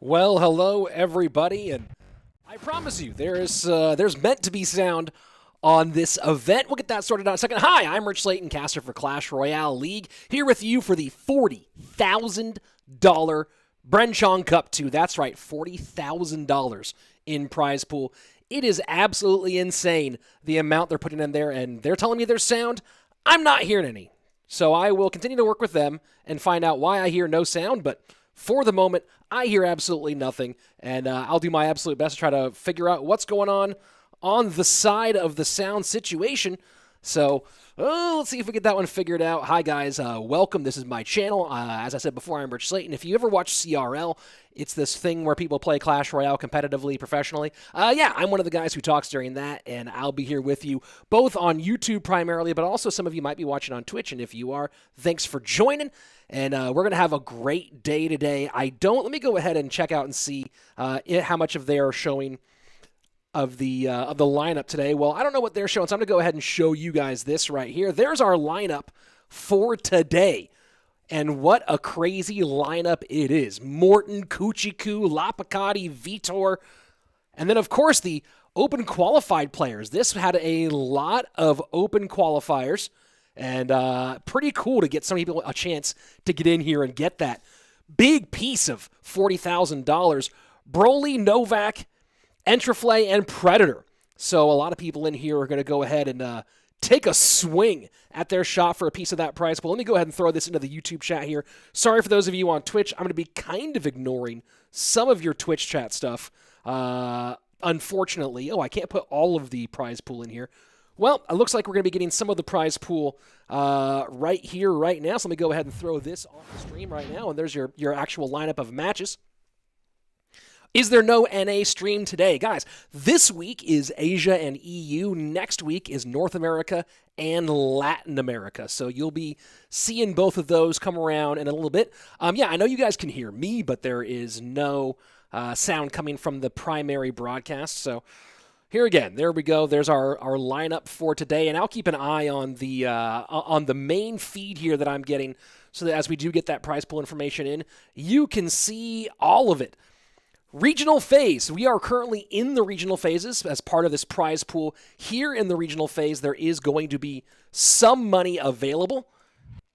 Well, hello everybody, and I promise you, there's meant to be sound on this event. We'll get that sorted out in a second. Hi, I'm Slaton, caster for Clash Royale League, here with you for the $40,000 Bren Chong Cup 2. That's right, $40,000 in prize pool. It is absolutely insane, the amount they're putting in there, and they're telling me there's sound. I'm not hearing any. So I will continue to work with them and find out why I hear no sound, but for the moment, I hear absolutely nothing, and I'll do my absolute best to try to figure out what's going on the side of the sound situation. So let's see if we get that one figured out. Hi, guys. Welcome. This is my channel. As I said before, I'm Rich Slaton. If you ever watch CRL, it's this thing where people play Clash Royale competitively, professionally. Yeah, I'm one of the guys who talks during that, and I'll be here with you both on YouTube primarily, but also some of you might be watching on Twitch, and if you are, thanks for joining. And we're going to have a great day today. Let me go ahead and check out and see how much of they are showing of the lineup today. Well, I don't know what they're showing, so I'm going to go ahead and show you guys this right here. There's our lineup for today. And what a crazy lineup it is. Morten, Cuchii Cuu, Lapokati, Vitor, and then, of course, the open qualified players. This had a lot of open qualifiers. And pretty cool to get some people a chance to get in here and get that big piece of $40,000. Broly, Novak, Entriflay, and Predator. So a lot of people in here are going to go ahead and take a swing at their shot for a piece of that prize pool. Let me go ahead and throw this into the YouTube chat here. Sorry for those of you on Twitch. I'm going to be kind of ignoring some of your Twitch chat stuff. Unfortunately. Oh, I can't put all of the prize pool in here. Well, it looks like we're going to be getting some of the prize pool right here, right now. So let me go ahead and throw this on the stream right now, and there's your actual lineup of matches. Is there no NA stream today? Guys, this week is Asia and EU. Next week is North America and Latin America. So you'll be seeing both of those come around in a little bit. Yeah, I know you guys can hear me, but there is no sound coming from the primary broadcast. So here again, there we go. There's our lineup for today, and I'll keep an eye on the main feed here that I'm getting, so that as we do get that prize pool information in, you can see all of it. Regional phase. We are currently in the regional phases as part of this prize pool. Here in the regional phase, there is going to be some money available.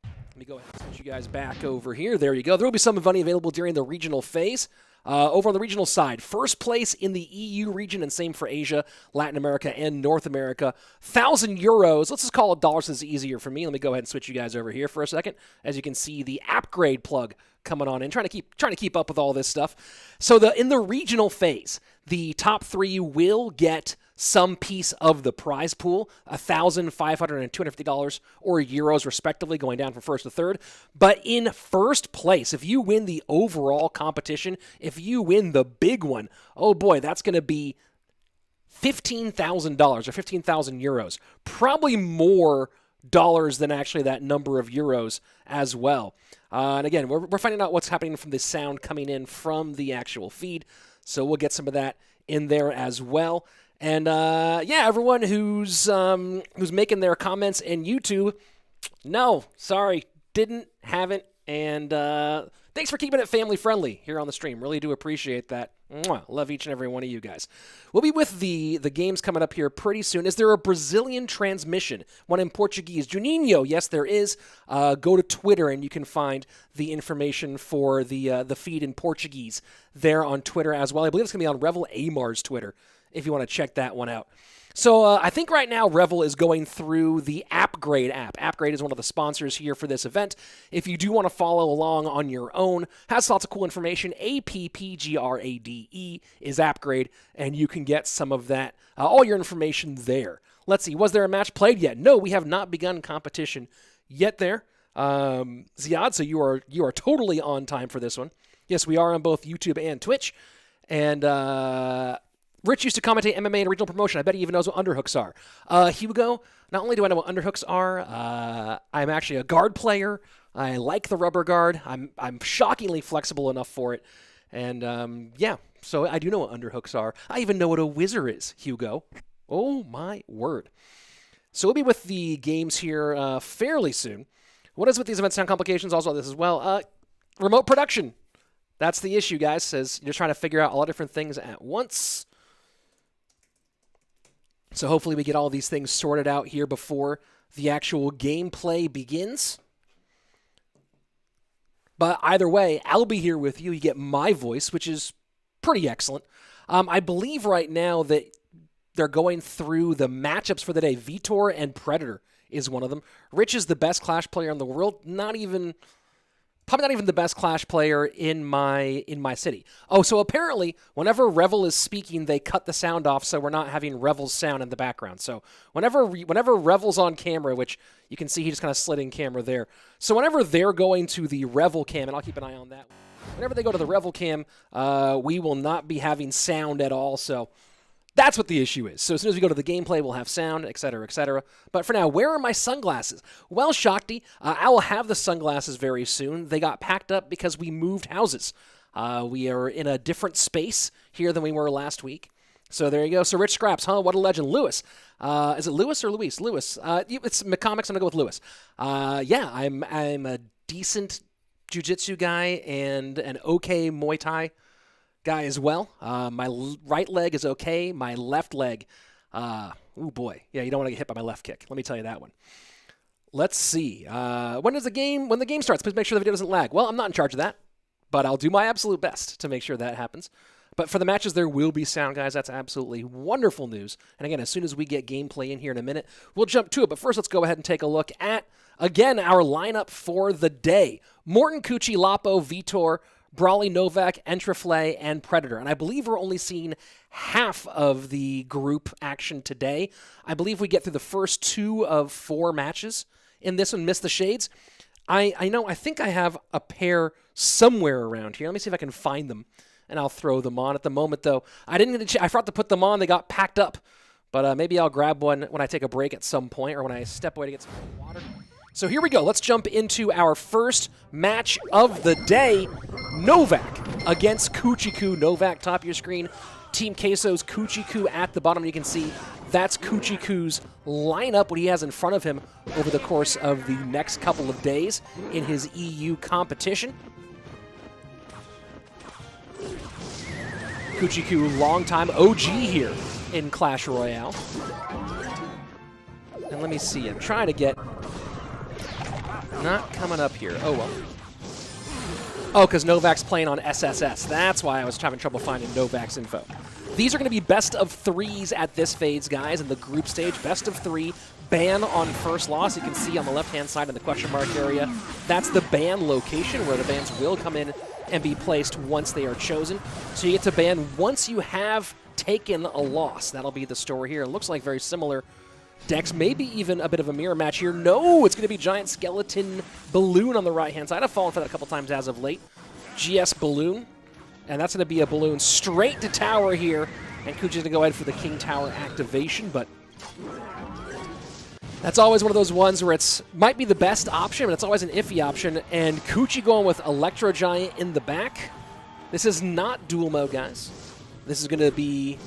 Let me go ahead and switch you guys back over here. There you go. There will be some money available during the regional phase. Over on the regional side, first place in the EU region, and same for Asia, Latin America, and North America. 1,000 euros. Let's just call it dollars since it's easier for me. Let me go ahead and switch you guys over here for a second. As you can see, the upgrade plug coming on in, trying to keep up with all this stuff. So in the regional phase, the top three will get some piece of the prize pool, $1,500 and $250 or euros respectively, going down from first to third. But in first place, if you win the overall competition, if you win the big one, oh boy, that's going to be $15,000 or 15,000 euros. Probably more dollars than actually that number of euros as well. And again, we're finding out what's happening from the sound coming in from the actual feed, so we'll get some of that in there as well. And yeah, everyone who's making their comments in YouTube, no, sorry, haven't, and thanks for keeping it family friendly here on the stream. Really do appreciate that. Mwah. Love each and every one of you guys. We'll be with the games coming up here pretty soon. Is there a Brazilian transmission? One in Portuguese. Juninho, yes, there is. Go to Twitter and you can find the information for the feed in Portuguese there on Twitter as well. I believe it's going to be on Revel Amar's Twitter if you want to check that one out. So I think right now Revel is going through the Appgrade app. Appgrade is one of the sponsors here for this event. If you do want to follow along on your own, has lots of cool information. APPGRADE is Appgrade, and you can get some of that, all your information there. Let's see, was there a match played yet? No, we have not begun competition yet there. Ziad, so you are totally on time for this one. Yes, we are on both YouTube and Twitch. And Rich used to commentate MMA and regional promotion. I bet he even knows what underhooks are. Hugo, not only do I know what underhooks are, I'm actually a guard player. I like the rubber guard. I'm shockingly flexible enough for it. And yeah, so I do know what underhooks are. I even know what a whizzer is, Hugo. Oh my word. So we'll be with the games here fairly soon. What is with these event sound complications? Also this as well. Remote production. That's the issue, guys, is you're trying to figure out all the different things at once. So hopefully we get all these things sorted out here before the actual gameplay begins. But either way, I'll be here with you. You get my voice, which is pretty excellent. I believe right now that they're going through the matchups for the day. Vitor and Predator is one of them. Rich is the best Clash player in the world. Probably not even the best Clash player in my city. Oh, so apparently, whenever Revel is speaking, they cut the sound off, so we're not having Revel's sound in the background. So whenever Revel's on camera, which you can see he just kind of slid in camera there. So whenever they're going to the Revel cam, and I'll keep an eye on that. Whenever they go to the Revel cam, we will not be having sound at all. So that's what the issue is. So as soon as we go to the gameplay, we'll have sound, etc., etc. But for now, where are my sunglasses? Well, Shakti, I will have the sunglasses very soon. They got packed up because we moved houses. We are in a different space here than we were last week. So there you go. So Rich Scraps, huh? What a legend. Lewis. Is it Lewis or Luis? Lewis. It's McComics. I'm going to go with Lewis. Yeah, I'm a decent jiu-jitsu guy and an okay Muay Thai guy as well. My right leg is okay. My left leg, oh boy. Yeah, you don't want to get hit by my left kick. Let me tell you that one. Let's see. When the game starts, please make sure the video doesn't lag. Well, I'm not in charge of that, but I'll do my absolute best to make sure that happens. But for the matches, there will be sound, guys. That's absolutely wonderful news. And again, as soon as we get gameplay in here in a minute, we'll jump to it. But first, let's go ahead and take a look at, again, our lineup for the day. Morten, Cuchii, Lapo, Vitor, Brawley, Novak, Entriflay, and Predator. And I believe we're only seeing half of the group action today. I believe we get through the first 2 of 4 matches in this one. Miss the Shades. I think I have a pair somewhere around here. Let me see if I can find them, and I'll throw them on. At the moment, though, I didn't get I forgot to put them on. They got packed up. But maybe I'll grab one when I take a break at some point, or when I step away to get some water. So here we go. Let's jump into our first match of the day. Novak against Cuchii Cuu. Novak, top of your screen. Team Queso's Cuchii Cuu at the bottom. You can see that's Cuchii Cuu's lineup, what he has in front of him over the course of the next couple of days in his EU competition. Cuchii Cuu, longtime OG here in Clash Royale. And let me see. I'm trying to get... Not coming up here. Oh, well. Oh, because Novak's playing on SSS. That's why I was having trouble finding Novak's info. These are going to be best of 3s at this phase, guys, in the group stage. Best of 3. Ban on first loss. You can see on the left-hand side in the question mark area. That's the ban location where the bans will come in and be placed once they are chosen. So you get to ban once you have taken a loss. That'll be the story here. It looks like very similar decks, maybe even a bit of a mirror match here. No, it's going to be Giant Skeleton Balloon on the right-hand side. I've fallen for that a couple times as of late. GS Balloon, and that's going to be a balloon straight to tower here, and Cuchii's going to go ahead for the King Tower activation, but that's always one of those ones where it's might be the best option, but it's always an iffy option, and Cuchii going with Electro Giant in the back. This is not dual mode, guys. This is going to be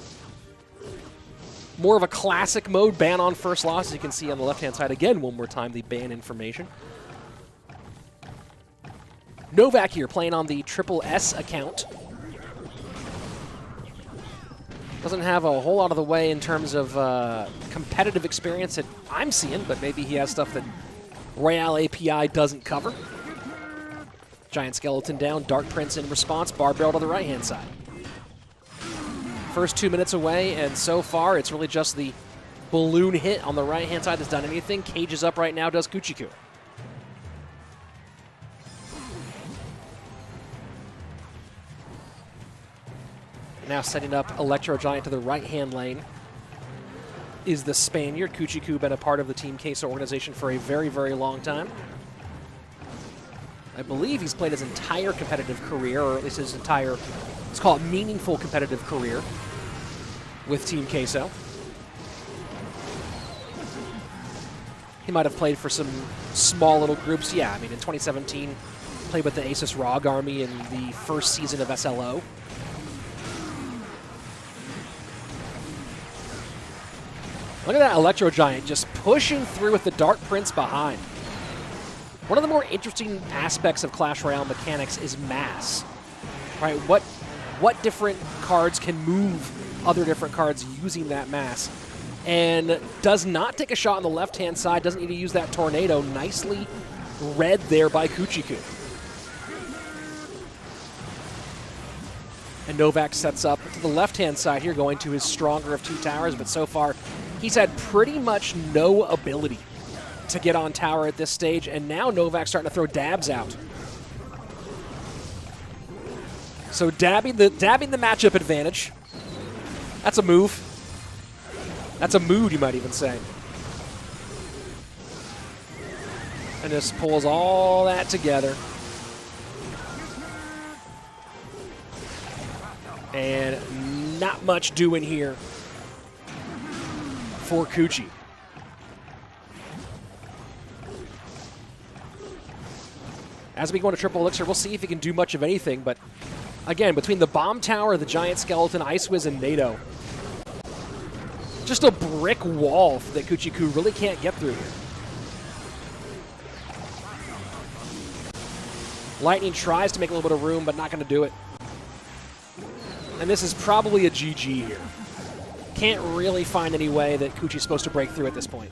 more of a classic mode, ban on first loss, as you can see on the left-hand side. Again, one more time, the ban information. Novak here, playing on the Triple S account. Doesn't have a whole lot of the way in terms of competitive experience that I'm seeing, but maybe he has stuff that Royale API doesn't cover. Giant Skeleton down, Dark Prince in response, Barbell to the right-hand side. First 2 minutes away, and so far it's really just the balloon hit on the right-hand side that's done anything. Cage is up right now, does Cuchii Cuu. Now setting up Electro Giant to the right-hand lane is the Spaniard. Cuchii Cuu, been a part of the Team Queso organization for a very, very long time. I believe he's played his entire competitive career, or at least his entire, let's call it meaningful competitive career with Team Queso. He might have played for some small little groups. Yeah, I mean, in 2017, played with the Asus ROG Army in the first season of SLO. Look at that Electro Giant just pushing through with the Dark Prince behind. One of the more interesting aspects of Clash Royale mechanics is mass. right? What different cards can move other different cards using that mass? And does not take a shot on the left-hand side, doesn't need to use that tornado. Nicely read there by Cuchii Cuu. And Novak sets up to the left-hand side here, going to his stronger of 2 towers, but so far he's had pretty much no ability to get on tower at this stage, and now Novak's starting to throw dabs out. So dabbing the matchup advantage. That's a move. That's a mood, you might even say. And just pulls all that together. And not much doing here for Cuchii. As we go into triple elixir, we'll see if he can do much of anything, but again, between the bomb tower, the giant skeleton, Ice Wiz, and NATO, just a brick wall that Cuchii Cuu really can't get through here. Lightning tries to make a little bit of room, but not going to do it. And this is probably a GG here. Can't really find any way that Cuchii's supposed to break through at this point.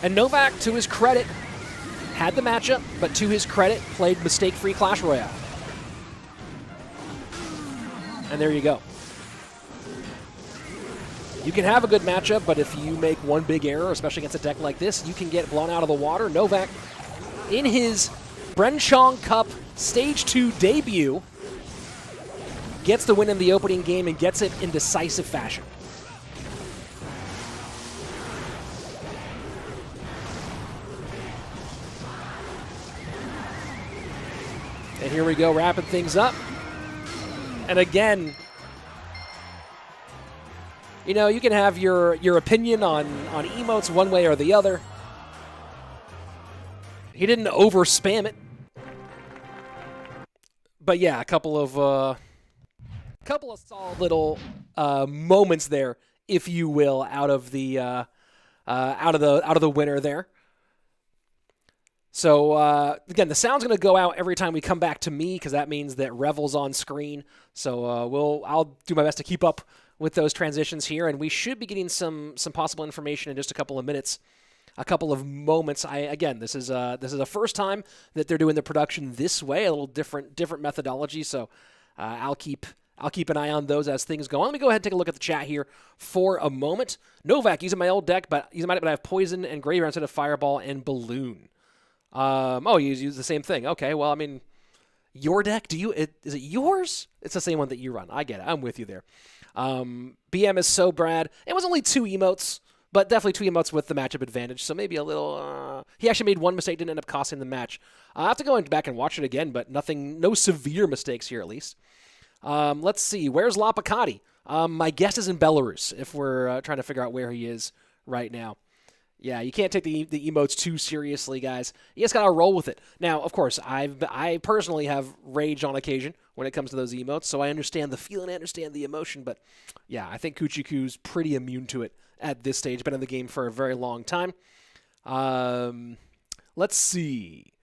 And Novak, to his credit, had the matchup, but to his credit, played mistake-free Clash Royale. And there you go. You can have a good matchup, but if you make one big error, especially against a deck like this, you can get blown out of the water. Novak, in his Bren Chong Cup Stage 2 debut, gets the win in the opening game and gets it in decisive fashion. And here we go, wrapping things up. And again, you know, you can have your opinion on emotes one way or the other. He didn't over-spam it. But yeah, a couple of solid little moments there, if you will, out of the winner there. So again, the sound's going to go out every time we come back to me, because that means that Revel's on screen. So I'll do my best to keep up with those transitions here, and we should be getting some possible information in just a couple of minutes, a couple of moments. Again, this is the first time that they're doing the production this way, a little different methodology. So I'll keep an eye on those as things go on. Let me go ahead and take a look at the chat here for a moment. Novak using my old deck, but I have Poison and Graveyard instead of Fireball and Balloon. Oh, you use the same thing. Okay, well, I mean, your deck, is it yours? It's the same one that you run. I get it. I'm with you there. BM is so Brad. It was only 2 emotes, but definitely 2 emotes with the matchup advantage, so maybe a little... he actually made one mistake, didn't end up costing the match. I'll have to go back and watch it again, but no severe mistakes here at least. Let's see. Where's Lapokati? My guess is in Belarus, if we're trying to figure out where he is right now. Yeah, you can't take the emotes too seriously, guys. You just gotta roll with it. Now, of course, I personally have rage on occasion when it comes to those emotes, so I understand the feeling, I understand the emotion, but yeah, I think Cuchii Cuu's pretty immune to it at this stage. Been in the game for a very long time. Let's see.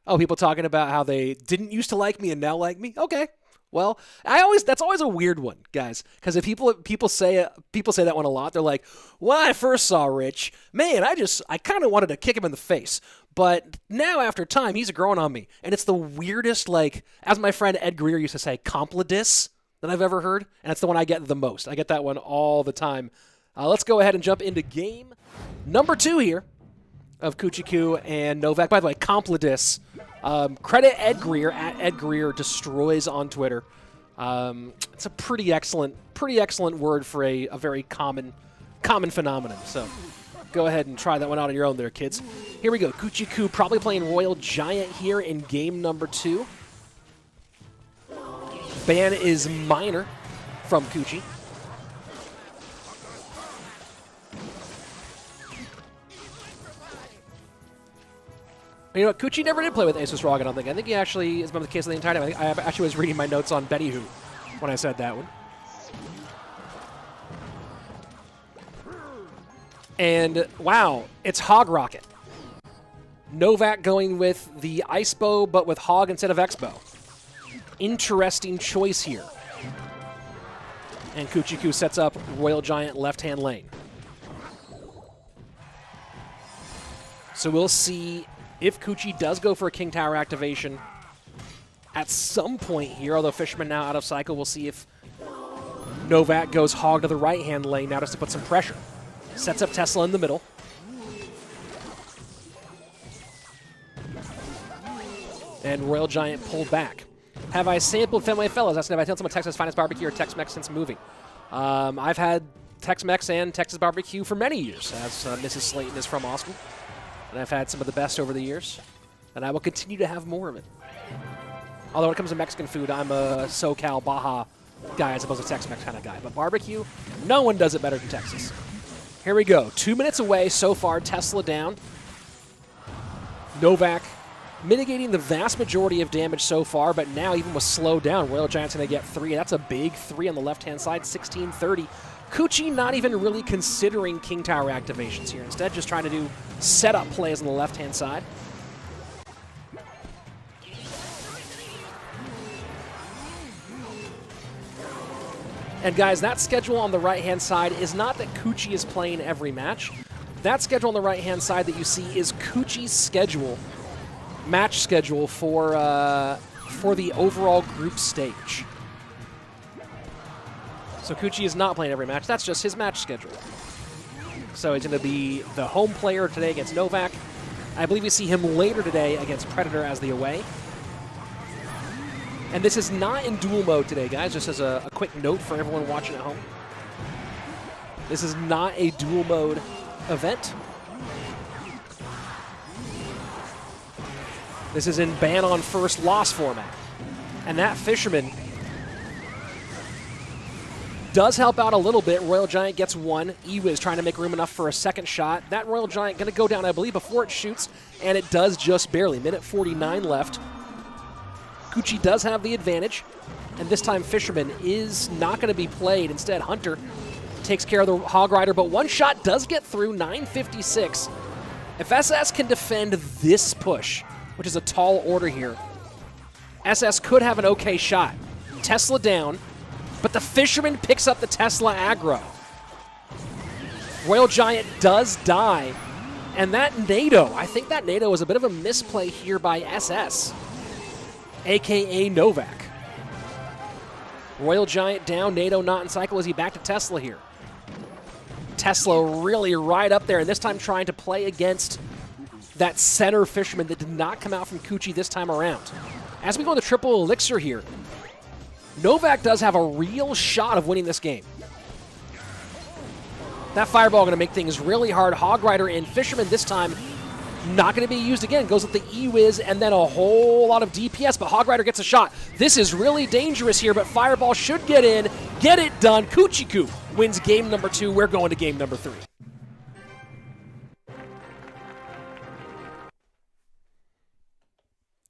Oh, people talking about how they didn't used to like me and now like me. Okay. Well, that's always a weird one, guys, because if people say that one a lot. They're like, when I first saw Rich, man, I kind of wanted to kick him in the face, but now after time, he's growing on me, and it's the weirdest, like, as my friend Ed Greer used to say, complidis that I've ever heard, and it's the one I get the most. I get that one all the time. Let's go ahead and jump into game number 2 here of Cuchii Cuu and Novak. By the way, complidis. Credit Ed Greer at Ed Greer Destroys on Twitter. It's a pretty excellent word for a very common phenomenon. So go ahead and try that one out on your own there, kids. Here we go. Cuchii Cuu probably playing Royal Giant here in game number 2. Ban is minor from Cuchii. You know what? Cuchii never did play with Asus Rog, I don't think. I think he actually has been the case of the entire time. I actually was reading my notes on Betty Who when I said that one. And, wow, it's Hog Rocket. Novak going with the Ice Bow, but with Hog instead of X-Bow. Interesting choice here. And Cuchii Cuu sets up Royal Giant left-hand lane. So we'll see if Cuchii does go for a King Tower activation at some point here, although Fisherman now out of cycle. We'll see if Novak goes Hog to the right-hand lane now just to put some pressure. Sets up Tesla in the middle. And Royal Giant pulled back. Have I sampled Fenway Fellas? Asking if I tell someone Texas Finest Barbecue or Tex-Mex since moving. I've had Tex-Mex and Texas Barbecue for many years, as Mrs. Slaton is from Austin. And I've had some of the best over the years. And I will continue to have more of it. Although when it comes to Mexican food, I'm a SoCal, Baja guy as opposed to Tex-Mex kind of guy. But barbecue, no one does it better than Texas. Here we go. 2 minutes away so far. Tesla down. Novak mitigating the vast majority of damage so far, but now even with slow down, Royal Giant's going to get 3. That's a big 3 on the left-hand side, 16-30. Cuchii not even really considering King Tower activations here. Instead, just trying to do setup plays on the left-hand side. And guys, that schedule on the right-hand side is not that Cuchii is playing every match. That schedule on the right-hand side that you see is Cuchii's schedule, match schedule for the overall group stage. So Cuchii is not playing every match. That's just his match schedule. So he's going to be the home player today against Novak. I believe we see him later today against Predator as the away. And this is not in duel mode today, guys, just as a quick note for everyone watching at home. This is not a duel mode event. This is in ban on first loss format. And that Fisherman does help out a little bit. Royal Giant gets 1. Ewiz trying to make room enough for a second shot. That Royal Giant going to go down, I believe, before it shoots, and it does just barely. Minute 49 left. Cuchii does have the advantage, and this time Fisherman is not going to be played. Instead, Hunter takes care of the Hog Rider, but one shot does get through, 9:56. If SS can defend this push, which is a tall order here, SS could have an okay shot. Tesla down, but the Fisherman picks up the Tesla aggro. Royal Giant does die, and that NATO, I think that NATO was a bit of a misplay here by SS. a.k.a. Novak. Royal Giant down, NATO not in cycle. Is he back to Tesla here? Tesla really right up there, and this time trying to play against that center Fisherman that did not come out from Cuchii this time around. As we go to triple elixir here, Novak does have a real shot of winning this game. That fireball going to make things really hard. Hog Rider in. Fisherman this time not going to be used again. Goes with the E-Wiz and then a whole lot of DPS, but Hog Rider gets a shot. This is really dangerous here, but Fireball should get in. Get it done. Cuchii Cuu wins game number 2. We're going to game number 3.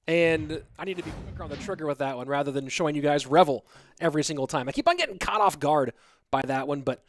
And I need to be quicker on the trigger with that one rather than showing you guys Revel every single time. I keep on getting caught off guard by that one, but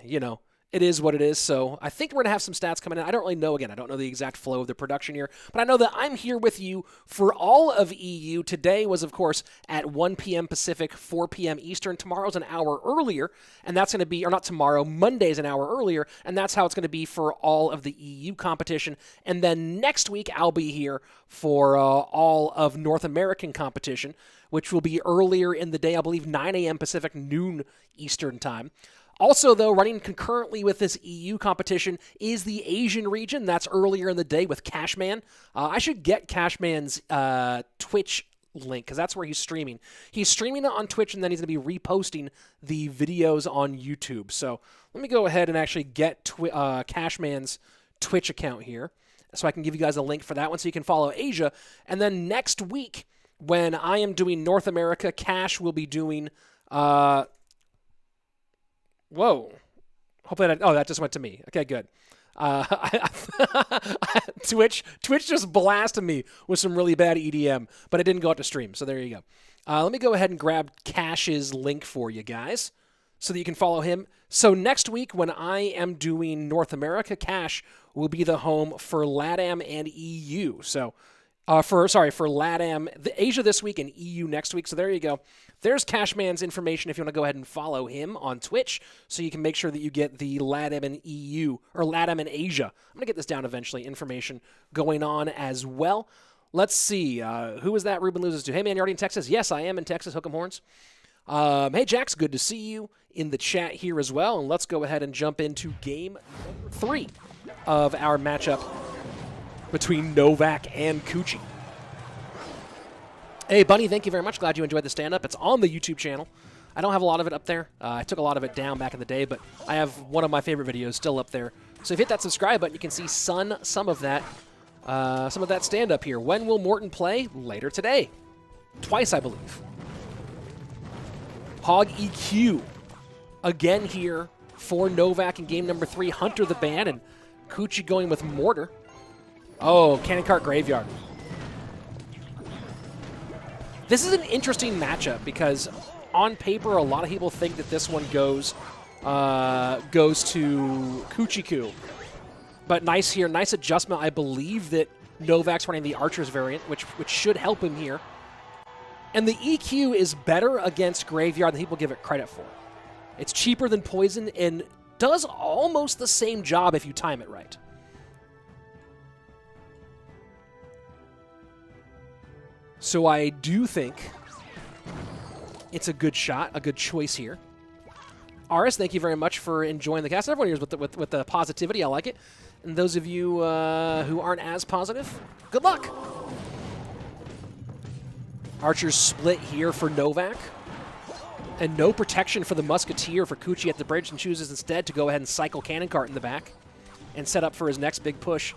you know. It is what it is, so I think we're going to have some stats coming in. I don't really know, again, I don't know the exact flow of the production here, but I know that I'm here with you for all of EU. Today was, of course, at 1 p.m. Pacific, 4 p.m. Eastern. Tomorrow's an hour earlier, and that's going to be, or not tomorrow, Monday's an hour earlier, and that's how it's going to be for all of the EU competition. And then next week, I'll be here for all of North American competition, which will be earlier in the day, I believe 9 a.m. Pacific, noon Eastern time. Also, though, running concurrently with this EU competition is the Asian region. That's earlier in the day with Cashman. I should get Cashman's Twitch link because that's where he's streaming. He's streaming it on Twitch, and then he's going to be reposting the videos on YouTube. So let me go ahead and actually get Cashman's Twitch account here so I can give you guys a link for that one so you can follow Asia. And then next week, when I am doing North America, Cash will be doing... Whoa. Hopefully that just went to me. Okay, good. Twitch just blasted me with some really bad EDM, but it didn't go out to stream, so there you go. Let me go ahead and grab Cash's link for you guys so that you can follow him. So next week when I am doing North America, Cash will be the home for LATAM and EU. So for LATAM, Asia this week and EU next week. So there you go. There's Cashman's information if you want to go ahead and follow him on Twitch so you can make sure that you get the LATAM and EU, or LATAM and Asia. I'm going to get this down eventually, information going on as well. Let's see. Who is that Ruben loses to? Hey, man, you're already in Texas? Yes, I am in Texas. Hook 'em horns. Hey, Jax, good to see you in the chat here as well. And let's go ahead and jump into game number 3 of our matchup between Novak and Cuchii. Hey, Bunny, thank you very much. Glad you enjoyed the stand-up. It's on the YouTube channel. I don't have a lot of it up there. I took a lot of it down back in the day, but I have one of my favorite videos still up there. So if you hit that subscribe button, you can see some of that stand-up here. When will Morten play? Later today. Twice, I believe. Hog EQ again here for Novak in game number 3. Hunter the ban, and Cuchii going with Mortar. Oh, Cannon Cart Graveyard. This is an interesting matchup because on paper, a lot of people think that this one goes to Cuchii Cuu. But nice here, nice adjustment. I believe that Novak's running the Archer's variant, which should help him here. And the EQ is better against Graveyard than people give it credit for. It's cheaper than Poison and does almost the same job if you time it right. So I do think it's a good shot, a good choice here. RS, thank you very much for enjoying the cast. Everyone here is with the positivity. I like it. And those of you who aren't as positive, good luck. Archer's split here for Novak. And no protection for the Musketeer for Cuchii at the bridge, and chooses instead to go ahead and cycle Cannon Cart in the back and set up for his next big push.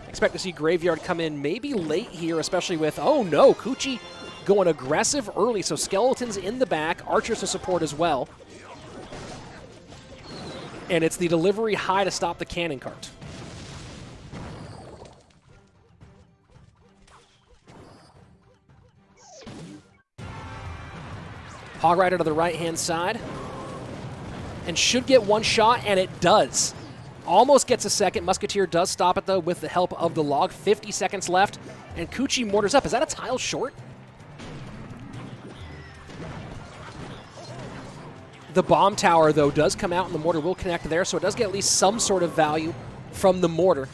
Expect to see Graveyard come in maybe late here, especially with, oh no, Cuchii going aggressive early. So Skeletons in the back, Archers to support as well. And it's the delivery high to stop the Cannon Cart. Hog Rider to the right-hand side. And should get one shot, and it does. Almost gets a second. Musketeer does stop it, though, with the help of the log. 50 seconds left, and Cuchii mortars up. Is that a tile short? The bomb tower, though, does come out, and the mortar will connect there, so it does get at least some sort of value from the mortar.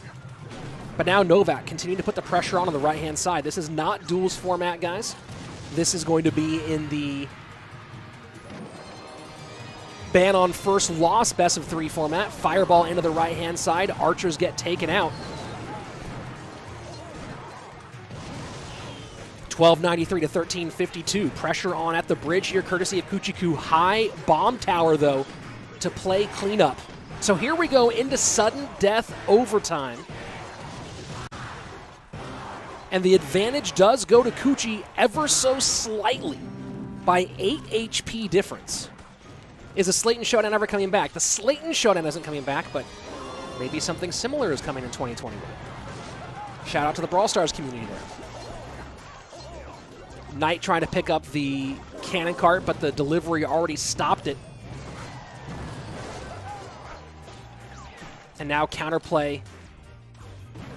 But now Novak continuing to put the pressure on the right-hand side. This is not duels format, guys. This is going to be in the ban on first loss best of 3 format. Fireball into the right-hand side. Archers get taken out. 1293 to 1352. Pressure on at the bridge here, courtesy of Cuchii Cuu. High bomb tower, though, to play cleanup. So here we go into sudden death overtime. And the advantage does go to Cuchii ever so slightly by 8 HP difference. Is a Slaton Showdown ever coming back? The Slaton Showdown isn't coming back, but maybe something similar is coming in 2021. Shout out to the Brawl Stars community there. Knight trying to pick up the Cannon Cart, but the delivery already stopped it. And now counterplay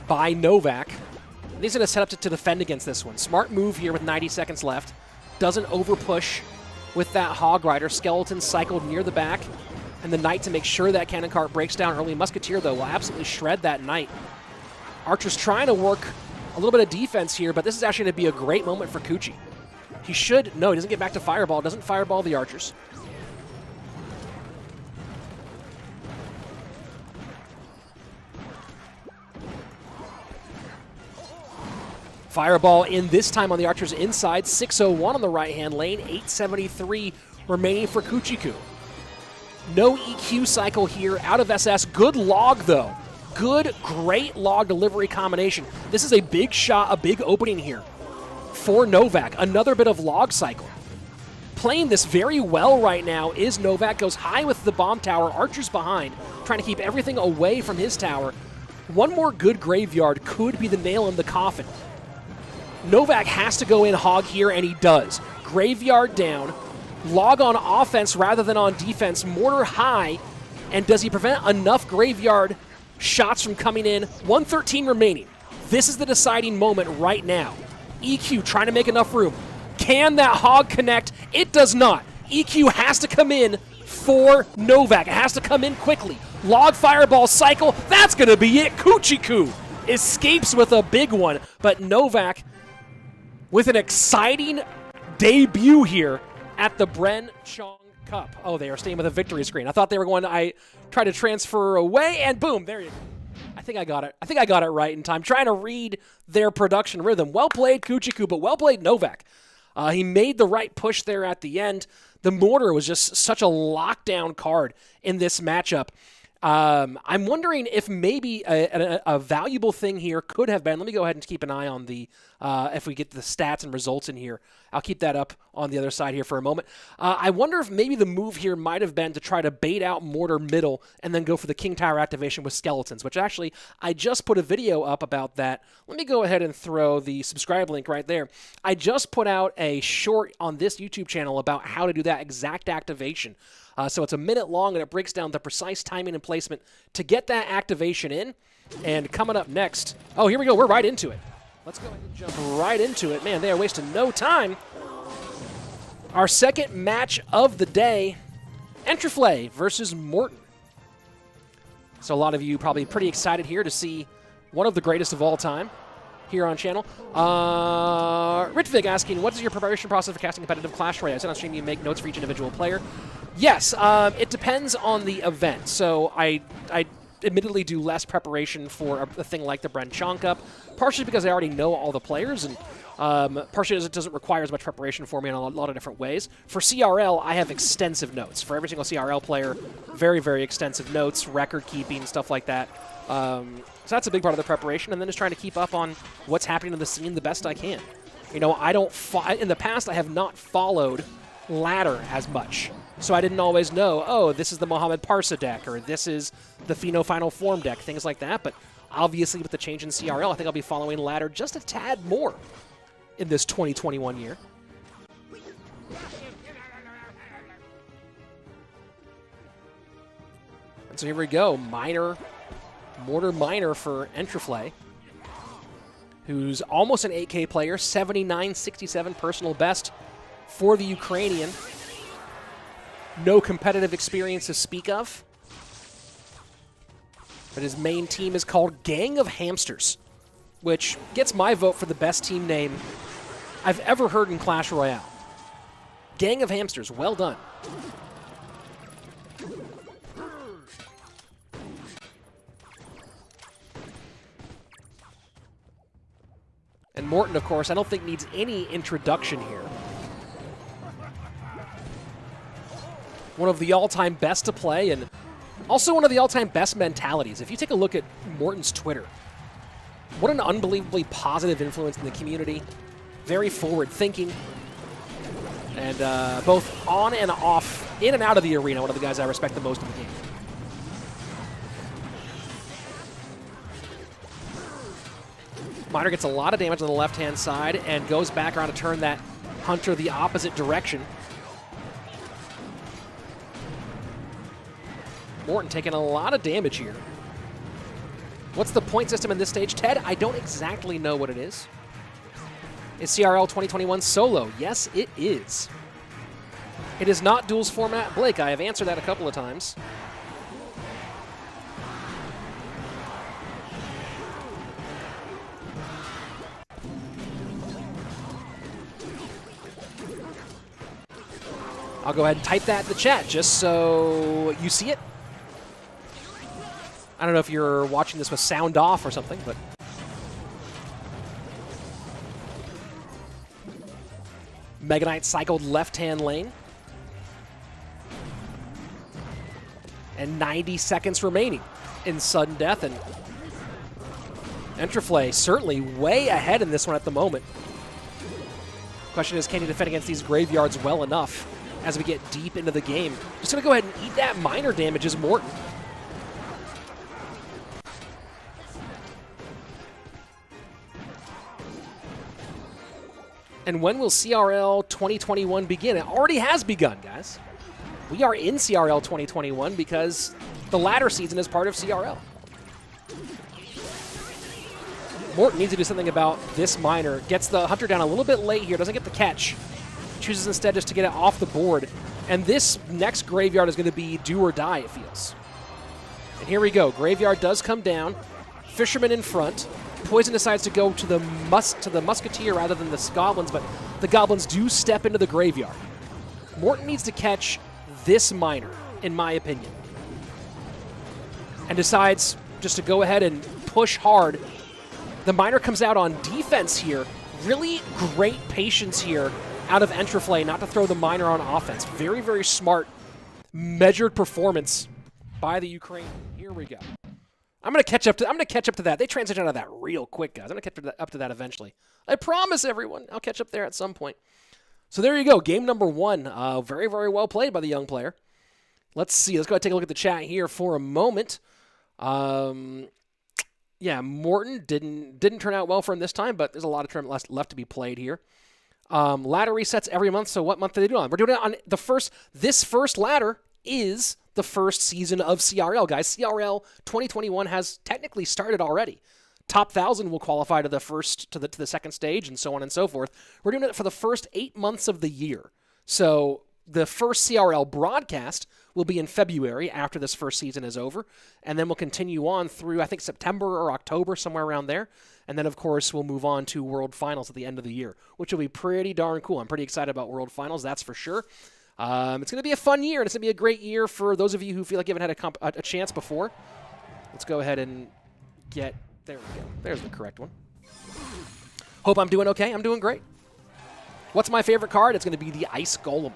by Novak. He's going to set up to defend against this one. Smart move here with 90 seconds left. Doesn't overpush with that Hog Rider. Skeleton cycled near the back. And the Knight to make sure that Cannon Cart breaks down early. Musketeer, though, will absolutely shred that Knight. Archer's trying to work a little bit of defense here, but this is actually going to be a great moment for Cuchii. He should... No, he doesn't get back to Fireball. Doesn't Fireball the Archers. Fireball in this time on the Archers inside. 601 on the right-hand lane. 873 remaining for Cuchii Cuu. No EQ cycle here out of SS. Good log, though. Good, great log delivery combination. This is a big shot, a big opening here for Novak. Another bit of log cycle. Playing this very well right now is Novak. Goes high with the bomb tower. Archers behind, trying to keep everything away from his tower. One more good Graveyard could be the nail in the coffin. Novak has to go in Hog here, and he does. Graveyard down. log on offense rather than on defense. Mortar high, and does he prevent enough graveyard shots from coming in? 113 remaining. This is the deciding moment right now. EQ trying to make enough room. Can that hog connect? It does not. EQ has to come in for Novak. It has to come in quickly. Log fireball cycle. That's going to be it. Cuchii Cuu escapes with a big one, but Novak with an exciting debut here at the Bren Chong Cup. Oh, they are staying with a victory screen. I thought they were going to, I tried to transfer away, and boom, there you go. I think I got it. I think I got it right in time. Trying to read their production rhythm. Well played, Cuchii Cuu, but well played, Novak. He made the right push there at the end. The Mortar was just such a lockdown card in this matchup. I'm wondering if maybe a valuable thing here could have been, let me go ahead and keep an eye on the, if we get the stats and results in here. I'll keep that up on the other side here for a moment. I wonder if maybe the move here might have been to try to bait out Mortar middle and then go for the King Tower activation with Skeletons, which actually, I just put a video up about that. Let me go ahead and throw the subscribe link right there. I just put out a short on this YouTube channel about how to do that exact activation. So it's a minute long, and it breaks down the precise timing and placement to get that activation in. And coming up next, oh, here we go. We're right into it. Let's go ahead and jump right into it. Man, they are wasting no time. Our second match of the day, Entriflay versus Morten. So a lot of you probably pretty excited here to see one of the greatest of all time here on channel. Richvig asking, what is your preparation process for casting competitive Clash Royale? I said on stream you make notes for each individual player. Yes, it depends on the event. So I admittedly do less preparation for a thing like the Bren Chong Cup, partially because I already know all the players, and partially because it doesn't require as much preparation for me in a lot of different ways. For CRL, I have extensive notes. For every single CRL player, very, very extensive notes, record keeping, stuff like that. So that's a big part of the preparation, and then just trying to keep up on what's happening in the scene the best I can. You know, I don't in the past, I have not followed ladder as much. So I didn't always know, oh, this is the Mohamed Parsa deck, or this is the Pheno Final Form deck, things like that. But obviously with the change in CRL, I think I'll be following ladder just a tad more in this 2021 year. And so here we go, Mortar Minor for Entriflay, who's almost an 8K player, 79-67 personal best for the Ukrainian. No competitive experience to speak of. But his main team is called Gang of Hamsters, which gets my vote for the best team name I've ever heard in Clash Royale. Gang of Hamsters, well done. And Morten, of course, I don't think needs any introduction here. One of the all-time best to play, and also one of the all-time best mentalities. If you take a look at Morten's Twitter, what an unbelievably positive influence in the community. Very forward-thinking. And both on and off, in and out of the arena, one of the guys I respect the most in the game. Miner gets a lot of damage on the left-hand side and goes back around to turn that Hunter the opposite direction. Morten taking a lot of damage here. What's the point system in this stage, Ted? I don't exactly know what it is. Is CRL 2021 solo? Yes, it is. It is not duels format. Blake, I have answered that a couple of times. I'll go ahead and type that in the chat just so you see it. I don't know if you're watching this with sound off or something, but... Mega Knight cycled left-hand lane. And 90 seconds remaining in sudden death, and Entriflay certainly way ahead in this one at the moment. Question is, can he defend against these graveyards well enough as we get deep into the game? Just going to go ahead and eat that minor damage as Morten. And when will CRL 2021 begin? It already has begun, guys. We are in CRL 2021 because the ladder season is part of CRL. Morten needs to do something about this miner. Gets the hunter down a little bit late here, doesn't get the catch. Chooses instead just to get it off the board. And this next graveyard is going to be do or die, it feels. And here we go. Graveyard does come down. Fisherman in front. Poison decides to go to the Musketeer rather than the Goblins, but the Goblins do step into the graveyard. Morten needs to catch this miner, in my opinion. And decides just to go ahead and push hard. The miner comes out on defense here. Really great patience here out of Entriflay not to throw the miner on offense. Very, very smart, measured performance by the Ukraine. Here we go. I'm gonna catch up to that. They transition out of that real quick, guys. I'm gonna catch up to that eventually. I promise everyone. I'll catch up there at some point. So there you go. Game number 1. Very, very well played by the young player. Let's see. Let's go ahead and take a look at the chat here for a moment. Yeah, Morten didn't turn out well for him this time, but there's a lot of tournament left to be played here. Ladder resets every month. So what month do they do it on? We're doing it on the first. This first ladder is the first season of CRL, guys. CRL 2021 has technically started already. Top 1,000 will qualify to the second stage, and so on and so forth. We're doing it for the first 8 months of the year. So the first CRL broadcast will be in February after this first season is over, and then we'll continue on through, I think, September or October, somewhere around there. And then, of course, we'll move on to World Finals at the end of the year, which will be pretty darn cool. I'm pretty excited about World Finals, that's for sure. It's going to be a fun year, and it's going to be a great year for those of you who feel like you haven't had a chance before. Let's go ahead and get... There we go. There's the correct one. Hope I'm doing okay. I'm doing great. What's my favorite card? It's going to be the Ice Golem.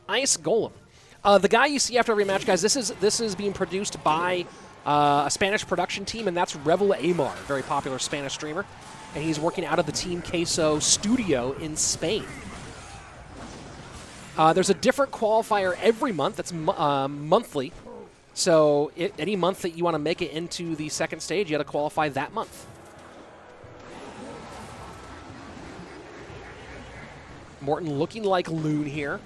Ice Golem. The guy you see after every match, guys, this is being produced by a Spanish production team, and that's Revel Amar, a very popular Spanish streamer. And he's working out of the Team Queso studio in Spain. There's a different qualifier every month. That's monthly. So any month that you want to make it into the second stage, you got to qualify that month. Morten looking like Loon here.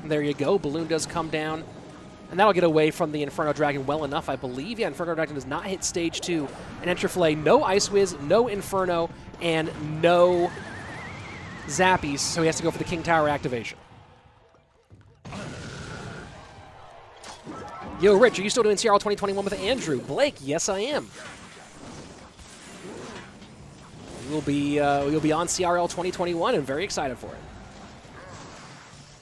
And there you go. Balloon does come down. And that'll get away from the Inferno Dragon well enough, I believe. Yeah, Inferno Dragon does not hit stage 2. And Entriflay, no Ice Wiz, no Inferno, and no Zappies. So he has to go for the King Tower activation. Yo, Rich, are you still doing CRL 2021 with Andrew? Blake, yes, I am. We'll be on CRL 2021 and very excited for it.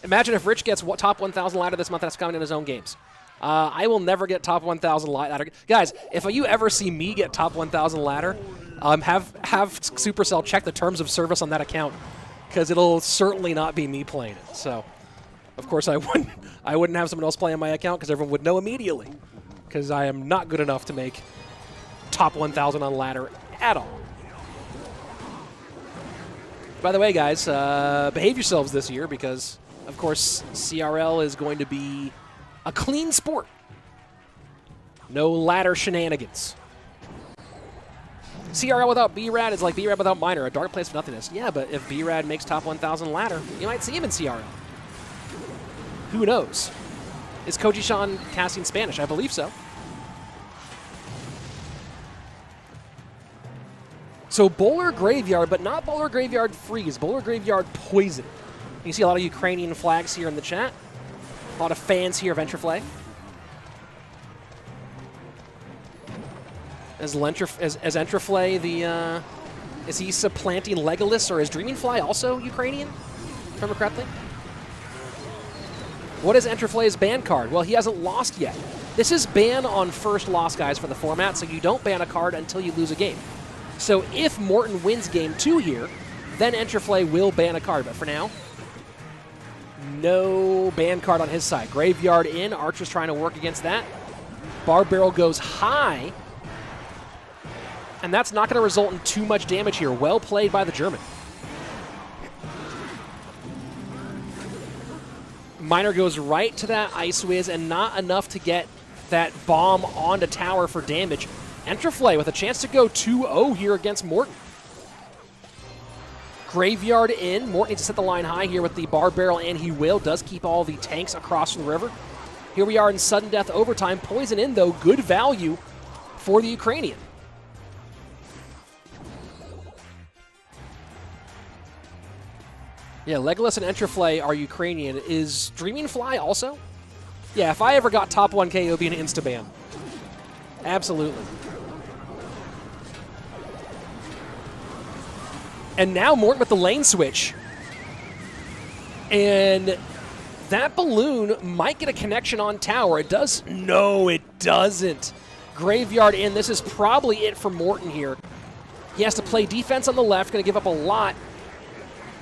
Imagine if Rich gets top 1,000 ladder this month. That's coming in his own games. I will never get top 1,000 ladder. Guys, if you ever see me get top 1,000 ladder, have Supercell check the terms of service on that account, because it'll certainly not be me playing it. So, of course, I wouldn't have someone else play on my account because everyone would know immediately, because I am not good enough to make top 1,000 on ladder at all. By the way, guys, behave yourselves this year because, of course, CRL is going to be a clean sport. No ladder shenanigans. CRL without B-Rad is like B-Rad without Miner, a dark place of nothingness. Yeah, but if B-Rad makes top 1,000 ladder, you might see him in CRL. Who knows? Is Koji Shan casting Spanish? I believe so. So Bowler Graveyard, but not Bowler Graveyard Freeze. Bowler Graveyard Poison. You see a lot of Ukrainian flags here in the chat. A lot of fans here of Entriflay. As Entriflay, is he supplanting Legolas, or is Dreaming Fly also Ukrainian? If I remember correctly? What is Entriflay's ban card? Well, he hasn't lost yet. This is ban on first loss, guys, for the format, so you don't ban a card until you lose a game. So if Morten wins game 2 here, then Entriflay will ban a card. But for now, no ban card on his side. Graveyard in. Archer's trying to work against that. Barb Barrel goes high. And that's not going to result in too much damage here. Well played by the German. Miner goes right to that Ice Wiz, and not enough to get that bomb onto tower for damage. Entriflay with a chance to go 2-0 here against Morten. Graveyard in. Morten needs to set the line high here with the bar barrel, and he will. Does keep all the tanks across from the river. Here we are in sudden death overtime. Poison in, though. Good value for the Ukrainian. Yeah, Legolas and Entriflay are Ukrainian. Is Dreaming Fly also? Yeah, if I ever got top 1K, it would be an insta-ban. Absolutely. And now Morten with the lane switch. And that balloon might get a connection on tower. It does? No, it doesn't. Graveyard in. This is probably it for Morten here. He has to play defense on the left. Going to give up a lot.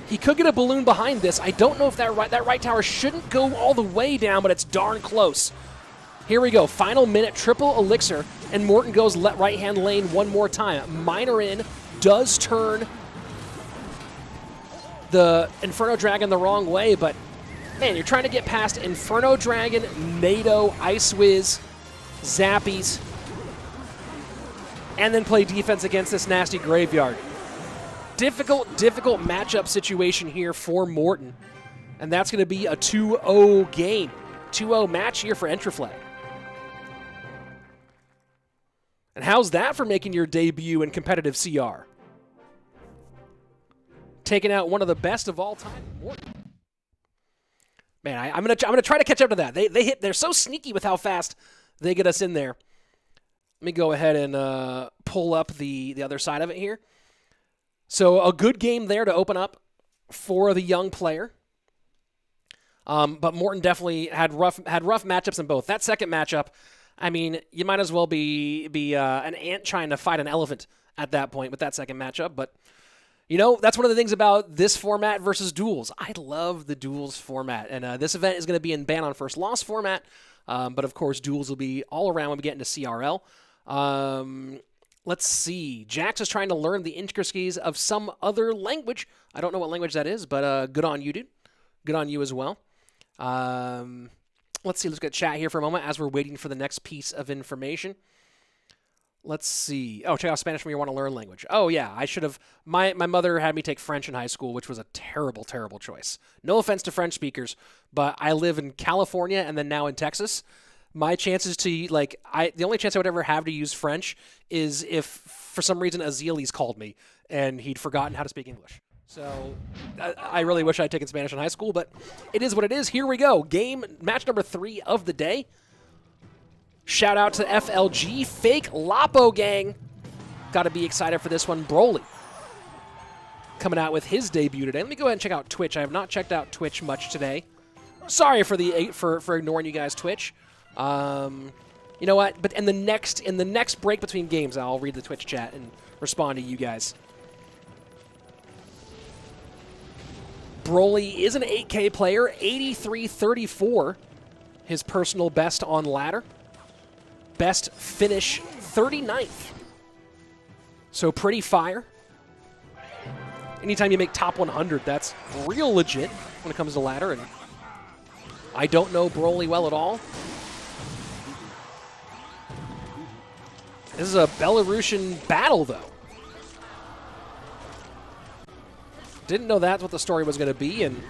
He could get a balloon behind this. I don't know if that right tower shouldn't go all the way down, but it's darn close. Here we go. Final minute, triple elixir, and Morten goes right-hand lane one more time. Miner in, does turn the Inferno Dragon the wrong way, but man, you're trying to get past Inferno Dragon, NATO, Ice Wiz, Zappies, and then play defense against this nasty Graveyard. Difficult matchup situation here for Morten. And that's going to be a 2-0 game. 2-0 match here for Entriflay. And how's that for making your debut in competitive CR? Taking out one of the best of all time, Morten. Man, I'm gonna try to catch up to that. They're so sneaky with how fast they get us in there. Let me go ahead and pull up the other side of it here. So a good game there to open up for the young player. But Morten definitely had rough matchups in both. That second matchup, I mean, you might as well be an ant trying to fight an elephant at that point with that second matchup. But, you know, that's one of the things about this format versus duels. I love the duels format. And this event is going to be in ban on first loss format. But, of course, duels will be all around when we get into CRL. Let's see. Jax is trying to learn the intricacies of some other language. I don't know what language that is, but good on you, dude. Good on you as well. Let's see. Let's get chat here for a moment as we're waiting for the next piece of information. Let's see. Oh, check out Spanish when you want to learn language. Oh, yeah. I should have. My mother had me take French in high school, which was a terrible, terrible choice. No offense to French speakers, but I live in California and then now in Texas. My chances to, the only chance I would ever have to use French is if, for some reason, Azilis called me and he'd forgotten how to speak English. So I really wish I'd taken Spanish in high school, but it is what it is. Here we go. Match number 3 of the day. Shout out to FLG, Fake Lapo Gang. Got to be excited for this one. Broly coming out with his debut today. Let me go ahead and check out Twitch. I have not checked out Twitch much today. Sorry for ignoring you guys, Twitch. You know what? But in the next break between games, I'll read the Twitch chat and respond to you guys. Broly is an 8K player, 83-34, his personal best on ladder. Best finish, 39th. So pretty fire. Anytime you make top 100, that's real legit when it comes to ladder. And I don't know Broly well at all. This is a Belarusian battle, though. Didn't know that's what the story was going to be, and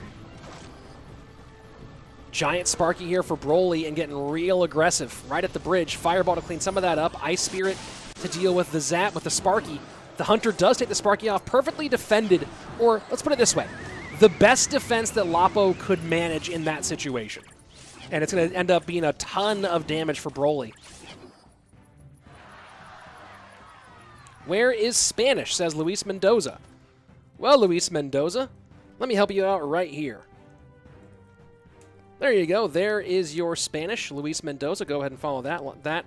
giant Sparky here for Broly and getting real aggressive right at the bridge. Fireball to clean some of that up. Ice Spirit to deal with the zap with the Sparky. The Hunter does take the Sparky off. Perfectly defended, or let's put it this way. The best defense that Lapo could manage in that situation. And it's going to end up being a ton of damage for Broly. Where is Spanish, says Luis Mendoza. Well, Luis Mendoza, let me help you out right here. There you go. There is your Spanish, Luis Mendoza. Go ahead and follow that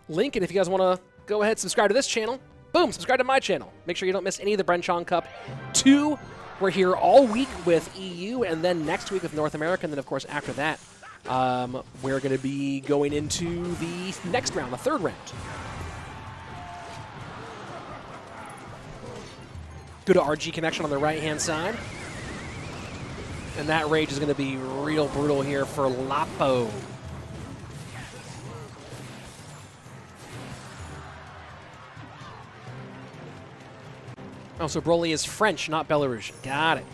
link. And if you guys want to go ahead and subscribe to this channel, boom, subscribe to my channel. Make sure you don't miss any of the Bren Chong Cup 2. We're here all week with EU, and then next week with North America. And then, of course, after that, we're going to be going into the next round, the third round. Good RG connection on the right-hand side. And that rage is going to be real brutal here for Lapo. Oh, so Broly is French, not Belarusian. Got it.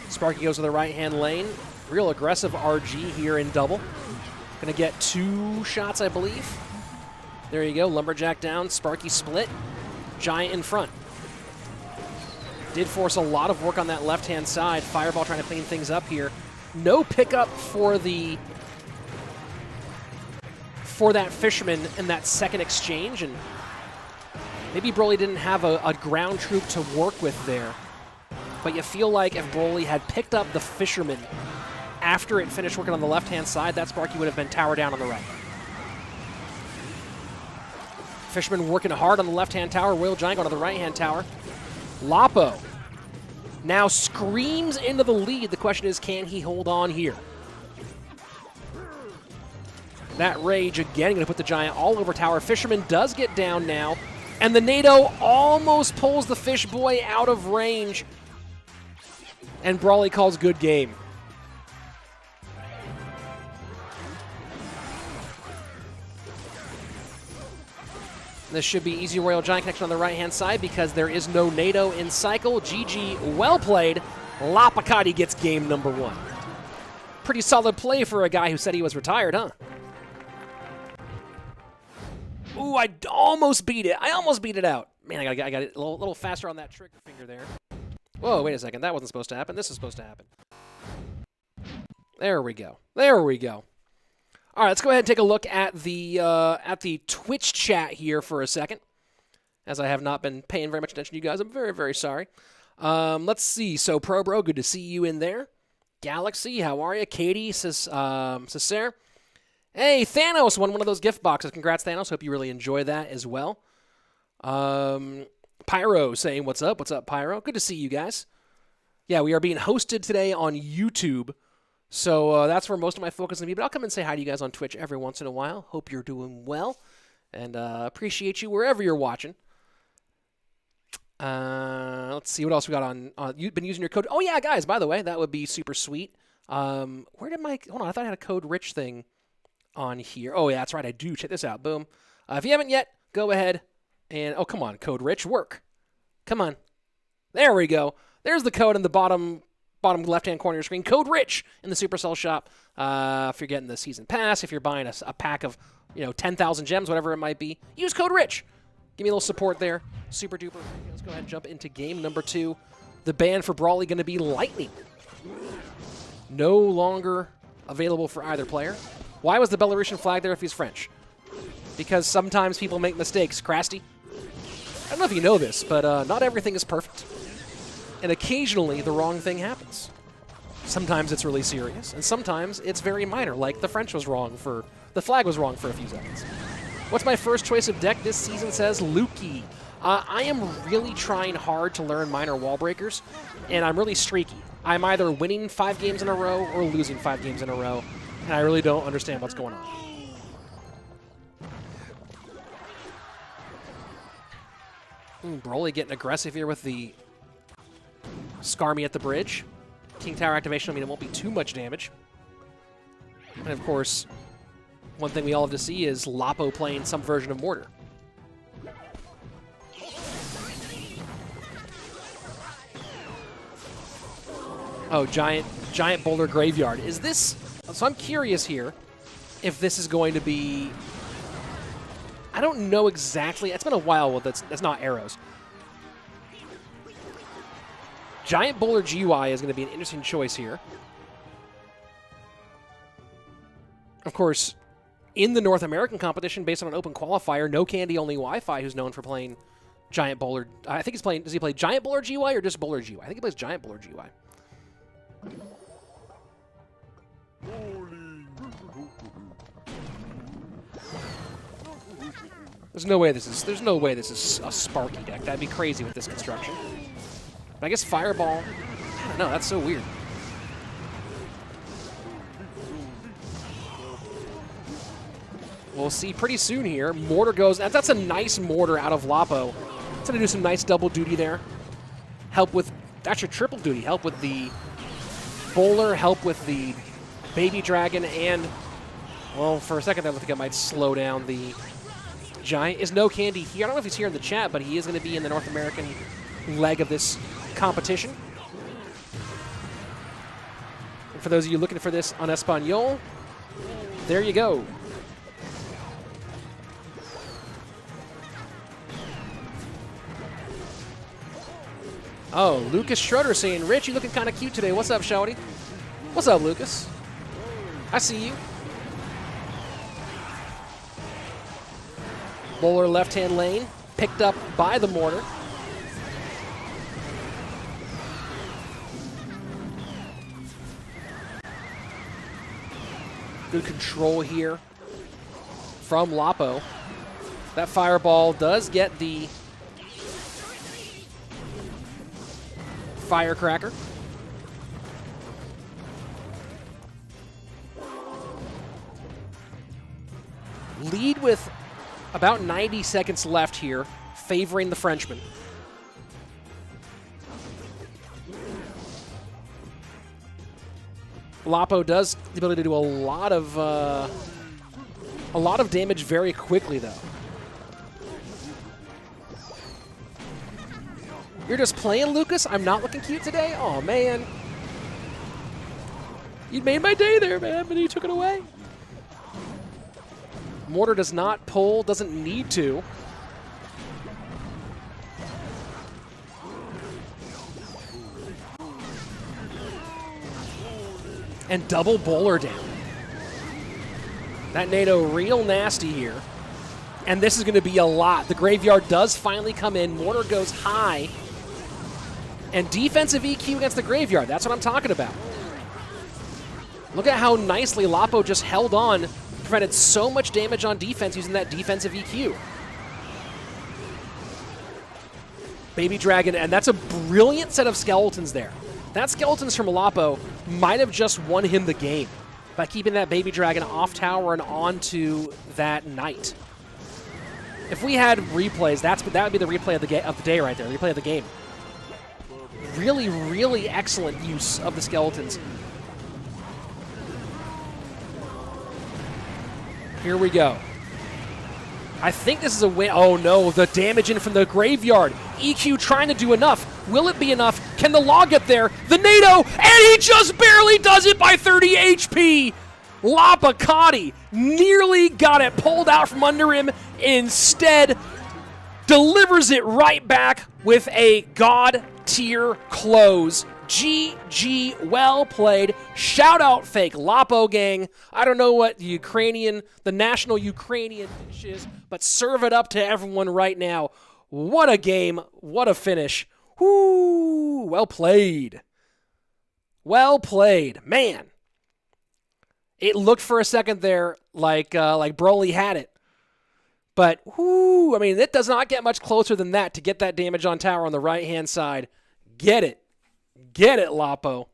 Sparky goes to the right-hand lane. Real aggressive RG here in double. Gonna get 2 shots, I believe. There you go, Lumberjack down, Sparky split. Giant in front. Did force a lot of work on that left-hand side. Fireball trying to clean things up here. No pickup for that Fisherman in that second exchange, and maybe Broly didn't have a ground troop to work with there. But you feel like if Broly had picked up the Fisherman after it finished working on the left-hand side, that Sparky would have been tower down on the right. Fisherman working hard on the left-hand tower. Royal Giant going to the right-hand tower. Lapo now screams into the lead. The question is, can he hold on here? That Rage again going to put the Giant all over tower. Fisherman does get down now. And the NATO almost pulls the Fish Boy out of range. And Broly calls good game. This should be easy Royal Giant connection on the right-hand side because there is no NATO in cycle. GG, well played. Lapokati gets game number 1. Pretty solid play for a guy who said he was retired, huh? Ooh, I almost beat it. I almost beat it out. Man, I got it a little faster on that trigger finger there. Whoa, wait a second. That wasn't supposed to happen. This is supposed to happen. There we go. There we go. All right, let's go ahead and take a look at the Twitch chat here for a second, as I have not been paying very much attention to you guys. I'm very, very sorry. Let's see. So, Probro, good to see you in there. Galaxy, how are you? Katie, Cesare. Hey, Thanos won one of those gift boxes. Congrats, Thanos. Hope you really enjoy that as well. Pyro saying, what's up? What's up, Pyro? Good to see you guys. Yeah, we are being hosted today on YouTube. So that's where most of my focus is going to be. But I'll come and say hi to you guys on Twitch every once in a while. Hope you're doing well. And appreciate you wherever you're watching. Let's see what else we got on. You've been using your code. Oh, yeah, guys, by the way, that would be super sweet. Where did my... Hold on, I thought I had a code rich thing on here. Oh, yeah, that's right. I do. Check this out. Boom. If you haven't yet, go ahead and... Oh, come on. Code rich. Work. Come on. There we go. There's the code in the bottom left-hand corner of your screen. Code rich in the Supercell shop. If you're getting the season pass, if you're buying a pack of 10,000 gems, whatever it might be, use code rich. Give me a little support there. Super duper. Let's go ahead and jump into game number 2. The ban for Broly going to be Lightning. No longer available for either player. Why was the Belarusian flag there if he's French? Because sometimes people make mistakes. Krusty? I don't know if you know this, but not everything is perfect. And occasionally the wrong thing happens. Sometimes it's really serious, and sometimes it's very minor, like the flag was wrong for a few seconds. What's my first choice of deck this season, says Lukey. I am really trying hard to learn minor wall breakers, and I'm really streaky. I'm either winning 5 games in a row or losing 5 games in a row, and I really don't understand what's going on. Broly getting aggressive here with the Skarmy at the bridge. King Tower activation, I mean, it won't be too much damage. And of course, one thing we all have to see is Lapo playing some version of Mortar. Oh, giant boulder graveyard. Is this... So I'm curious here if this is going to be... I don't know exactly. It's been a while. Well, that's not arrows. Giant Bowler GY is going to be an interesting choice here. Of course, in the North American competition, based on an open qualifier, No Candy, Only Wi-Fi, who's known for playing Giant Bowler. I think he's playing... Does he play Giant Bowler GY or just Bowler GY? I think he plays Giant Bowler GY. There's no way this is a Sparky deck. That'd be crazy with this construction. But I guess Fireball, I don't know, that's so weird. We'll see pretty soon here. Mortar goes, that's a nice Mortar out of Lapo. It's gonna do some nice double duty there. Help with, actually triple duty. Help with the Bowler, help with the Baby Dragon, and Well, for a second there, I think I might slow down the Giant. Is no candy here. I don't know if he's here in the chat, but he is going to be in the North American leg of this competition. And for those of you looking for this on Espanol, there you go. Oh, Lucas Schroeder saying, Rich, you looking kind of cute today. What's up, Shouty? What's up, Lucas? I see you. Bowler left-hand lane, picked up by the Mortar. Good control here from Lapo. That fireball does get the firecracker. Lead with about 90 seconds left here, favoring the Frenchman. Lapo does the ability to do a lot of damage very quickly, though. You're just playing, Lucas? I'm not looking cute today? Oh, man. You made my day there, man, but you took it away. Mortar does not pull, doesn't need to. And double bowler down. That NATO real nasty here. And this is going to be a lot. The graveyard does finally come in. Mortar goes high. And defensive EQ against the graveyard. That's what I'm talking about. Look at how nicely Lapo just held on, prevented so much damage on defense using that defensive EQ. Baby Dragon, and that's a brilliant set of skeletons there. That skeletons from Lapo might have just won him the game by keeping that Baby Dragon off tower and onto that Knight. If we had replays, that would be the replay of the day right there, the replay of the game. Really, really excellent use of the skeletons. Here we go. I think this is a win. Oh no, the damage in from the graveyard. EQ trying to do enough. Will it be enough? Can the Law get there? The NATO, and he just barely does it by 30 HP. Lapokati nearly got it pulled out from under him. Instead, delivers it right back with a God tier close. GG, well played. Shout out fake Lapo gang. I don't know what the national Ukrainian dish is, but serve it up to everyone right now. What a game. What a finish. Whoo, well played. Well played. Man. It looked for a second there like Broly had it. But, whoo, I mean, it does not get much closer than that to get that damage on tower on the right-hand side. Get it. Get it, Lapo.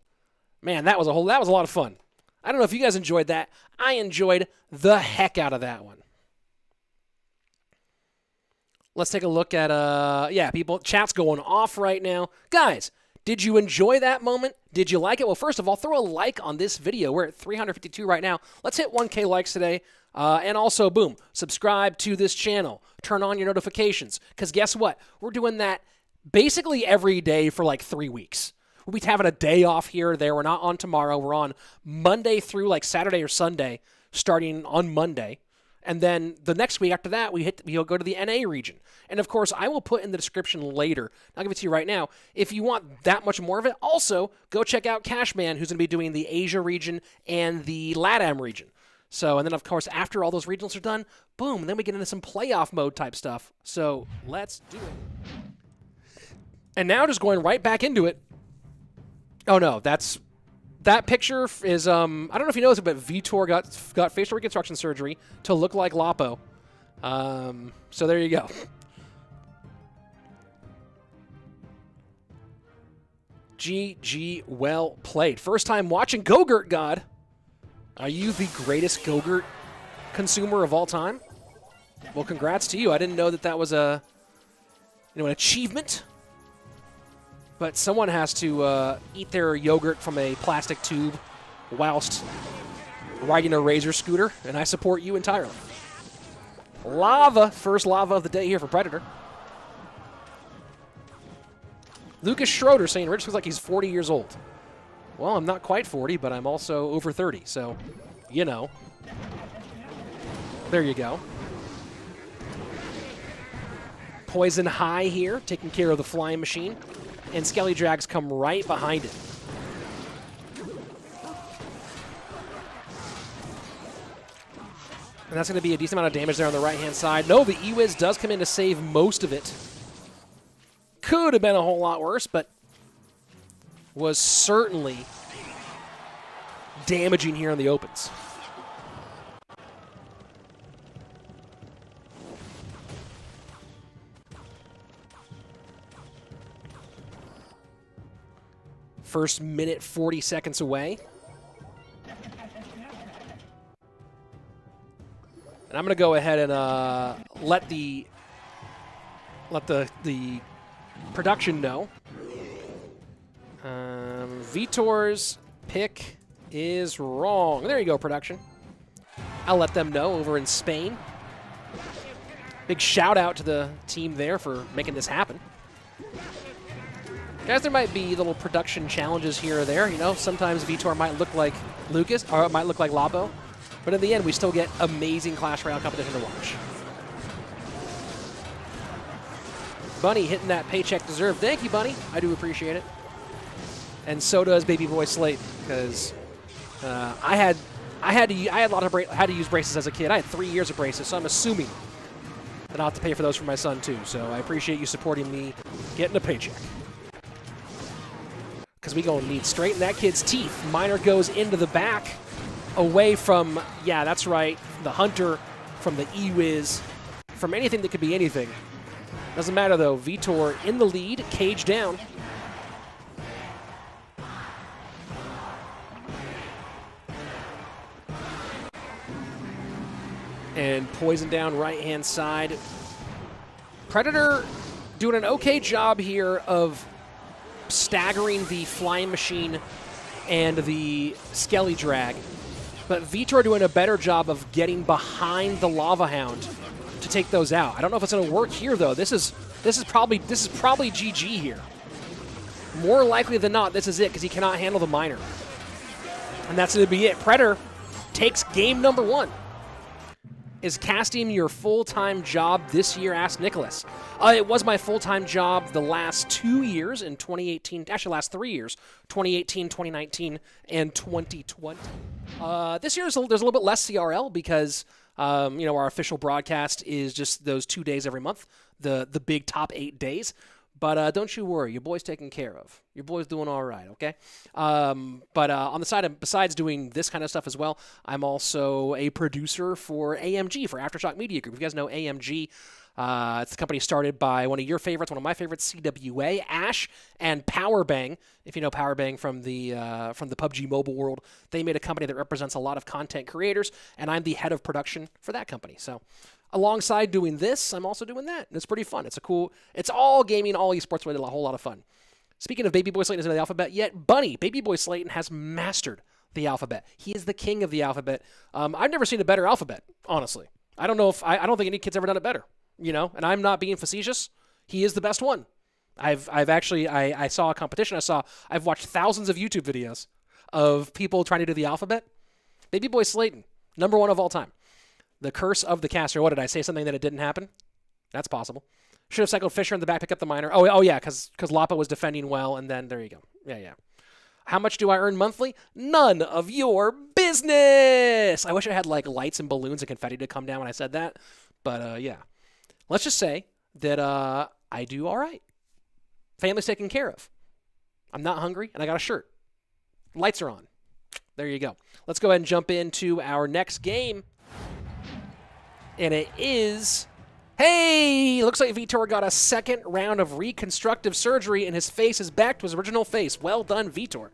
Man, that was a lot of fun. I don't know if you guys enjoyed that. I enjoyed the heck out of that one. Let's take a look at, chat's going off right now. Guys, did you enjoy that moment? Did you like it? Well, first of all, throw a like on this video. We're at 352 right now. Let's hit 1K likes today. And also, boom, subscribe to this channel. Turn on your notifications. Because guess what? We're doing that basically every day for like 3 weeks. We'll be having a day off here or there. We're not on tomorrow. We're on Monday through like Saturday or Sunday, starting on Monday. And then the next week after that, we'll go to the NA region. And of course, I will put in the description later. I'll give it to you right now. If you want that much more of it, also go check out Cashman, who's going to be doing the Asia region and the LATAM region. So, and then of course, after all those regionals are done, boom, then we get into some playoff mode type stuff. So let's do it. And now just going right back into it. Oh no, that picture is, I don't know if you noticed it, but Vitor got facial reconstruction surgery to look like Lapo. So there you go. GG, well played. First time watching Go-Gurt God. Are you the greatest Go-Gurt consumer of all time? Well, congrats to you. I didn't know that was an achievement. But someone has to eat their yogurt from a plastic tube whilst riding a Razor scooter, and I support you entirely. Lava, first lava of the day here for Predator. Lucas Schroeder saying Rich looks like he's 40 years old. Well, I'm not quite 40, but I'm also over 30, so, you know. There you go. Poison high here, taking care of the flying machine. And Skelly Drags come right behind it. And that's going to be a decent amount of damage there on the right-hand side. No, the E-Wiz does come in to save most of it. Could have been a whole lot worse, but was certainly damaging here in the opens. First minute, 40 seconds away. And I'm going to go ahead and let the production know. Vitor's pick is wrong. There you go, production. I'll let them know over in Spain. Big shout out to the team there for making this happen. Guys, there might be little production challenges here or there. You know, sometimes Vitor might look like Lucas, or it might look like Lapo. But in the end, we still get amazing Clash Royale competition to watch. Bunny hitting that paycheck deserved. Thank you, Bunny. I do appreciate it. And so does Baby Boy Slaton, because I had to use braces as a kid. I had 3 years of braces, so I'm assuming that I'll have to pay for those for my son too. So I appreciate you supporting me getting a paycheck. Because we gonna need straighten that kid's teeth. Miner goes into the back, away from, yeah, that's right, the Hunter, from the E-Wiz, from anything that could be anything. Doesn't matter though. Vitor in the lead, cage down. And poison down right-hand side. Predator doing an okay job here of staggering the flying machine and the Skelly Drag. But Vitor doing a better job of getting behind the Lava Hound to take those out. I don't know if it's going to work here though. This is probably GG here. More likely than not, this is it because he cannot handle the Miner. And that's going to be it. Predator takes game number 1. Is casting your full-time job this year? Asked Nicholas. It was my full-time job the last 2 years in 2018. Actually, last 3 years, 2018, 2019, and 2020. This year there's a little bit less CRL because you know, our official broadcast is just those 2 days every month, the big top 8 days. But don't you worry, your boy's taken care of. Your boy's doing all right, okay? But on the side of, besides doing this kind of stuff as well, I'm also a producer for AMG, for Aftershock Media Group. If you guys know AMG, it's a company started by one of your favorites, one of my favorites, CWA, Ash, and Powerbang. If you know Powerbang from the PUBG mobile world, they made a company that represents a lot of content creators, and I'm the head of production for that company. So alongside doing this, I'm also doing that, and it's pretty fun. It's all gaming, all esports related, a whole lot of fun. Speaking of Baby Boy Slaton isn't in the alphabet yet, Bunny, Baby Boy Slaton has mastered the alphabet. He is the king of the alphabet. I've never seen a better alphabet, honestly. I don't think any kid's ever done it better, you know, and I'm not being facetious. He is the best one. I've actually saw a competition. I've watched thousands of YouTube videos of people trying to do the alphabet. Baby Boy Slaton, number 1 of all time. The curse of the caster. What did I say? Something that it didn't happen? That's possible. Should have cycled Fisher in the back, pick up the Miner. Oh yeah, because Lapa was defending well, and then there you go. Yeah. How much do I earn monthly? None of your business. I wish I had like lights and balloons and confetti to come down when I said that. But yeah. Let's just say that I do all right. Family's taken care of. I'm not hungry, and I got a shirt. Lights are on. There you go. Let's go ahead and jump into our next game. And it is, hey, looks like Vitor got a second round of reconstructive surgery and his face is back to his original face. Well done, Vitor.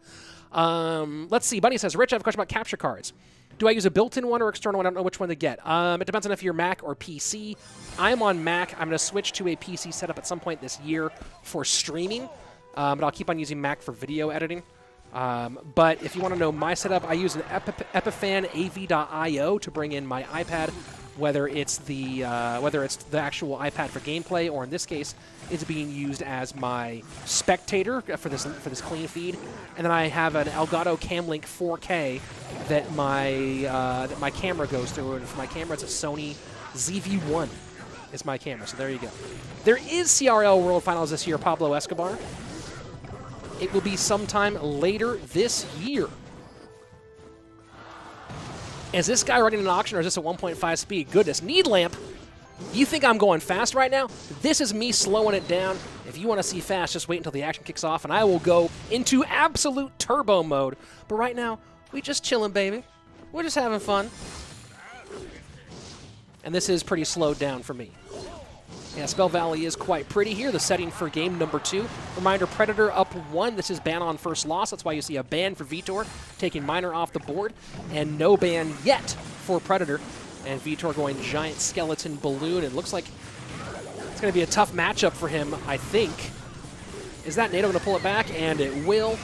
Let's see. Bunny says, Rich, I have a question about capture cards. Do I use a built-in one or external one? I don't know which one to get. It depends on if you're Mac or PC. I'm on Mac. I'm going to switch to a PC setup at some point this year for streaming, but I'll keep on using Mac for video editing. But if you want to know my setup, I use an Epiphan AV.io to bring in my iPad, whether it's the actual iPad for gameplay, or in this case, it's being used as my spectator for this clean feed. And then I have an Elgato Camlink 4K that my camera goes through, and for my camera, it's a Sony ZV-1 is my camera. So there you go. There is CRL World Finals this year, Pablo Escobar. It will be sometime later this year. Is this guy running an auction, or is this a 1.5 speed? Goodness, Need Lamp. You think I'm going fast right now? This is me slowing it down. If you want to see fast, just wait until the action kicks off, and I will go into absolute turbo mode. But right now, we just chilling, baby. We're just having fun. And this is pretty slowed down for me. Yeah, Spell Valley is quite pretty here. The setting for game number 2. Reminder, Predator up 1. This is ban on first loss. That's why you see a ban for Vitor, taking Miner off the board. And no ban yet for Predator. And Vitor going Giant Skeleton Balloon. It looks like it's going to be a tough matchup for him, I think. Is that NATO going to pull it back? And it will.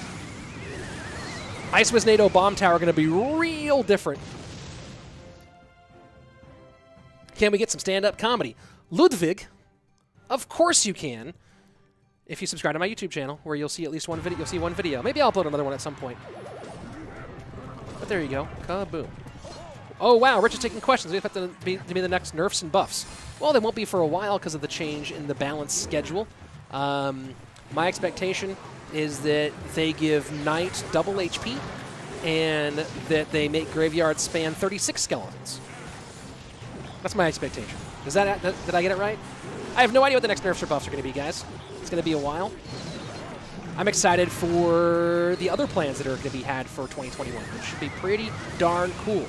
Ice Wiz NATO Bomb Tower going to be real different. Can we get some stand-up comedy? Ludwig, of course you can. If you subscribe to my YouTube channel, where you'll see at least one video. You'll see one video. Maybe I'll upload another one at some point. But there you go. Kaboom. Oh, wow. Rich is taking questions. We expect to be the next nerfs and buffs. Well, they won't be for a while because of the change in the balance schedule. My expectation is that they give Knight double HP and that they make Graveyard span 36 skeletons. That's my expectation. Did I get it right? I have no idea what the next nerfs or buffs are going to be, guys. It's going to be a while. I'm excited for the other plans that are going to be had for 2021, which should be pretty darn cool.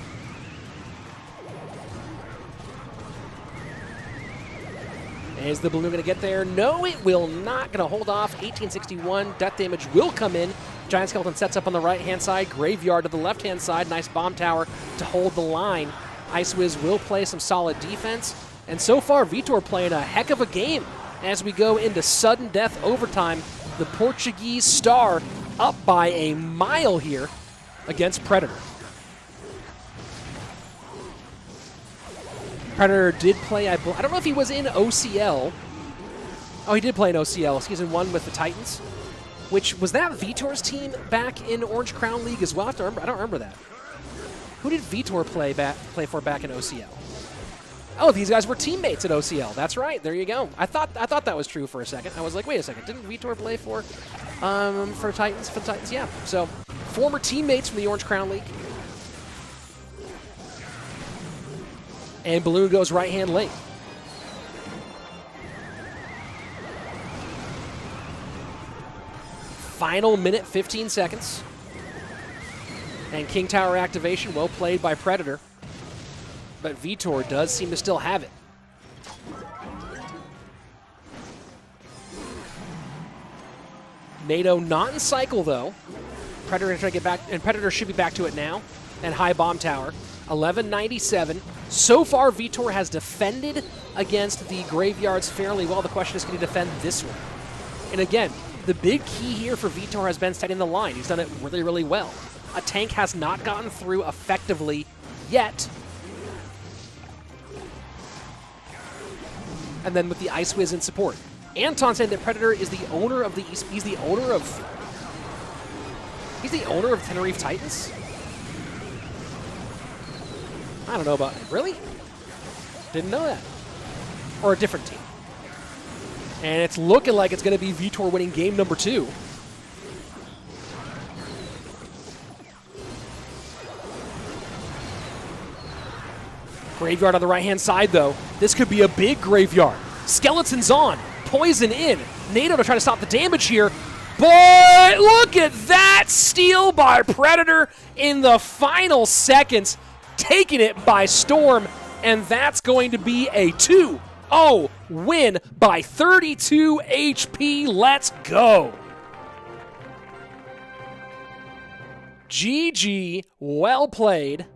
Is the balloon going to get there? No, it will not. Going to hold off. 1861. Death damage will come in. Giant Skeleton sets up on the right-hand side. Graveyard to the left-hand side. Nice bomb tower to hold the line. Ice Wiz will play some solid defense. And so far, Vitor playing a heck of a game as we go into sudden death overtime. The Portuguese star up by a mile here against Predator. Predator did play, I don't know if he was in OCL. Oh, he did play in OCL, season 1 with the Titans. Was that Vitor's team back in Orange Crown League as well? I don't remember that. Who did Vitor play for back in OCL? Oh, these guys were teammates at OCL. That's right. There you go. I thought that was true for a second. I was like, wait a second. Didn't Vitor play for Titans? For the Titans, yeah. So, former teammates from the Orange Crown League. And Balloon goes right-hand late. Final minute, 15 seconds. And King Tower activation, well played by Predator. But Vitor does seem to still have it. NATO not in cycle, though. Predator trying to get back, and Predator should be back to it now. And high bomb tower. 1197. So far, Vitor has defended against the graveyards fairly well. The question is, can he defend this one? And again, the big key here for Vitor has been setting the line. He's done it really, really well. A tank has not gotten through effectively yet. And then with the Ice Wiz in support. Anton saying that Predator is the owner of he's the owner of Tenerife Titans? I don't know about it. Really? Didn't know that. Or a different team. And it's looking like it's going to be Vitor winning game number 2. Graveyard on the right-hand side, though. This could be a big graveyard. Skeletons on. Poison in. NATO to try to stop the damage here. But look at that steal by Predator in the final seconds. Taking it by storm. And that's going to be a 2-0 win by 32 HP. Let's go. GG. Well played.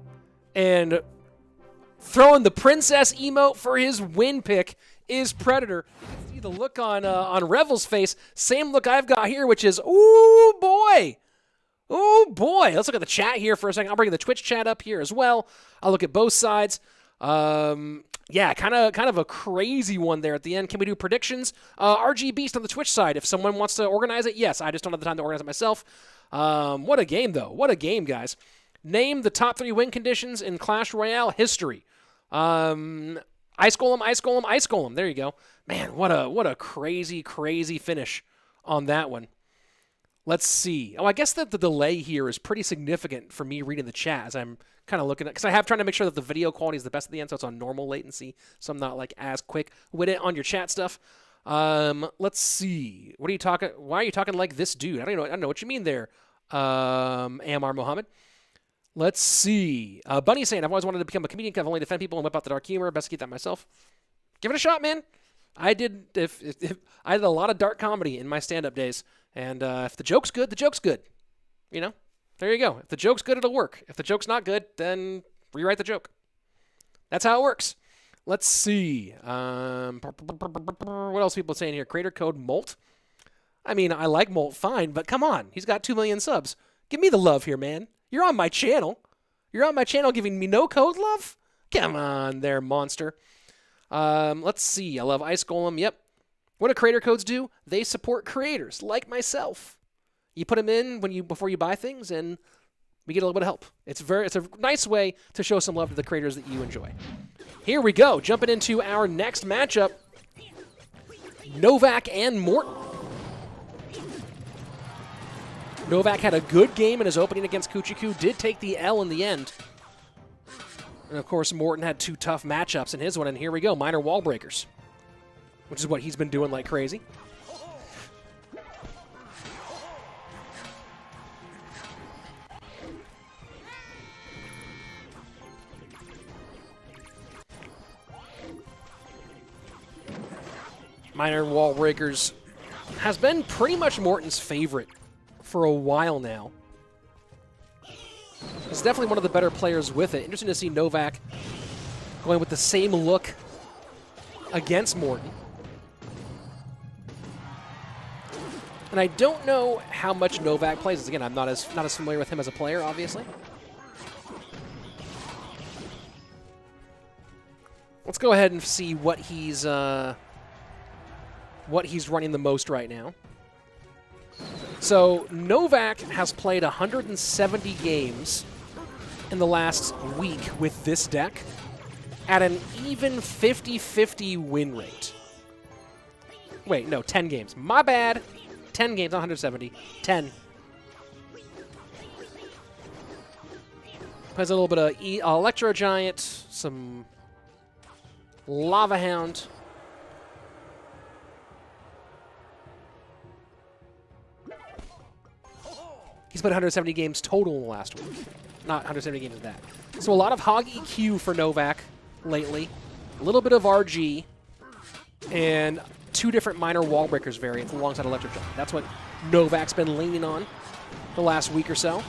And throwing the princess emote for his win pick is Predator. See the look on Revel's face. Same look I've got here, which is, ooh, boy. Oh boy, let's look at the chat here for a second. I'll bring the Twitch chat up here as well. I'll look at both sides. Yeah, kind of a crazy one there at the end. Can we do predictions? RG Beast on the Twitch side. If someone wants to organize it, yes. I just don't have the time to organize it myself. What a game, though. What a game, guys. Name the top 3 win conditions in Clash Royale history. Ice Golem, Ice Golem, Ice Golem. There you go. Man, what a crazy, crazy finish on that one. Let's see. Oh, I guess that the delay here is pretty significant for me reading the chat as I'm kind of looking at, because I have trying to make sure that the video quality is the best at the end, so it's on normal latency, so I'm not like as quick with it on your chat stuff. Let's see. What are you talking? Why are you talking like this dude? I don't know what you mean there. Amar Mohammed. Let's see. Bunny saying, I've always wanted to become a comedian. I've only defend people and whip out the dark humor. Best to keep that myself. Give it a shot, man. I did. If I did a lot of dark comedy in my stand-up days, and if the joke's good, the joke's good. You know, there you go. If the joke's good, it'll work. If the joke's not good, then rewrite the joke. That's how it works. Let's see. What else are people saying here? Creator code Molt. I mean, I like Molt fine, but come on. He's got 2 million subs. Give me the love here, man. You're on my channel. You're on my channel giving me no code love? Come on there, monster. Let's see. I love Ice Golem. Yep. What do creator codes do? They support creators like myself. You put them in before you buy things, and we get a little bit of help. It's a nice way to show some love to the creators that you enjoy. Here we go. Jumping into our next matchup. Novak and Morton. Novak had a good game in his opening against Cuchii Cuu, did take the L in the end. And of course, Morten had 2 tough matchups in his one, and here we go, minor wall breakers, which is what he's been doing like crazy. Minor wall breakers has been pretty much Morten's favorite for a while now. He's definitely one of the better players with it. Interesting to see Novak going with the same look against Morten. And I don't know how much Novak plays. Again, I'm not as familiar with him as a player, obviously. Let's go ahead and see what he's running the most right now. So Novak has played 170 games in the last week with this deck at an even 50-50 win rate. Wait, no, 10 games. My bad. 10 games, not 170. 10. Plays a little bit of Electro Giant, some Lava Hound. He's played 170 games total in the last week. Not 170 games of that. So a lot of Hog EQ for Novak lately. A little bit of RG. And 2 different minor wall breakers variants alongside Electro Giant. That's what Novak's been leaning on the last week or so.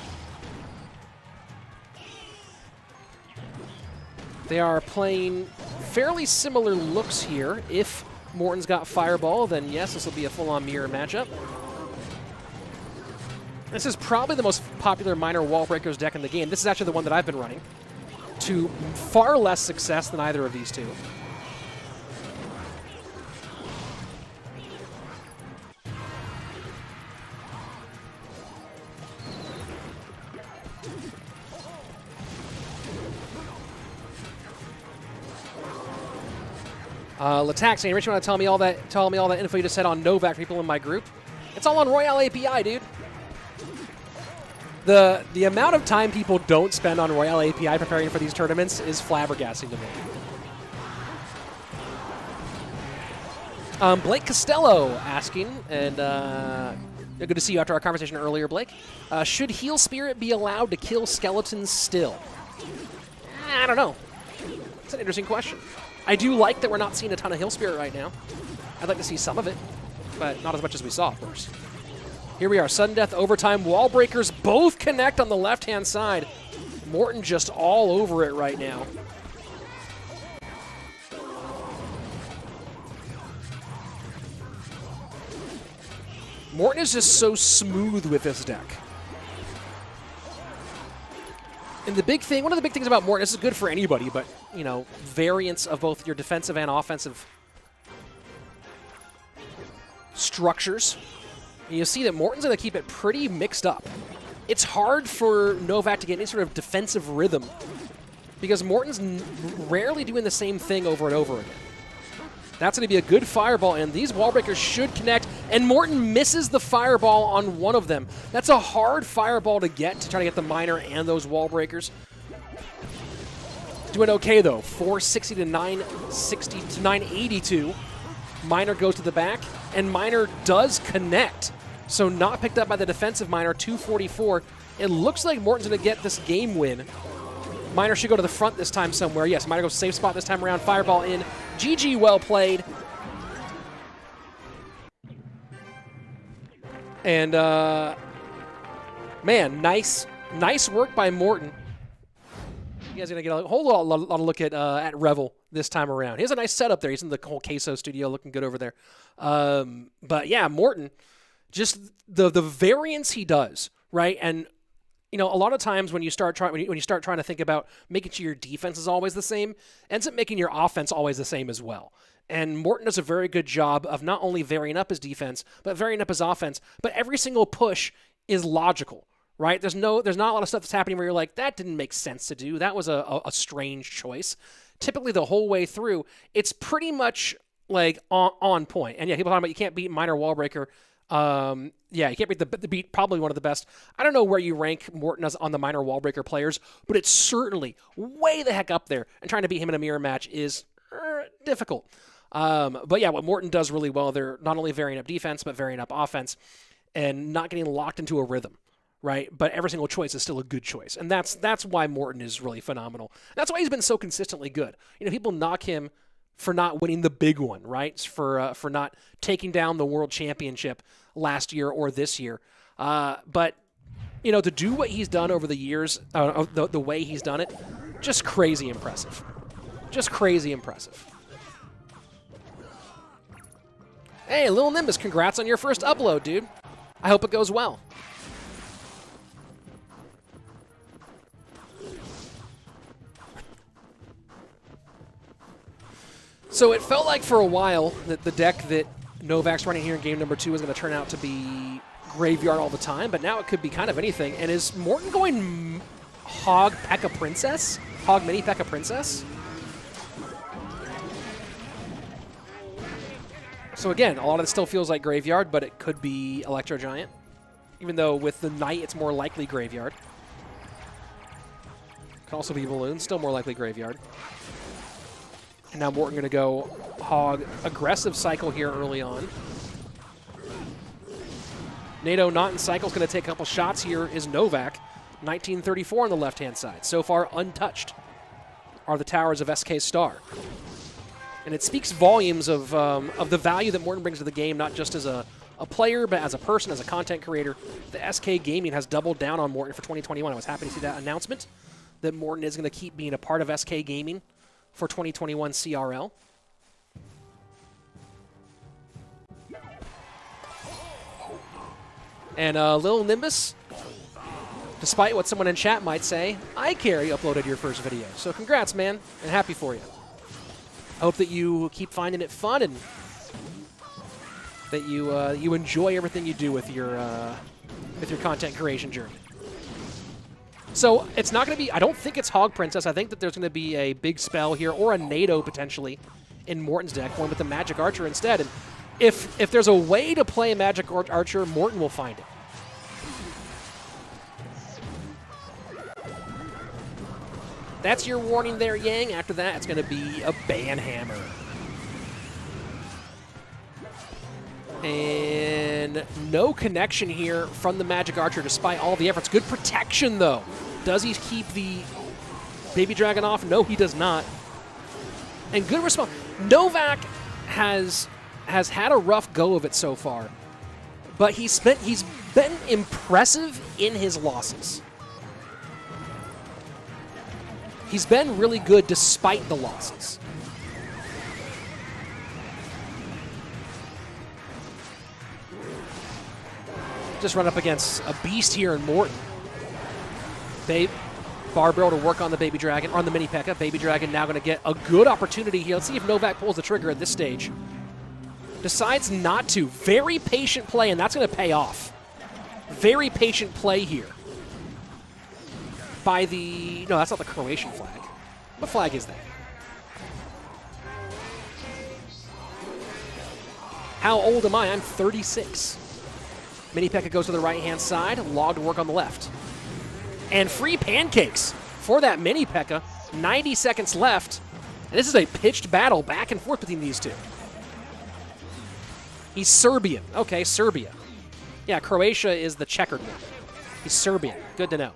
They are playing fairly similar looks here. If Morten's got Fireball, then yes, this will be a full-on mirror matchup. This is probably the most popular minor wall breakers deck in the game. This is actually the one that I've been running to far less success than either of these 2. Latak saying, Rich, you want to tell me all that info you just said on Novak for people in my group? It's all on Royale API, dude. The amount of time people don't spend on Royale API preparing for these tournaments is flabbergasting to me. Blake Costello asking, and good to see you after our conversation earlier, Blake. Should Heal Spirit be allowed to kill skeletons still? I don't know. It's an interesting question. I do like that we're not seeing a ton of Heal Spirit right now. I'd like to see some of it, but not as much as we saw, of course. Here we are, sudden death, overtime, wall breakers, both connect on the left-hand side. Morten just all over it right now. Morten is just so smooth with this deck. And the big thing, one of the big things about Morten, this is good for anybody, but, you know, variance of both your defensive and offensive structures. And you'll see that Morten's going to keep it pretty mixed up. It's hard for Novak to get any sort of defensive rhythm because Morten's rarely doing the same thing over and over again. That's going to be a good fireball, and these wall breakers should connect, and Morten misses the fireball on one of them. That's a hard fireball to get to try to get the miner and those wall breakers. Doing okay, though. 460 to 960 to 982. Miner goes to the back, and Miner does connect. So not picked up by the defensive Miner, 244. It looks like Morten's going to get this game win. Miner should go to the front this time somewhere. Yes, Miner goes safe spot this time around. Fireball in. GG, well played. And, man, nice work by Morten. You guys are going to get a whole lot of look at Revel this time around. He has a nice setup there. He's in the whole Queso studio looking good over there. But, yeah, Morten, just the variance he does, right? And, you know, a lot of times when you start trying to think about making sure your defense is always the same, ends up making your offense always the same as well. And Morten does a very good job of not only varying up his defense, but varying up his offense. But every single push is logical, right? There's not a lot of stuff that's happening where you're like, that didn't make sense to do. That was a strange choice. Typically, the whole way through, it's pretty much like on point. And yeah, people talking about you can't beat Miner Wallbreaker. Yeah, you can't beat probably one of the best. I don't know where you rank Morten on the Miner Wallbreaker players, but it's certainly way the heck up there. And trying to beat him in a mirror match is difficult. But yeah, what Morten does really well, they're not only varying up defense, but varying up offense and not getting locked into a rhythm, right? But every single choice is still a good choice. And that's why Morten is really phenomenal. That's why he's been so consistently good. You know, people knock him for not winning the big one, right? For not taking down the world championship last year or this year. But, you know, to do what he's done over the years, the way he's done it, just crazy impressive. Just crazy impressive. Hey, Lil Nimbus, congrats on your first upload, dude. I hope it goes well. So it felt like for a while that the deck that Novak's running here in game number 2 is going to turn out to be Graveyard all the time, but now it could be kind of anything. And is Morten going Hog P.E.K.K.A. Princess? Hog Mini P.E.K.K.A. Princess? So again, a lot of it still feels like Graveyard, but it could be Electro Giant. Even though with the Knight, it's more likely Graveyard. Could also be Balloon, still more likely Graveyard. And now Morten going to go Hog aggressive cycle here early on. NATO not in cycle is going to take a couple shots here is Novak. 1934 on the left-hand side. So far untouched are the towers of SK Star. And it speaks volumes of the value that Morten brings to the game, not just as a player, but as a person, as a content creator. The SK Gaming has doubled down on Morten for 2021. I was happy to see that announcement that Morten is going to keep being a part of SK Gaming for 2021 CRL. And Lil Nimbus, despite what someone in chat might say, iCarry uploaded your first video. So congrats, man, and happy for you. I hope that you keep finding it fun and that you enjoy everything you do with your content creation journey. So it's not going to be, I don't think it's Hog Princess. I think that there's going to be a big spell here or a NATO potentially in Morten's deck, going with the Magic Archer instead. And if there's a way to play a Magic Archer, Morten will find it. That's your warning there, Yang. After that, it's going to be a Banhammer. And no connection here from the Magic Archer despite all the efforts. Good protection, though. Does he keep the Baby Dragon off? No, he does not. And good response. Novak has had a rough go of it so far, but he's been impressive in his losses. He's been really good despite the losses. Just run up against a beast here in Morten. Bar Barrel to work on the Baby Dragon, or on the Mini P.E.K.K.A. Baby Dragon now going to get a good opportunity here. Let's see if Novak pulls the trigger at this stage. Decides not to. Very patient play, and that's going to pay off. Very patient play here. By the... No, that's not the Croatian flag. What flag is that? How old am I? I'm 36. Mini P.E.K.K.A. goes to the right-hand side. Log to work on the left. And free pancakes for that Mini P.E.K.K.A. 90 seconds left. And this is a pitched battle back and forth between these two. He's Serbian. Okay, Serbia. Yeah, Croatia is the checkered one. He's Serbian. Good to know.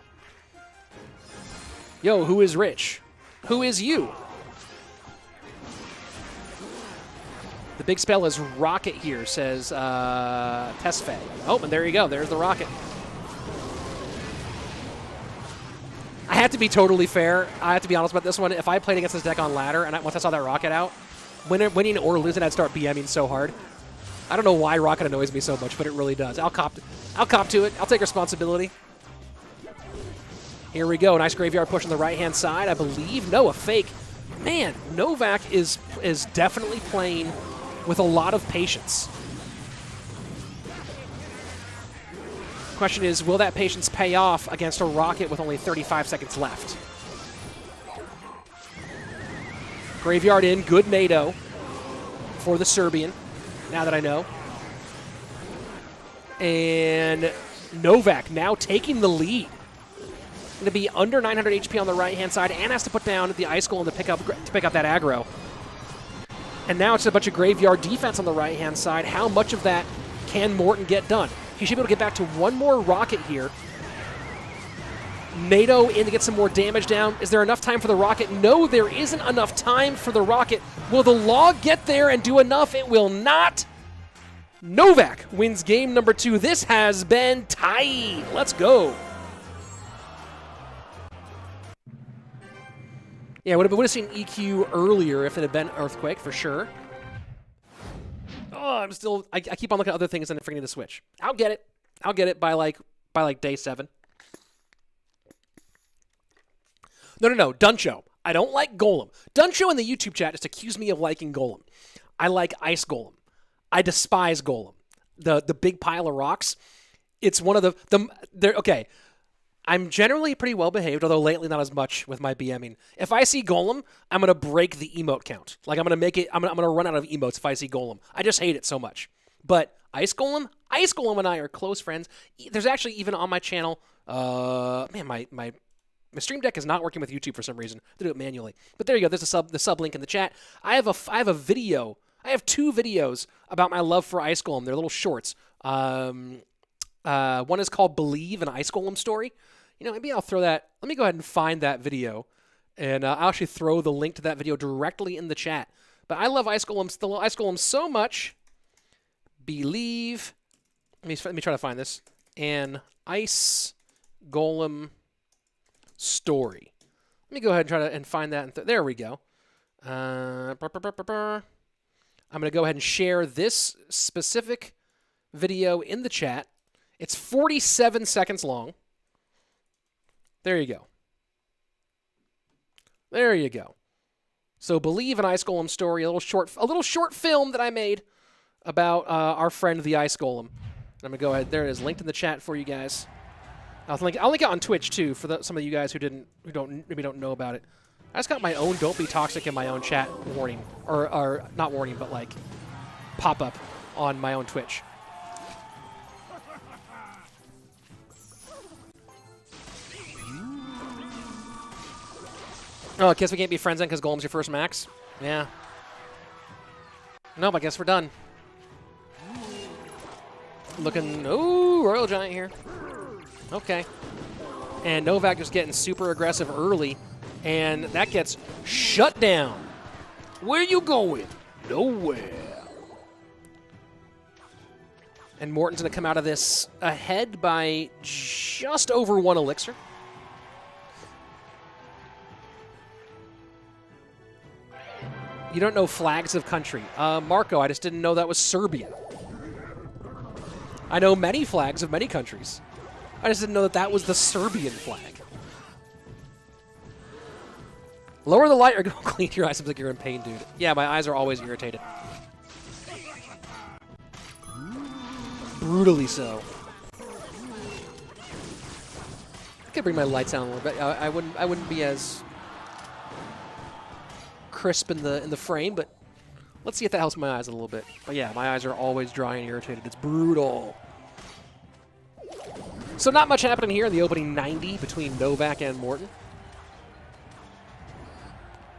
Yo, who is rich? Who is you? The big spell is rocket here, says Tesfaye. Oh, and there you go. There's the rocket. I have to be totally fair. I have to be honest about this one. If I played against this deck on ladder, and once I saw that rocket out, winning or losing, I'd start BMing so hard. I don't know why rocket annoys me so much, but it really does. I'll cop to it. I'll take responsibility. Here we go. Nice graveyard push on the right-hand side, I believe. No, a fake. Man, Novak is definitely playing with a lot of patience. Question is, will that patience pay off against a rocket with only 35 seconds left? Graveyard in, good NATO for the Serbian, now that I know. And Novak now taking the lead. Going to be under 900 HP on the right-hand side and has to put down the Ice Golem to pick up that aggro. And now it's a bunch of graveyard defense on the right-hand side. How much of that can Morten get done? He should be able to get back to one more rocket here. NATO in to get some more damage down. Is there enough time for the rocket? No, there isn't enough time for the rocket. Will the log get there and do enough? It will not. Novak wins game number 2. This has been tight. Let's go. Yeah, would have seen EQ earlier if it had been Earthquake, for sure. Oh, I keep on looking at other things and forgetting to switch. I'll get it. I'll get it by like day 7. No, Duncho. I don't like Golem. Duncho in the YouTube chat just accused me of liking Golem. I like Ice Golem. I despise Golem. The big pile of rocks. It's one of okay. I'm generally pretty well behaved, although lately not as much with my BMing. If I see Golem, I'm gonna break the emote count. Like I'm gonna run out of emotes if I see Golem. I just hate it so much. But Ice Golem and I are close friends. There's actually even on my channel, man, my Stream Deck is not working with YouTube for some reason. I have to do it manually. But there you go. There's the sub link in the chat. I have a video. I have 2 videos about my love for Ice Golem. They're little shorts. One is called Believe, an Ice Golem story. You know, maybe I'll throw that. Let me go ahead and find that video, and I'll actually throw the link to that video directly in the chat. But I love Ice Golem so much. Believe. Let me try to find this. An Ice Golem story. Let me go ahead and try to find that. There we go. I'm going to go ahead and share this specific video in the chat. It's 47 seconds long. There you go. There you go. So Believe, an Ice Golem story, a little short film that I made about our friend the Ice Golem. I'm gonna go ahead. There it is, linked in the chat for you guys. I'll link it on Twitch too for some of you guys who maybe don't know about it. I just got my own "Don't Be Toxic" in my own chat warning, or not warning, but like pop up on my own Twitch. Oh, I guess we can't be friends then because Golem's your first max? Yeah. Nope, I guess we're done. Looking... Ooh, Royal Giant here. Okay. And Novak just getting super aggressive early, and that gets shut down. Where you going? Nowhere. And Morten's going to come out of this ahead by just over 1 elixir. You don't know flags of country. Marco, I just didn't know that was Serbian. I know many flags of many countries. I just didn't know that was the Serbian flag. Lower the light or go clean your eyes. Seems like you're in pain, dude. Yeah, my eyes are always irritated. Brutally so. I could bring my lights down a little bit. I wouldn't be as crisp in the frame, but let's see if that helps my eyes a little bit. But yeah, my eyes are always dry and irritated. It's brutal. So not much happening here in the opening 90 between Novak and Morton.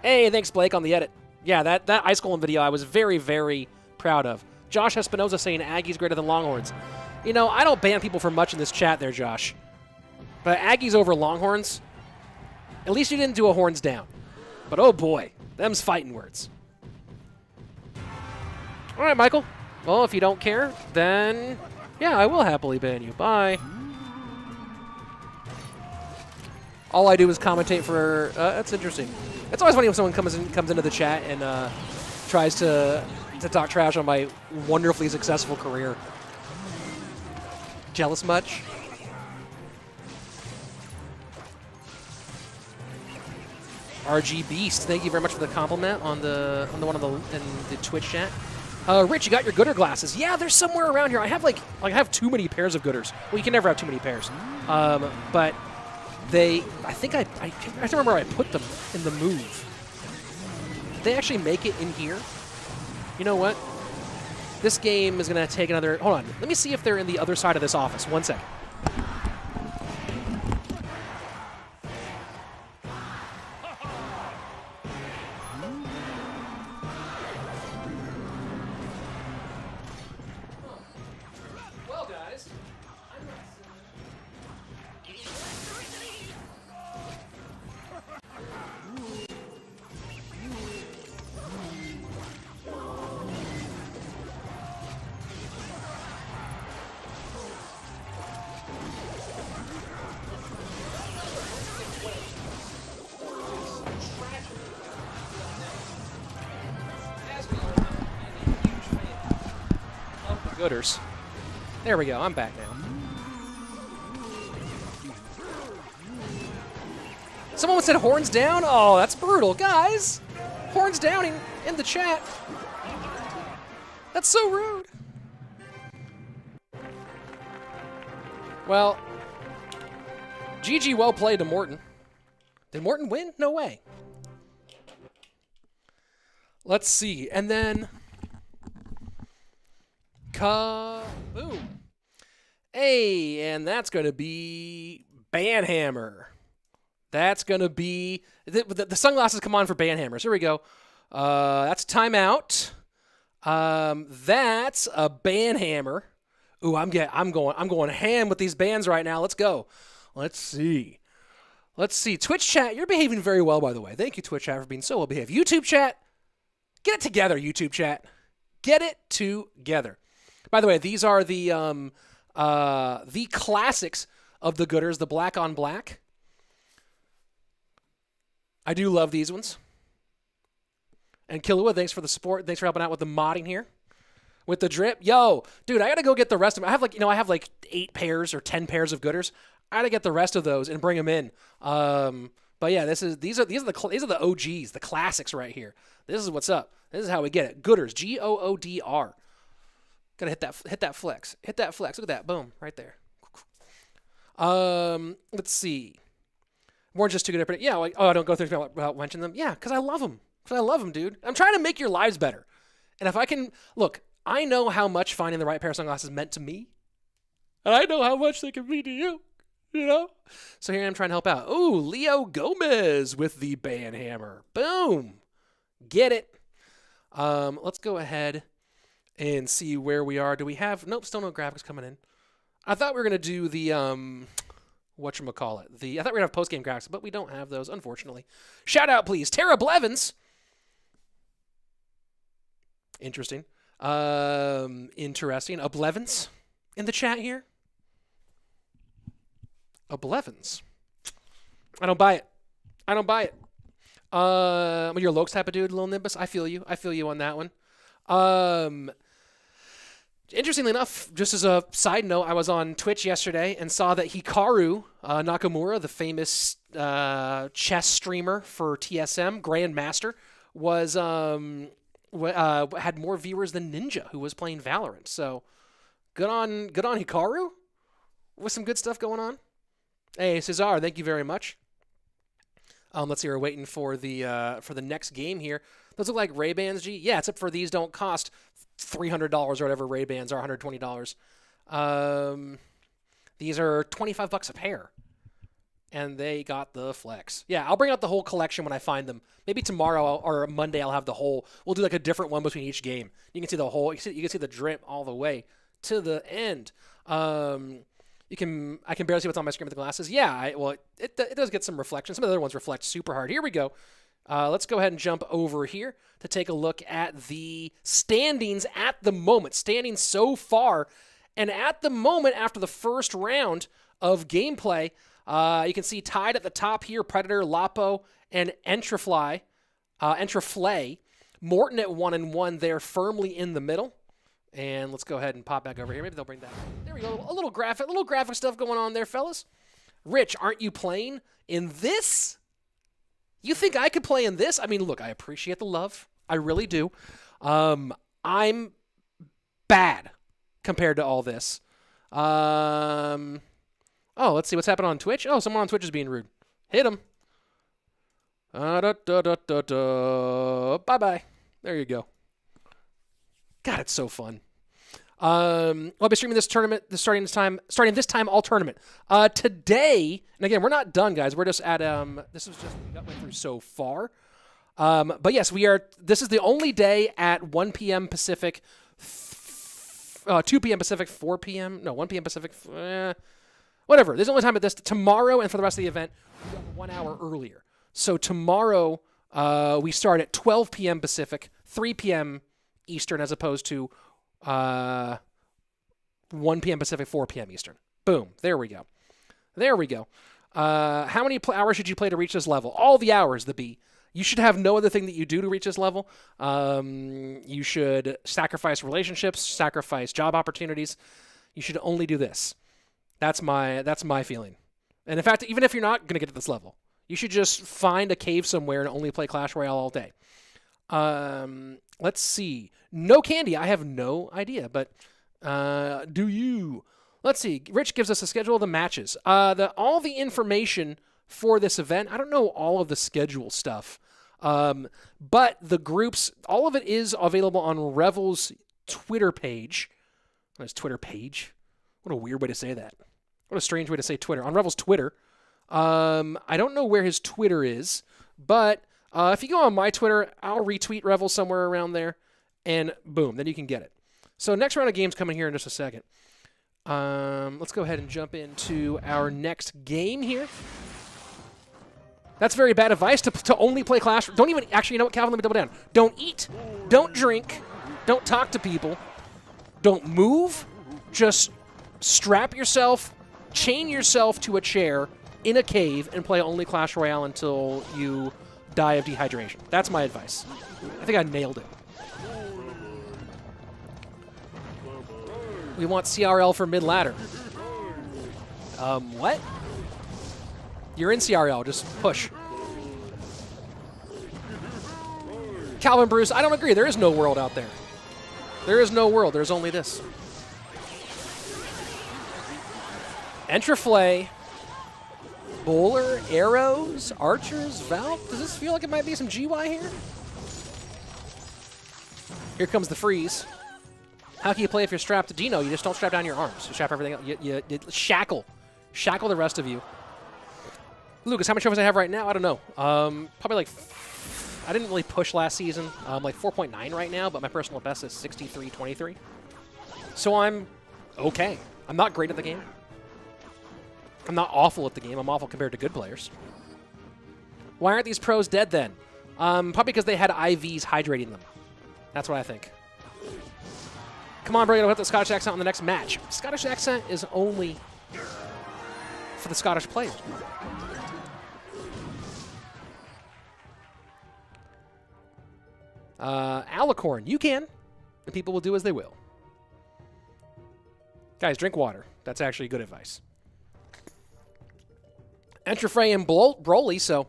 Hey, thanks, Blake, on the edit. Yeah, that Ice Golem video I was very, very proud of. Josh Espinoza saying Aggie's greater than Longhorns. You know, I don't ban people for much in this chat there, Josh. But Aggie's over Longhorns. At least you didn't do a horns down. But oh boy, them's fighting words. All right, Michael. Well, if you don't care, then yeah, I will happily ban you. Bye. All I do is commentate for. That's interesting. It's always funny when someone comes into the chat and tries to talk trash on my wonderfully successful career. Jealous much? RG Beast, thank you very much for the compliment on the one in the Twitch chat. Rich, you got your gooder glasses. Yeah, they're somewhere around here. I have too many pairs of gooders. Well, you can never have too many pairs. But I have to remember where I put them in the move. Did they actually make it in here? You know what? This game is going to take another... Hold on. Let me see if they're in the other side of this office. 1 second. Well, guys. Gooders. There we go. I'm back now. Someone said horns down? Oh, that's brutal. Guys, horns down in the chat. That's so rude. Well, GG, well played to Morton. Did Morton win? No way. Let's see. And then... Kaboom. Hey, and that's going to be Banhammer. That's going to be... The sunglasses come on for Banhammers. Here we go. That's timeout. That's a Banhammer. Ooh, I'm going ham with these bands right now. Let's go. Let's see. Twitch chat, you're behaving very well, by the way. Thank you, Twitch chat, for being so well behaved. YouTube chat, get it together, YouTube chat. Get it together. By the way, these are the classics of the gooders, the black on black. I do love these ones. And Killua, thanks for the support. Thanks for helping out with the modding here. With the drip. Yo, dude, I got to go get the rest of them. I have like 8 pairs or 10 pairs of gooders. I got to get the rest of those and bring them in. But yeah, these are the OGs, the classics right here. This is what's up. This is how we get it. Gooders, Goodr. Gotta hit that flex. Hit that flex. Look at that. Boom. Right there. Let's see. More just too good at yeah, like, oh, I don't go through without mentioning them. Yeah, because I love them. Because I love them, dude. I'm trying to make your lives better. And if I can, look, I know how much finding the right pair of sunglasses meant to me. And I know how much they can mean to you. You know? So here I am trying to help out. Ooh, Leo Gomez with the Banhammer. Boom. Get it. Let's go ahead and see where we are. Do we have... Nope, still no graphics coming in. I thought we were going to do the... whatchamacallit. I thought we were going to have post-game graphics, but we don't have those, unfortunately. Shout out, please. Tara Blevins. Interesting. Interesting. A Blevins in the chat here. A Blevins. I don't buy it. You're a Lokes type of dude, Lil Nimbus. I feel you. I feel you on that one. Interestingly enough, just as a side note, I was on Twitch yesterday and saw that Hikaru Nakamura, the famous chess streamer for TSM, Grandmaster, was had more viewers than Ninja, who was playing Valorant. So good on Hikaru with some good stuff going on. Hey, Cesar, thank you very much. Let's see, we're waiting for the next game here. Those look like Ray-Bans, G? Yeah, except for these don't cost $300 or whatever Ray-Bans are, $120. These are $25 a pair. And they got the flex. Yeah, I'll bring out the whole collection when I find them. Maybe tomorrow or Monday I'll have the whole. We'll do like a different one between each game. You can see the whole. You can see the drip all the way to the end. I can barely see what's on my screen with the glasses. Yeah, it does get some reflection. Some of the other ones reflect super hard. Here we go. Let's go ahead and jump over here to take a look at the standings at the moment. Standings so far. And at the moment, after the first round of gameplay, you can see tied at the top here, Predator, Lapo, and Entriflay. Morten at 1-1 there, firmly in the middle. And let's go ahead and pop back over here. Maybe they'll bring that. There we go. A little graphic stuff going on there, fellas. Rich, aren't you playing in this? You think I could play in this? I mean, look, I appreciate the love. I really do. I'm bad compared to all this. Oh, let's see what's happening on Twitch. Oh, someone on Twitch is being rude. Hit him. Bye-bye. There you go. God, it's so fun. I'll be streaming this tournament starting this time all tournament. Today, and again, we're not done, guys. We're just at this is just what we went through so far. But yes, this is the only day at 1 p.m. Pacific, 2 p.m. Pacific, 4 p.m. No, 1 p.m. Pacific. Whatever. There's only time at this tomorrow, and for the rest of the event, we go 1 hour earlier. So tomorrow we start at 12 p.m. Pacific, 3 p.m. Eastern, as opposed to 1 p.m. Pacific, 4 p.m. Eastern. Boom. There we go. How many hours should you play to reach this level? All the hours, the B. You should have no other thing that you do to reach this level. You should sacrifice relationships, sacrifice job opportunities. You should only do this. That's my feeling. And in fact, even if you're not going to get to this level, you should just find a cave somewhere and only play Clash Royale all day. Let's see. No candy. I have no idea, but do you? Let's see. Rich gives us a schedule of the matches. All the information for this event, I don't know all of the schedule stuff, but the groups, all of it is available on Revel's Twitter page. His Twitter page? What a weird way to say that. What a strange way to say Twitter. On Revel's Twitter. I don't know where his Twitter is, but if you go on my Twitter, I'll retweet Revel somewhere around there, and boom, then you can get it. So next round of games coming here in just a second. Let's go ahead and jump into our next game here. That's very bad advice to only play Clash. Don't even, actually, you know what, Calvin, let me double down. Don't eat, don't drink, don't talk to people, don't move, just strap yourself, chain yourself to a chair in a cave and play only Clash Royale until you die of dehydration. That's my advice. I think I nailed it. We want CRL for mid-ladder. What? You're in CRL, just push. Calvin Bruce, I don't agree. There is no world out there. There is no world. There's only this. Entriflay, bowler, arrows, archers, Valve. Does this feel like it might be some GY here? Here comes the freeze. How can you play if you're strapped to Dino? You just don't strap down your arms. You strap everything up. You shackle. Shackle the rest of you. Lucas, how much trophies I have right now? I don't know. Probably like, I didn't really push last season. Like 4.9 right now, but my personal best is 63.23. So I'm okay. I'm not great at the game. I'm not awful at the game. I'm awful compared to good players. Why aren't these pros dead then? Probably because they had IVs hydrating them. That's what I think. Come on, bro, you'll hit the Scottish accent on the next match. Scottish accent is only for the Scottish players. Alicorn, you can. And people will do as they will. Guys, drink water. That's actually good advice. Entriflay and Broly, so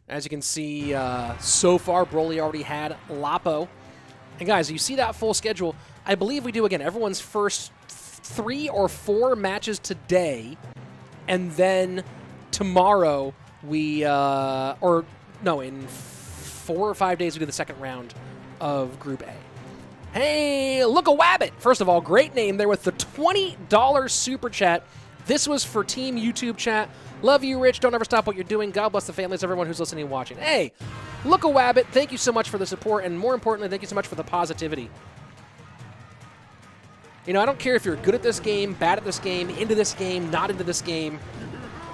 as you can see, so far, Broly already had Lapo. And guys, you see that full schedule. I believe we do, again, everyone's first 3 or 4 matches today, and then tomorrow we, or no, in 4 or 5 days we do the second round of Group A. Hey, look a wabbit! First of all, great name there with the $20 super chat. This was for Team YouTube chat. Love you, Rich. Don't ever stop what you're doing. God bless the families, everyone who's listening and watching. Hey, look a wabbit. Thank you so much for the support, and more importantly, thank you so much for the positivity. You know, I don't care if you're good at this game, bad at this game, into this game, not into this game.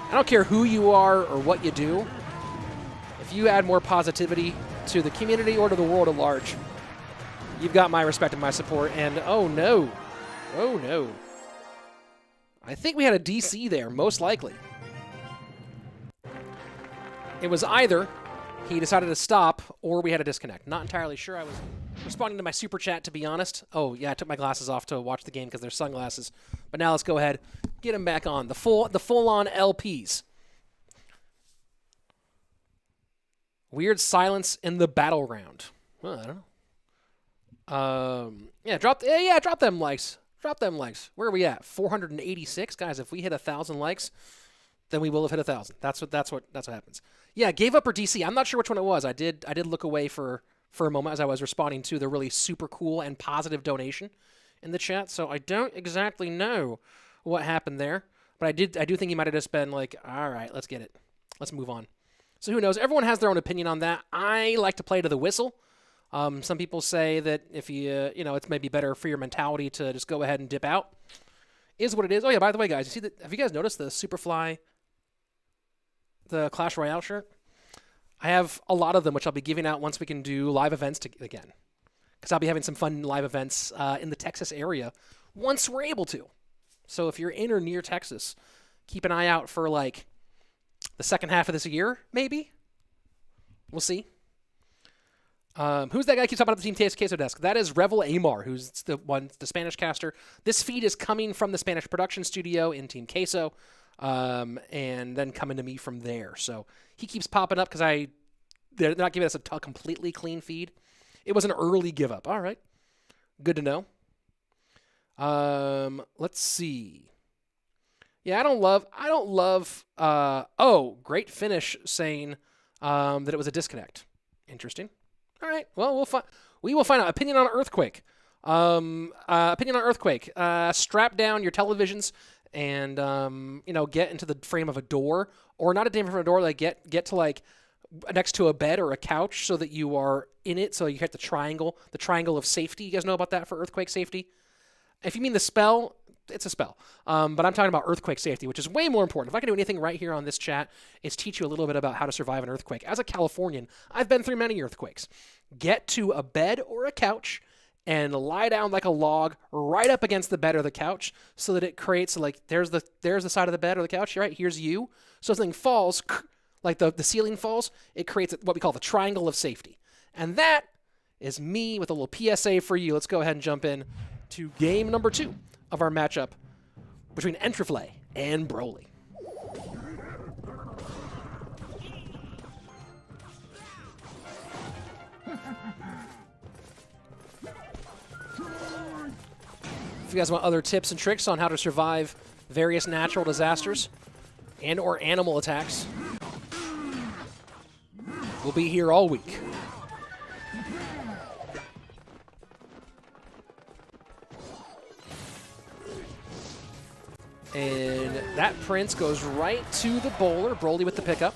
I don't care who you are or what you do. If you add more positivity to the community or to the world at large, you've got my respect and my support. And oh no, oh no. I think we had a DC there, most likely. It was either he decided to stop or we had a disconnect. Not entirely sure. I was responding to my super chat, to be honest. Oh, yeah, I took my glasses off to watch the game because they're sunglasses. But now let's go ahead, get them back on. The full-on LPs. Weird silence in the battle round. Well, I don't know. Yeah, drop them likes. Drop them likes. Where are we at? 486, guys. If we hit 1,000 likes, then we will have hit 1,000. That's what happens. Yeah, gave up or DC. I'm not sure which one it was. I did look away for a moment as I was responding to the really super cool and positive donation in the chat. So I don't exactly know what happened there, but I do think he might have just been like, all right, let's get it. Let's move on. So who knows? Everyone has their own opinion on that. I like to play to the whistle. Some people say that if you, it's maybe better for your mentality to just go ahead and dip out. Is what it is. Oh yeah, by the way, guys, you see that? Have you guys noticed the Superfly, the Clash Royale shirt? I have a lot of them, which I'll be giving out once we can do live events again. Because I'll be having some fun live events in the Texas area once we're able to. So if you're in or near Texas, keep an eye out for like the second half of this year, maybe. We'll see. Who's that guy who keeps talking about the Team Queso desk? That is Revel Amar, who's the Spanish caster. This feed is coming from the Spanish production studio in Team Queso, and then coming to me from there. So he keeps popping up because they're not giving us a completely clean feed. It was an early give up. All right, good to know. Let's see. Yeah, I don't love. Oh, great finish saying that it was a disconnect. Interesting. All right. Well, we will find out. Opinion on Earthquake. Strap down your televisions and get into the frame of a door, or not a frame of a door. Like get to like next to a bed or a couch so that you are in it. So you hit the triangle of safety. You guys know about that for earthquake safety? If you mean the spell, it's a spell. But I'm talking about earthquake safety, which is way more important. If I can do anything right here on this chat, it's teach you a little bit about how to survive an earthquake. As a Californian, I've been through many earthquakes. Get to a bed or a couch and lie down like a log right up against the bed or the couch so that it creates, like, there's the side of the bed or the couch, right? Here's you. So if something falls, like the ceiling falls, it creates what we call the triangle of safety. And that is me with a little PSA for you. Let's go ahead and jump in to game number 2 of our matchup between Entriflay and Broly. If you guys want other tips and tricks on how to survive various natural disasters and or animal attacks, we'll be here all week. And that Prince goes right to the bowler. Broly with the pickup.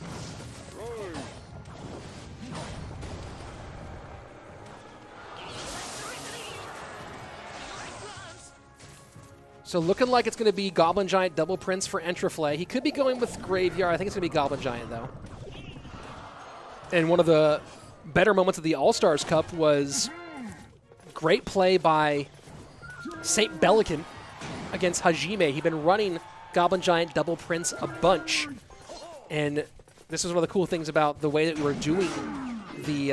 So looking like it's going to be Goblin Giant double Prince for Entriflay. He could be going with Graveyard. I think it's going to be Goblin Giant, though. And one of the better moments of the All-Stars Cup was great play by Saint Belican against Hajime. He'd been running Goblin Giant double Prince a bunch. And this is one of the cool things about the way that we were doing the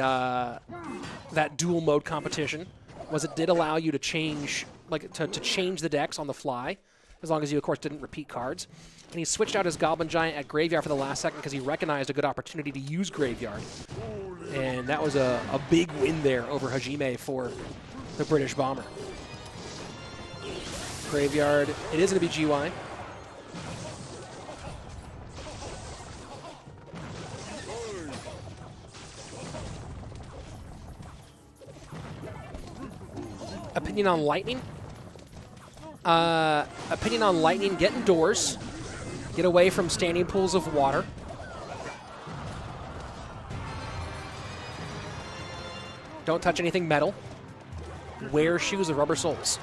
that dual mode competition, was it did allow you to change like to change the decks on the fly, as long as you, of course, didn't repeat cards. And he switched out his Goblin Giant at Graveyard for the last second because he recognized a good opportunity to use Graveyard. And that was a big win there over Hajime for the British Bomber. Graveyard, it is going to be GY. Opinion on Lightning? Opinion on Lightning, get indoors. Get away from standing pools of water. Don't touch anything metal. Wear shoes with rubber soles.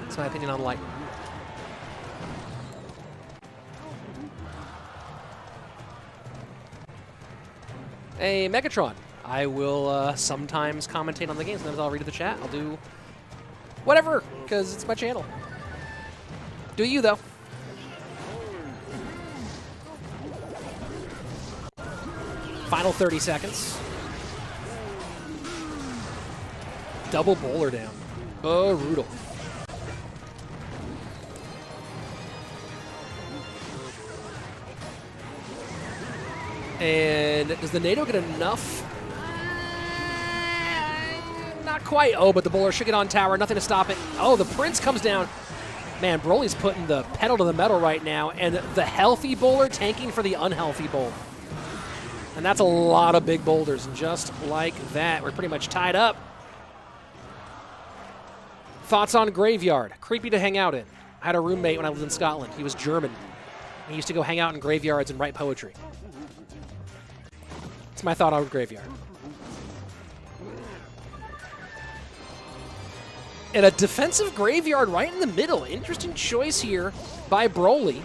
That's my opinion on Lightning. Hey, Megatron. I will sometimes commentate on the game. Sometimes I'll read the chat. I'll do whatever, because it's my channel. Do you, though? Final 30 seconds. Double bowler down. Brutal. And does the NATO get enough? Not quite. Oh, but the bowler should get on tower. Nothing to stop it. Oh, the Prince comes down. Man, Broly's putting the pedal to the metal right now, and the healthy bowler tanking for the unhealthy bowler. And that's a lot of big boulders. And just like that, we're pretty much tied up. Thoughts on Graveyard? Creepy to hang out in. I had a roommate when I lived in Scotland. He was German. He used to go hang out in graveyards and write poetry. That's my thought on Graveyard. And a defensive Graveyard right in the middle. Interesting choice here by Broly.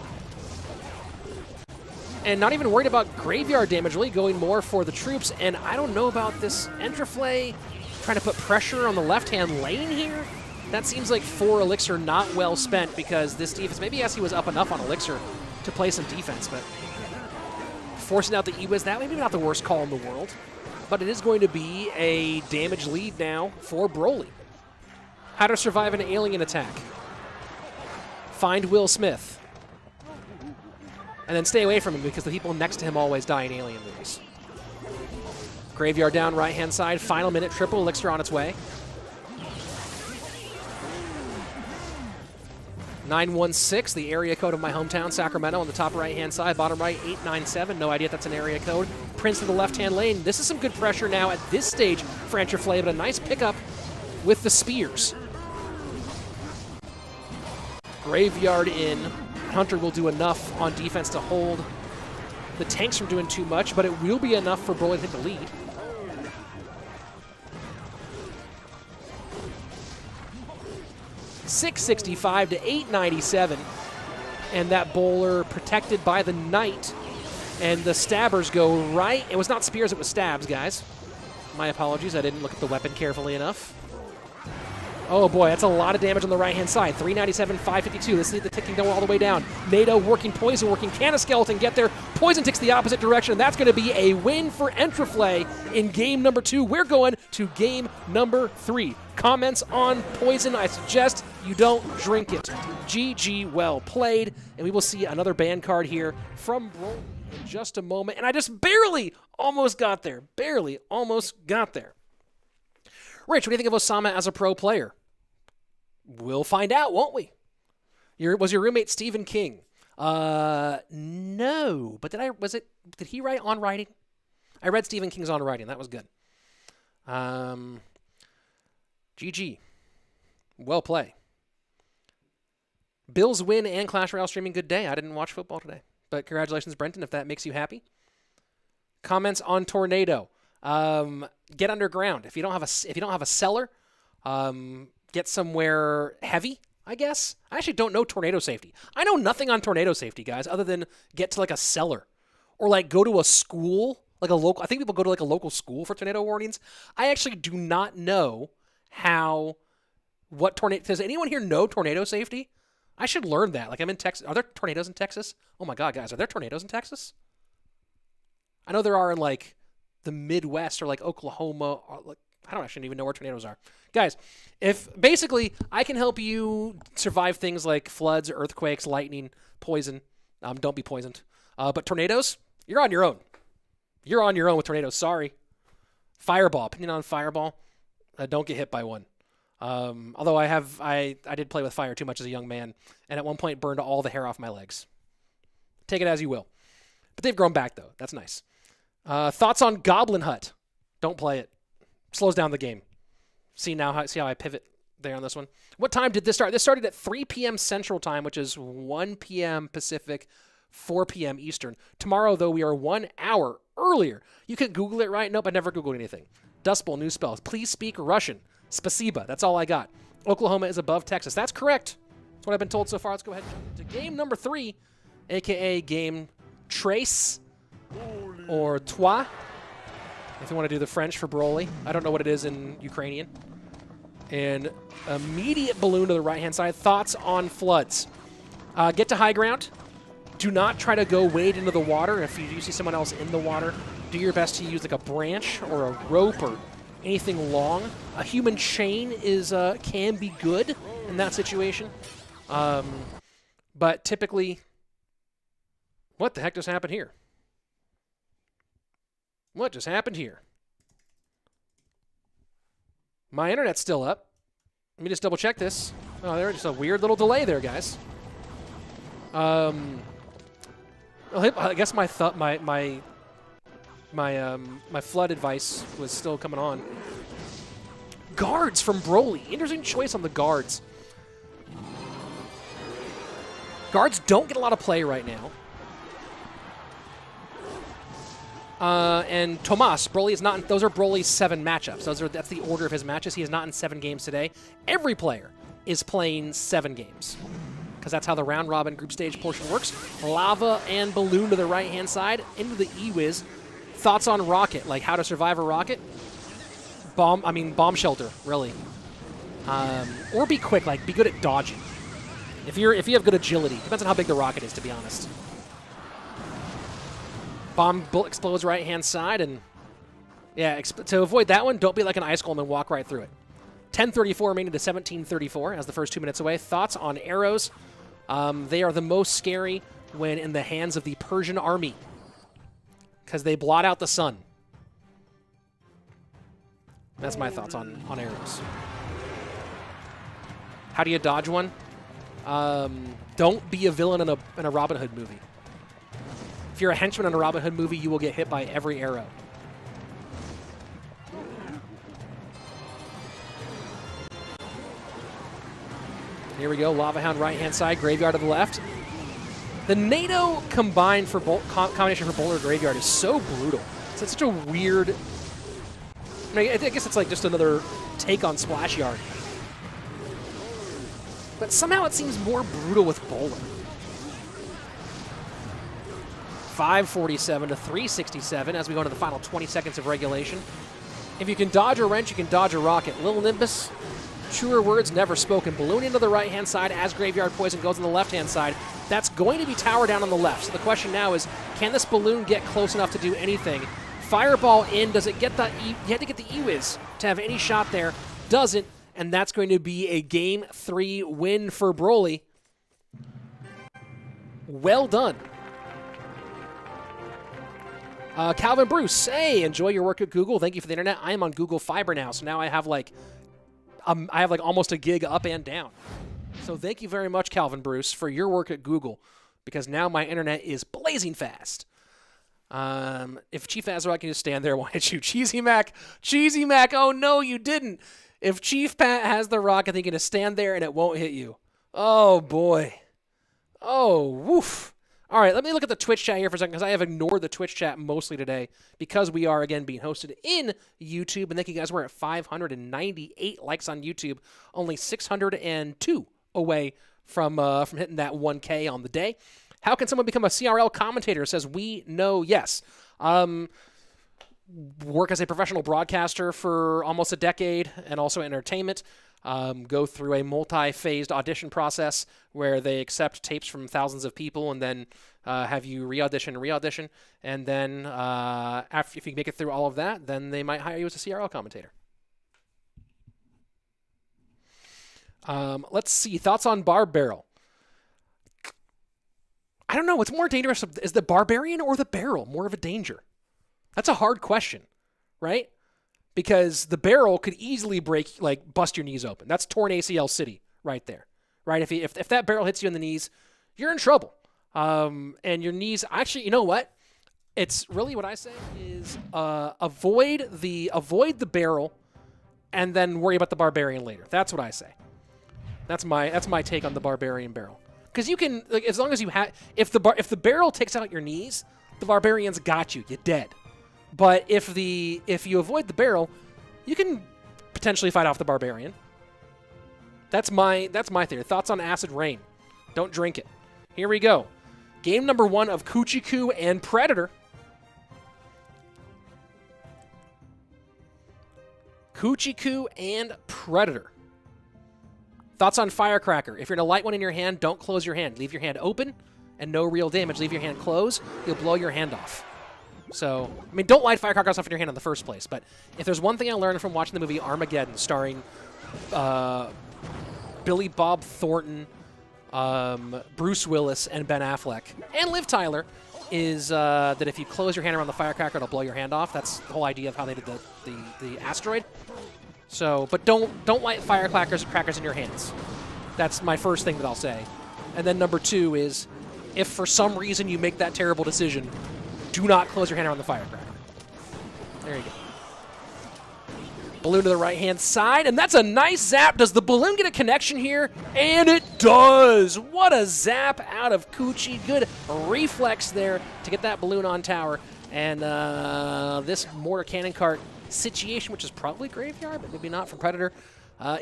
And not even worried about Graveyard damage, really going more for the troops. And I don't know about this Entriflay trying to put pressure on the left-hand lane here. That seems like 4 Elixir not well spent because this defense, maybe yes, he was up enough on Elixir to play some defense, but forcing out the E-Wiz, that maybe not the worst call in the world. But it is going to be a damage lead now for Broly. How to survive an alien attack. Find Will Smith. And then stay away from him because the people next to him always die in alien movies. Graveyard down, right-hand side. Final minute, triple Elixir on its way. 916, the area code of my hometown, Sacramento, on the top right-hand side. Bottom right, 897. No idea if that's an area code. Prince to the left-hand lane. This is some good pressure now at this stage for Entriflay, but a nice pickup with the spears. Graveyard in. Hunter will do enough on defense to hold the tanks from doing too much, but it will be enough for Broly to hit the lead. .665 to 897, and that bowler protected by the Knight, and the stabbers go right. It was not spears, it was stabs, guys. My apologies, I didn't look at the weapon carefully enough. Oh boy, that's a lot of damage on the right-hand side. 397, 552. Let's see the ticking go all the way down. NATO working Poison, working Can a Skeleton get there. Poison ticks the opposite direction, and that's going to be a win for Entriflay in game number 2. We're going to game number 3. Comments on Poison, I suggest you don't drink it. GG, well played, and we will see another ban card here from Broly in just a moment. And I just barely almost got there. Barely almost got there. Rich, what do you think of Osama as a pro player? We'll find out, won't we? Was your roommate Stephen King? No. But did he write On Writing? I read Stephen King's On Writing. That was good. GG. Well play. Bills win and Clash Royale streaming. Good day. I didn't watch football today. But congratulations, Brenton, if that makes you happy. Comments on Tornado. Get underground. If you don't have a cellar, get somewhere heavy, I guess. I actually don't know tornado safety. I know nothing on tornado safety, guys, other than get to like a cellar or like go to a school, like a local. I think people go to like a local school for tornado warnings. I actually do not know what tornado. Does anyone here know tornado safety? I should learn that. Like I'm in Texas. Are there tornadoes in Texas? Oh my God, guys, are there tornadoes in Texas? I know there are in like the Midwest or like Oklahoma. Or like I don't actually even know where tornadoes are. Guys, if basically I can help you survive things like floods, earthquakes, lightning, poison. Don't be poisoned. But tornadoes, you're on your own. You're on your own with tornadoes. Sorry. Fireball. Opinion on fireball. Don't get hit by one. Although I did play with fire too much as a young man, and at one point burned all the hair off my legs. Take it as you will. But they've grown back, though. That's nice. Thoughts on Goblin Hut? Don't play it. Slows down the game. See how I pivot there on this one? What time did this start? This started at 3 p.m. Central Time, which is 1 p.m. Pacific, 4 p.m. Eastern. Tomorrow, though, we are 1 hour earlier. You can Google it, right? Nope, I never Googled anything. Dust Bowl, new spells. Please speak Russian. Spasiba. That's all I got. Oklahoma is above Texas. That's correct. That's what I've been told so far. Let's go ahead and jump into game number 3, a.k.a. game Trace or Trois, if you want to do the French for Broly. I don't know what it is in Ukrainian. And immediate balloon to the right-hand side. Thoughts on floods. Get to high ground. Do not try to go wade into the water. If you do see someone else in the water, do your best to use like a branch or a rope or anything long. A human chain can be good in that situation. But typically, what the heck just happened here? What just happened here? My internet's still up. Let me just double check this. Oh, there's just a weird little delay there, guys. I guess my flood advice was still coming on. Guards from Broly. Interesting choice on the guards. Guards don't get a lot of play right now. And Tomas, Broly is not in, those are Broly's 7 matchups. That's the order of his matches. He is not in 7 games today. Every player is playing 7 games, because that's how the round robin group stage portion works. Lava and balloon to the right-hand side, into the E-Wiz. Thoughts on rocket, like how to survive a rocket? Bomb shelter, really. Or be quick, like be good at dodging. If you have good agility, depends on how big the rocket is, to be honest. Bomb explodes right-hand side, and yeah, to avoid that one, don't be like an ice golem and walk right through it. 10:34 remaining to 17:34 as the first 2 minutes away. Thoughts on arrows? They are the most scary when in the hands of the Persian army, because they blot out the sun. That's my thoughts on arrows. How do you dodge one? Don't be a villain in a Robin Hood movie. If you're a henchman in a Robin Hood movie, you will get hit by every arrow. Here we go. Lava Hound right-hand side, Graveyard to the left. The NATO combined for combination for Boulder Graveyard is so brutal. It's such a weird... I guess it's like just another take on Splash Yard. But somehow it seems more brutal with Bowler. 547 to 367 as we go into the final 20 seconds of regulation. If you can dodge a wrench, you can dodge a rocket. Little Nimbus, truer words never spoken. Balloon into the right-hand side as Graveyard Poison goes on the left-hand side. That's going to be tower down on the left. So the question now is, can this balloon get close enough to do anything? Fireball in, does it get the you had to get the E-Wiz to have any shot there. Doesn't, and that's going to be a Game 3 win for Broly. Well done. Calvin Bruce, hey, enjoy your work at Google. Thank you for the internet. I am on Google Fiber now, so now I have like almost a gig up and down. So thank you very much, Calvin Bruce, for your work at Google, because now my internet is blazing fast. If Chief Azrael can just stand there, why don't you? Cheesy Mac, oh no, you didn't. If Chief Pat has the rocket, he can just stand there and it won't hit you. Oh boy. Oh, woof. All right, let me look at the Twitch chat here for a second, because I have ignored the Twitch chat mostly today because we are, again, being hosted in YouTube. And thank you guys. We're at 598 likes on YouTube, only 602 away from hitting that 1K on the day. How can someone become a CRL commentator? Says we know yes. Work as a professional broadcaster for almost a decade and also entertainment. Go through a multi-phased audition process where they accept tapes from thousands of people and then have you re-audition, and then if you make it through all of that, then they might hire you as a CRL commentator. Let's see. Thoughts on Barb Barrel? I don't know. What's more dangerous? Is the Barbarian or the Barrel more of a danger? That's a hard question, right? Because the Barrel could easily bust your knees open. That's torn ACL city right there, right? If that Barrel hits you in the knees, you're in trouble. And your knees, actually, you know what? It's really what I say is avoid the Barrel and then worry about the Barbarian later. That's what I say. That's my take on the Barbarian Barrel. Because you can, as long as you have, if the Barrel takes out your knees, the Barbarian's got you. You're dead. But if you avoid the Barrel, you can potentially fight off the Barbarian. That's my theory. Thoughts on Acid Rain? Don't drink it. Here we go. Game number 1 of Cuchii Cuu and Predator. Cuchii Cuu and Predator. Thoughts on Firecracker? If you're in a light one in your hand, don't close your hand. Leave your hand open and no real damage. Leave your hand closed. You'll blow your hand off. So, I mean, don't light firecrackers off in your hand in the first place. But if there's one thing I learned from watching the movie Armageddon, starring Billy Bob Thornton, Bruce Willis, and Ben Affleck, and Liv Tyler, is that if you close your hand around the firecracker, it'll blow your hand off. That's the whole idea of how they did the asteroid. So, but don't light firecrackers in your hands. That's my first thing that I'll say. And then number 2 is, if for some reason you make that terrible decision, do not close your hand around the firecracker. There you go. Balloon to the right-hand side, and that's a nice zap. Does the balloon get a connection here? And it does! What a zap out of Cuchii. Good reflex there to get that balloon on tower. And this mortar cannon cart situation, which is probably Graveyard, but maybe not for Predator,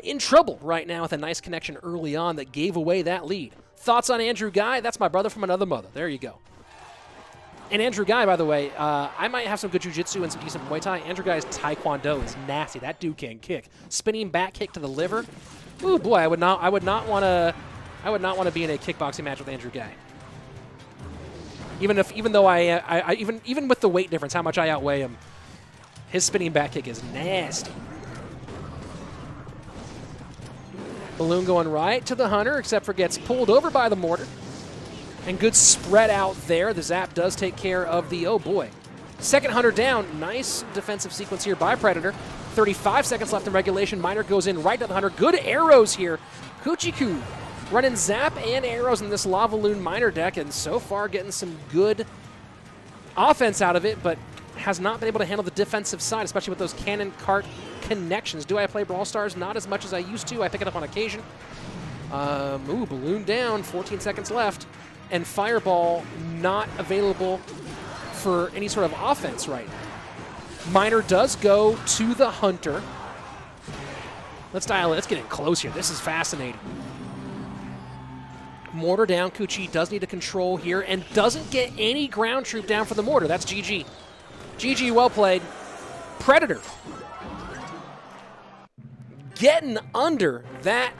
in trouble right now with a nice connection early on that gave away that lead. Thoughts on Andrew Guy? That's my brother from another mother. There you go. And Andrew Guy, by the way, I might have some good jiu-jitsu and some decent Muay Thai. Andrew Guy's Taekwondo is nasty. That dude can kick. Spinning back kick to the liver. Ooh boy, I would not want to be in a kickboxing match with Andrew Guy. Even with the weight difference, how much I outweigh him, his spinning back kick is nasty. Balloon going right to the Hunter, except for gets pulled over by the mortar. And good spread out there. The zap does take care of the, oh boy. Second Hunter down. Nice defensive sequence here by Predator. 35 seconds left in regulation. Miner goes in right to the Hunter. Good arrows here. Cuchii Cuu running zap and arrows in this Lava Loon Miner deck, and so far getting some good offense out of it, but has not been able to handle the defensive side, especially with those cannon cart connections. Do I play Brawl Stars? Not as much as I used to. I pick it up on occasion. Ooh, balloon down. 14 seconds left. And Fireball not available for any sort of offense right now. Miner does go to the Hunter. Let's dial it. Let's get in close here. This is fascinating. Mortar down. Cuchii does need to control here and doesn't get any ground troop down for the mortar. That's GG. GG, well played. Predator getting under that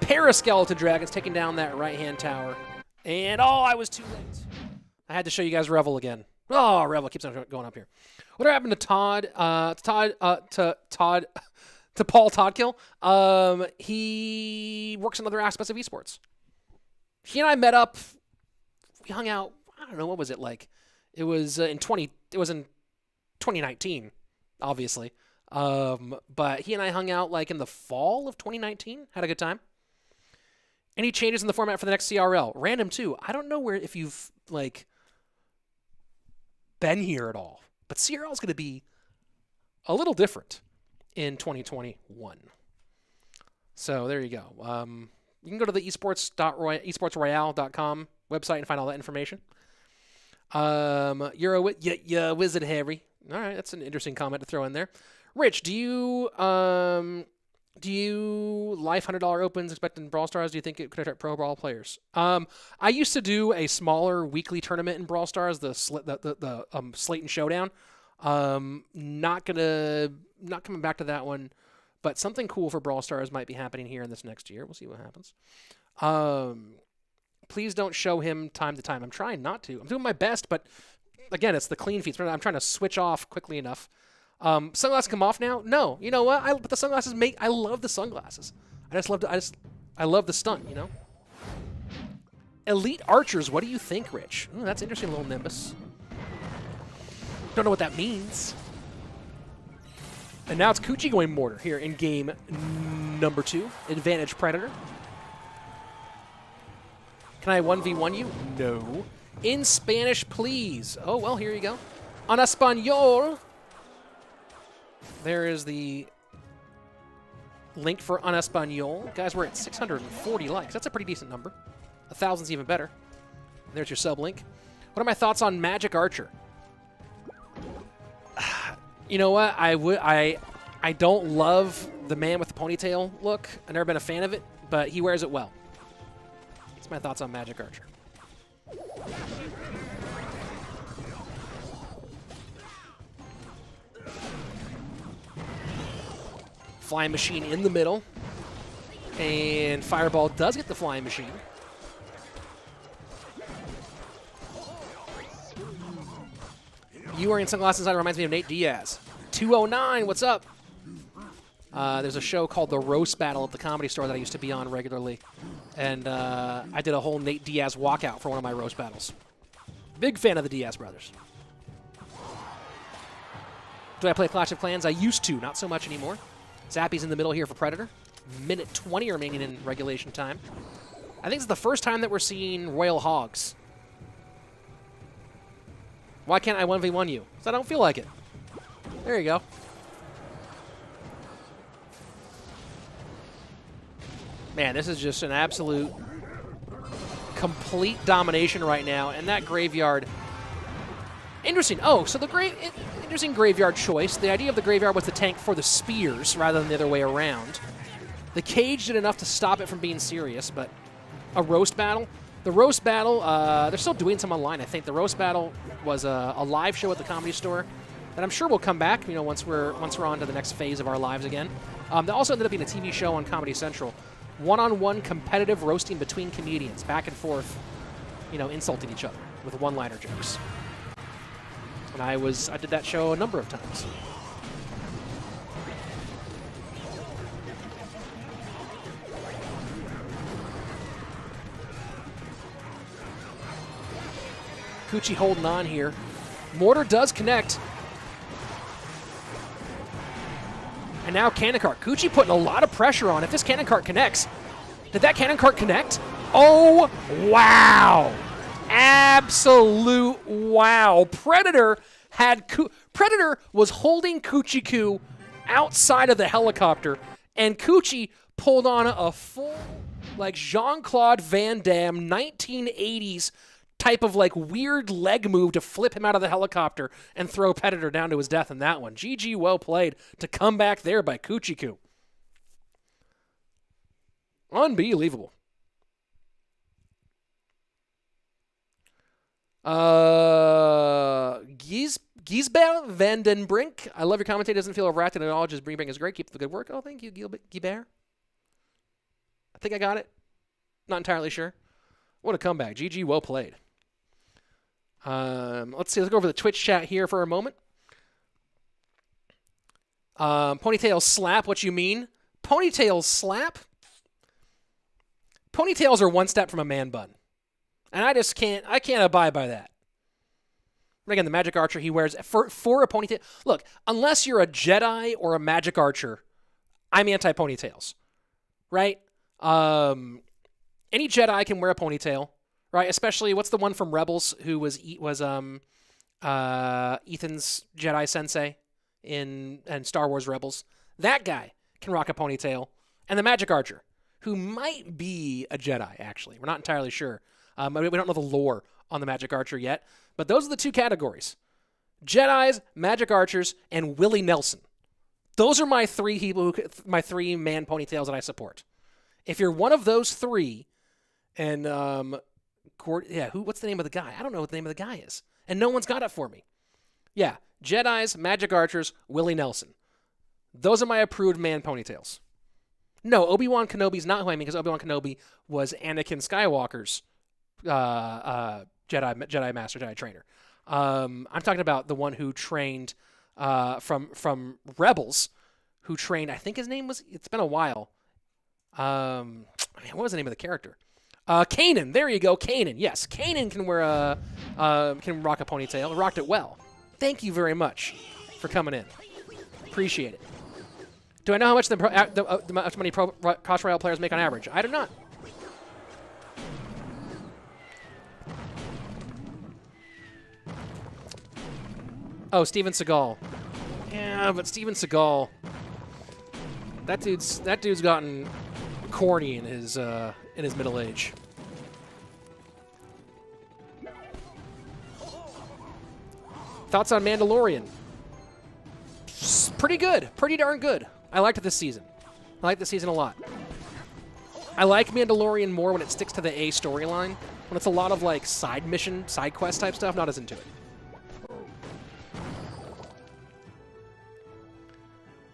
Paraskeleton Dragons, taking down that right-hand tower. And, oh, I was too late. I had to show you guys Revel again. Oh, Revel keeps on going up here. What happened to Todd? To Paul Toddkill? He works in other aspects of esports. He and I met up. We hung out. I don't know, what was it like? It was in 2019, obviously. But he and I hung out like in the fall of 2019. Had a good time. Any changes in the format for the next CRL? Random too. I don't know if you've like been here at all, but CRL is going to be a little different in 2021. So there you go. You can go to the esportsroyale.com website and find all that information. You're a wizard, Harry. All right, that's an interesting comment to throw in there. Rich, do you life $100 opens expecting Brawl Stars? Do you think it could attract pro Brawl players? I used to do a smaller weekly tournament in Brawl Stars, the Slaton Showdown. Not coming back to that one, but something cool for Brawl Stars might be happening here in this next year. We'll see what happens. Please don't show him time to time. I'm trying not to. I'm doing my best, but again, it's the clean feeds. I'm trying to switch off quickly enough. Sunglasses come off now? No. You know what? But the sunglasses I love the sunglasses. I love the stunt, you know? Elite Archers, what do you think, Rich? Ooh, that's interesting, little Nimbus. Don't know what that means. And now it's Cuchii going Mortar here in game number 2. Advantage Predator. Can I 1v1 you? No. In Spanish, please. Oh, well, here you go. En Español. There is the link for En Español. Guys, we're at 640 likes. That's a pretty decent number. 1,000's even better. There's your sub link. What are my thoughts on Magic Archer? You know what? I don't love the man with the ponytail look. I've never been a fan of it, but he wears it well. That's my thoughts on Magic Archer. Flying Machine in the middle. And Fireball does get the Flying Machine. You wearing sunglasses inside reminds me of Nate Diaz. 209, what's up? There's a show called The Roast Battle at the Comedy Store that I used to be on regularly. And I did a whole Nate Diaz walkout for one of my roast battles. Big fan of the Diaz brothers. Do I play Clash of Clans? I used to, not so much anymore. Zappy's in the middle here for Predator. Minute 20 remaining in regulation time. I think it's the first time that we're seeing Royal Hogs. Why can't I 1v1 you? Because I don't feel like it. There you go. Man, this is just an absolute complete domination right now. And that graveyard... Interesting. Oh, so the interesting graveyard choice. The idea of the graveyard was to tank for the spears rather than the other way around. The cage did enough to stop it from being serious, but a roast battle... The roast battle, they're still doing some online, I think. The roast battle was a live show at the Comedy Store that I'm sure will come back, you know, once we're on to the next phase of our lives again. They also ended up being a TV show on Comedy Central. One-on-one competitive roasting between comedians, back and forth, you know, insulting each other with one-liner jokes. And I did that show a number of times. Cuchii holding on here. Mortar does connect. And now Cannon Cart. Cuchii putting a lot of pressure on. If this Cannon Cart connects, did that Cannon Cart connect? Oh, wow. Absolute wow. Predator was holding Cuchii Cuu outside of the helicopter, and Cuchii pulled on a full, like, Jean-Claude Van Damme 1980s type of like weird leg move to flip him out of the helicopter and throw Predator down to his death in that one. GG, well played to come back there by Cuchii Cuu. Unbelievable. Gisbert van den Brink. I love your commentary. Doesn't feel overacted at all. Just bring is great. Keep the good work. Oh, thank you, Gisbert. I think I got it. Not entirely sure. What a comeback. GG, well played. Let's see. Let's go over the Twitch chat here for a moment. Ponytail slap. What you mean? Ponytail slap? Ponytails are one step from a man bun. And I can't abide by that. But again, the Magic Archer he wears for a ponytail. Look, unless you're a Jedi or a Magic Archer, I'm anti-ponytails. Right? Any Jedi can wear a ponytail. Right? Especially, what's the one from Rebels who was Ethan's Jedi sensei in Star Wars Rebels? That guy can rock a ponytail. And the Magic Archer, who might be a Jedi, actually. We're not entirely sure. We don't know the lore on the Magic Archer yet. But those are the two categories. Jedis, Magic Archers, and Willie Nelson. Those are my three man ponytails that I support. If you're one of those three, and what's the name of the guy? I don't know what the name of the guy is. And no one's got it for me. Yeah, Jedis, Magic Archers, Willie Nelson. Those are my approved man ponytails. No, Obi-Wan Kenobi's not who I mean, because Obi-Wan Kenobi was Anakin Skywalker's Jedi Master, Jedi Trainer. I'm talking about the one who trained from Rebels, who trained. I think his name was. It's been a while. Man, what was the name of the character? Kanan. There you go, Kanan. Yes, Kanan can wear can rock a ponytail. Rocked it well. Thank you very much for coming in. Appreciate it. Do I know how much much money Clash Royale players make on average? I do not. Oh, Steven Seagal. Yeah, but Steven Seagal, that dude's gotten corny in his middle age. Thoughts on Mandalorian? Pretty good. Pretty darn good. I liked it this season. I like this season a lot. I like Mandalorian more when it sticks to the A storyline. When it's a lot of like side mission, side quest type stuff, not as into it.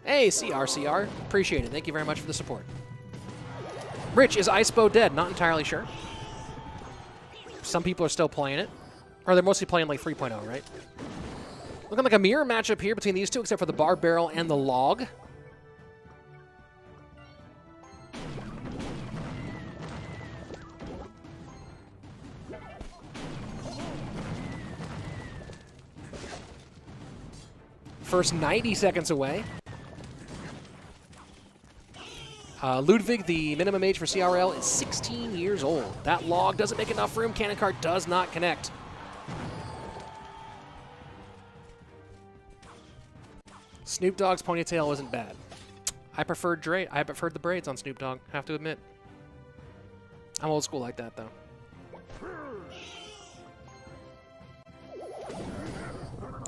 Hey, CR. Appreciate it. Thank you very much for the support. Rich, is Icebo dead? Not entirely sure. Some people are still playing it. Or they're mostly playing like 3.0, right? Looking like a mirror matchup here between these two, except for the bar barrel and the log. First 90 seconds away. Ludwig, the minimum age for CRL, is 16 years old. That log doesn't make enough room. Cannon cart does not connect. Snoop Dogg's ponytail wasn't bad. I preferred the braids on Snoop Dogg, have to admit. I'm old school like that, though.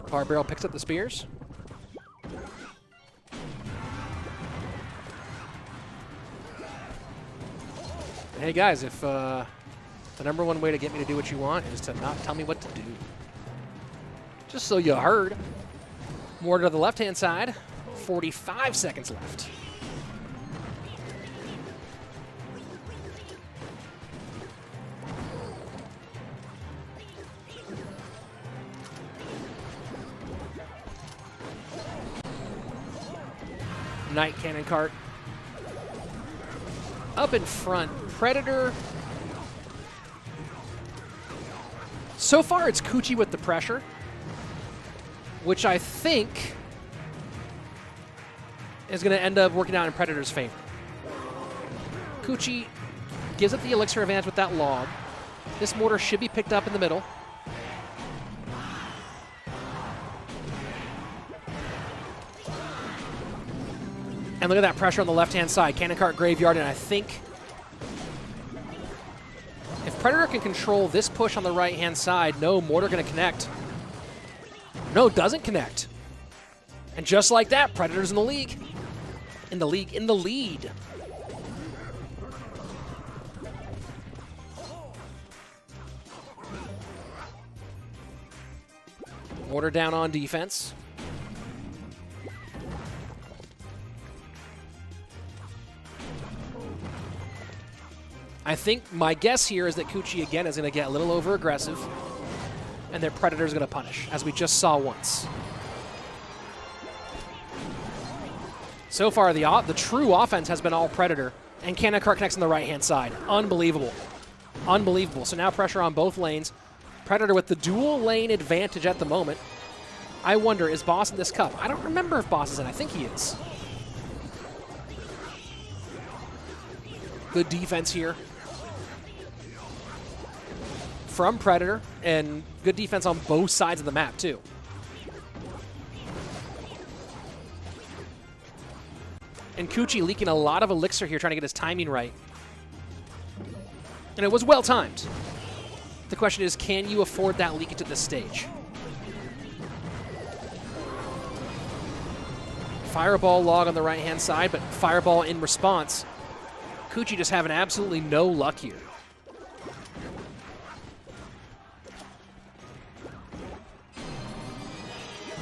Bar barrel picks up the spears. Hey guys, if the #1 way to get me to do what you want is to not tell me what to do. Just so you heard. More to the left-hand side. 45 seconds left. Knight cannon cart. Up in front, Predator. So far, it's Cuchii with the pressure, which I think is going to end up working out in Predator's favor. Cuchii gives up the elixir advantage with that log. This mortar should be picked up in the middle. And look at that pressure on the left-hand side. Cannon cart graveyard, and I think if Predator can control this push on the right-hand side, no, mortar going to connect. No, doesn't connect. And just like that, Predator's in the league. In the lead. Mortar down on defense. I think my guess here is that Cuchii again is going to get a little over-aggressive, and their Predator's going to punish, as we just saw once. So far, the true offense has been all Predator, and Cannon Cart connects on the right-hand side. Unbelievable. Unbelievable. So now pressure on both lanes. Predator with the dual lane advantage at the moment. I wonder, is Boss in this cup? I don't remember if Boss is in. I think he is. Good defense here from Predator, and good defense on both sides of the map, too. And Cuchii leaking a lot of elixir here, trying to get his timing right. And it was well timed. The question is, can you afford that leakage at this stage? Fireball log on the right-hand side, but Fireball in response. Cuchii just having absolutely no luck here.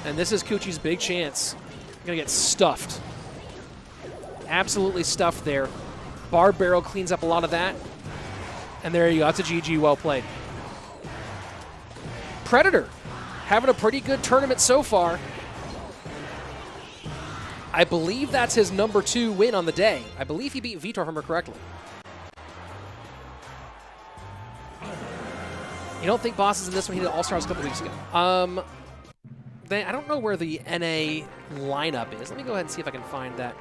And this is Cuchii's big chance. Gonna get stuffed. Absolutely stuffed there. Bar barrel cleans up a lot of that. And there you go. That's a GG. Well played. Predator having a pretty good tournament so far. I believe that's his #2 win on the day. I believe he beat Vitor, if I remember correctly. You don't think Boss is in this one? He did All-Stars a couple weeks ago. I don't know where the NA lineup is. Let me go ahead and see if I can find that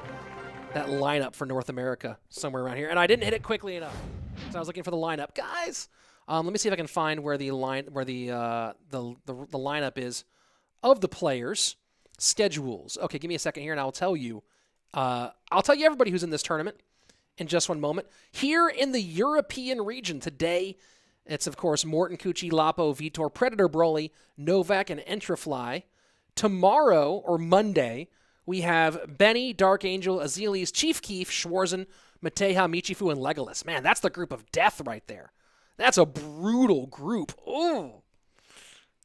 lineup for North America somewhere around here. And I didn't hit it quickly enough, so I was looking for the lineup, guys. Let me see if I can find where the lineup is of the players' schedules. Okay, give me a second here, and I'll tell you. I'll tell you everybody who's in this tournament in just one moment. Here in the European region today, it's of course Morten, Cuchii, Lapo, Vitor, Predator, Broly, Novak, and Entriflay. Tomorrow or Monday, we have Benny, Dark Angel, Azealis, Chief Keef, Schwarzen, Mateja, Michifu, and Legolas. Man, that's the group of death right there. That's a brutal group. Ooh.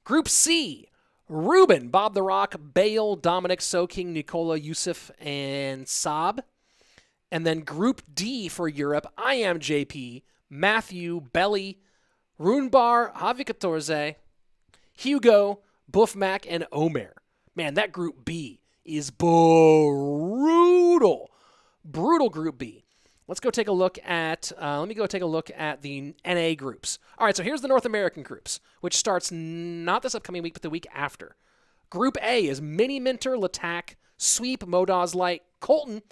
Group C, Ruben, Bob the Rock, Bale, Dominic, Soking, Nicola, Yusuf, and Saab. And then Group D for Europe, I Am JP, Matthew, Belly, Runebar, Javi 14, Hugo, Buff Mac, and Omer. Man, that Group B is brutal. Brutal Group B. Let's go take a look at, let me go take a look at the NA groups. All right, so here's the North American groups, which starts not this upcoming week, but the week after. Group A is Mini Minter, Latak, Sweep, Modaz Light, Colton,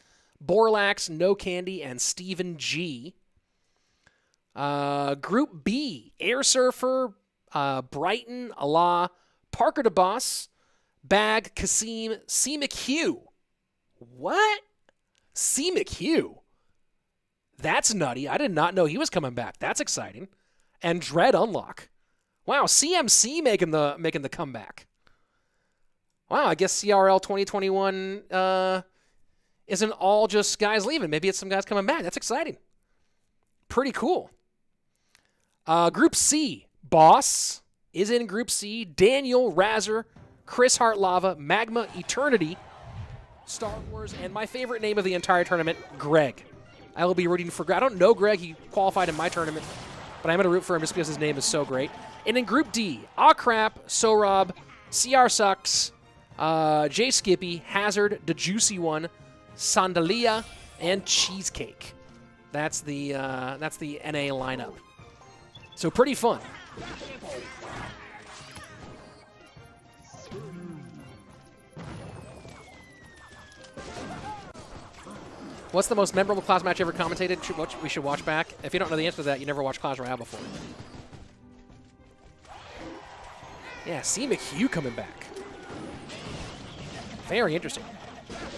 Borlax, No Candy, and Stephen G. Group B, Air Surfer, Brighton, Allah, Parker DeBoss, Bag, Kasim, C. McHugh. What? C. McHugh? That's nutty. I did not know he was coming back. That's exciting. And Dread Unlock. Wow, CMC making the comeback. Wow, I guess CRL 2021 isn't all just guys leaving. Maybe it's some guys coming back. That's exciting. Pretty cool. Group C, Boss is in Group C. Daniel, Razzer, Chris Hart Lava, Magma, Eternity, Star Wars, and my favorite name of the entire tournament, Greg. I will be rooting for Greg. I don't know Greg. He qualified in my tournament, but I'm going to root for him just because his name is so great. And in Group D, Crap, Sorob, CR Sucks, J Skippy, Hazard, The Juicy One, Sandalia, and Cheesecake. That's the NA lineup. So pretty fun. What's the most memorable Clash match ever commentated? We should watch back. If you don't know the answer to that, you never watched Clash Royale before. Yeah, C. McHugh coming back. Very interesting.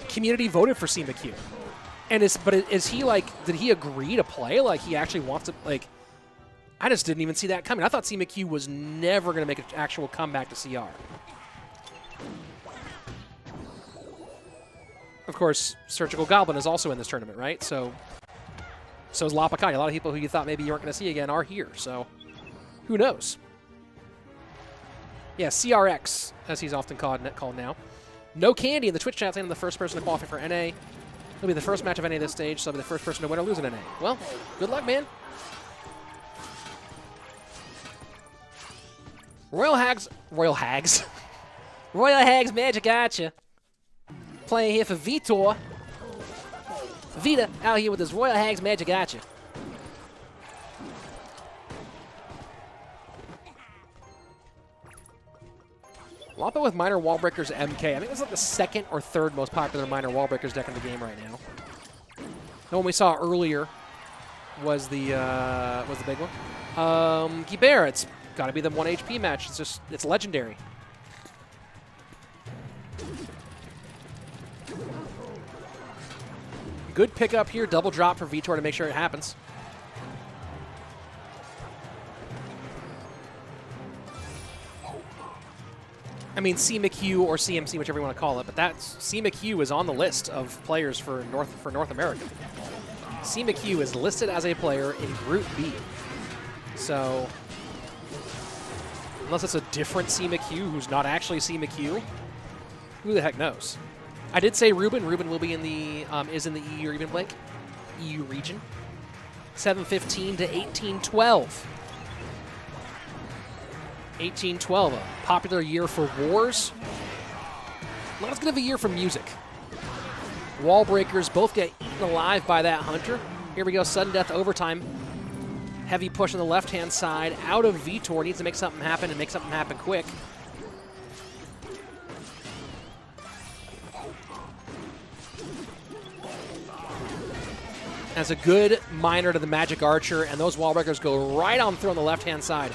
Community voted for C. McHugh. And is he like, did he agree to play? Like he actually wants to, like, I just didn't even see that coming. I thought C. McHugh was never going to make an actual comeback to CR. Of course, Surgical Goblin is also in this tournament, right? So is Lapokati. A lot of people who you thought maybe you weren't going to see again are here. So who knows? Yeah, CRX, as he's often called now. No Candy in the Twitch chat saying the first person to qualify for NA. It'll be the first match of NA this stage, so he'll be the first person to win or lose in NA. Well, good luck, man. Royal Hags Magic Gotcha. Playing here for Vitor. Vita out here with his Royal Hags Magic Gotcha. Lapo with Minor Wallbreakers MK. I think that's like the second or third most popular Minor Wallbreakers deck in the game right now. The one we saw earlier was the big one. Gibera, it's got to be the 1 HP match. It's legendary. Good pickup here, double drop for Vitor to make sure it happens. I mean, C. McHugh or CMC, whichever you want to call it, but that's C. McHugh is on the list of players for North America. C. McHugh is listed as a player in Group B. So, unless it's a different C. McHugh who's not actually C. McHugh, who the heck knows? I did say Ruben. Ruben will be in the is in the EU region, Blake. EU region. 7-15 to 18-12. 1812, a popular year for wars. Not as good of a year for music. Wall breakers both get eaten alive by that Hunter. Here we go, sudden death overtime. Heavy push on the left-hand side. Out of Vitor, needs to make something happen and make something happen quick. Has a good miner to the Magic Archer, and those wall breakers go right on through on the left-hand side.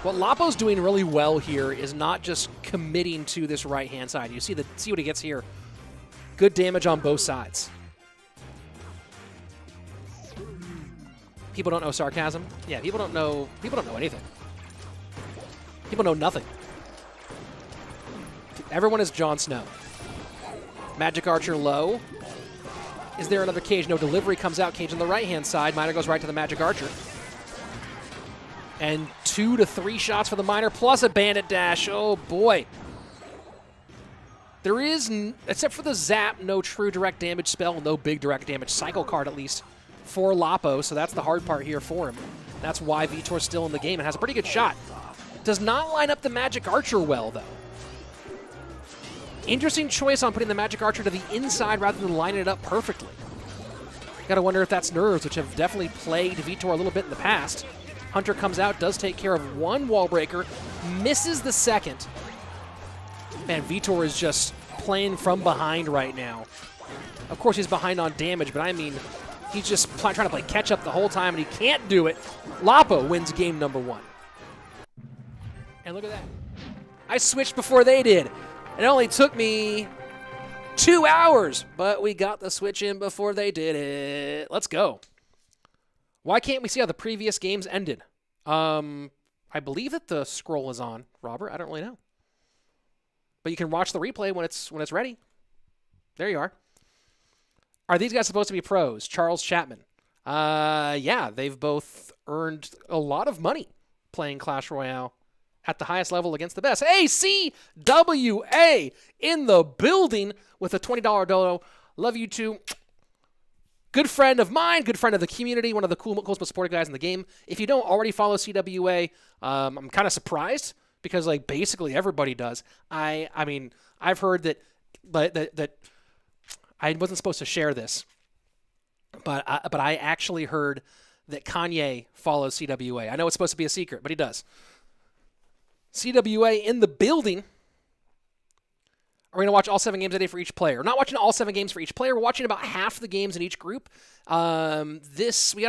What Lapo's doing really well here is not just committing to this right-hand side. You see what he gets here. Good damage on both sides. People don't know sarcasm. Yeah, people don't know anything. People know nothing. Everyone is Jon Snow. Magic Archer low. Is there another cage? No, delivery comes out. Cage on the right-hand side. Miner goes right to the Magic Archer. And 2 to 3 shots for the Miner, plus a Bandit Dash. Oh, boy. There is, except for the Zap, no true direct damage spell, no big direct damage cycle card, at least, for Lapo, so that's the hard part here for him. That's why Vitor's still in the game and has a pretty good shot. Does not line up the Magic Archer well, though. Interesting choice on putting the Magic Archer to the inside rather than lining it up perfectly. Gotta wonder if that's nerves, which have definitely plagued Vitor a little bit in the past. Hunter comes out, does take care of one wall breaker, misses the second. Man, Vitor is just playing from behind right now. Of course, he's behind on damage, but I mean, he's just trying to play catch up the whole time, and he can't do it. Lapo wins game number 1. And look at that. I switched before they did. It only took me 2 hours, but we got the switch in before they did it. Let's go. Why can't we see how the previous games ended? I believe that the scroll is on, Robert. I don't really know. But you can watch the replay when it's ready. There you are. Are these guys supposed to be pros? Charles Chapman. Yeah, they've both earned a lot of money playing Clash Royale at the highest level against the best. Hey, CWA in the building with a $20 dono. Love you too. Good friend of mine, good friend of the community, one of the coolest, most supportive guys in the game. If you don't already follow CWA, I'm kind of surprised because like basically everybody does. I mean, I've heard that I wasn't supposed to share this, but I actually heard that Kanye follows CWA. I know it's supposed to be a secret, but he does. CWA in the building. Are we going to watch all 7 games a day for each player? We're not watching all 7 games for each player. We're watching about half the games in each group. We got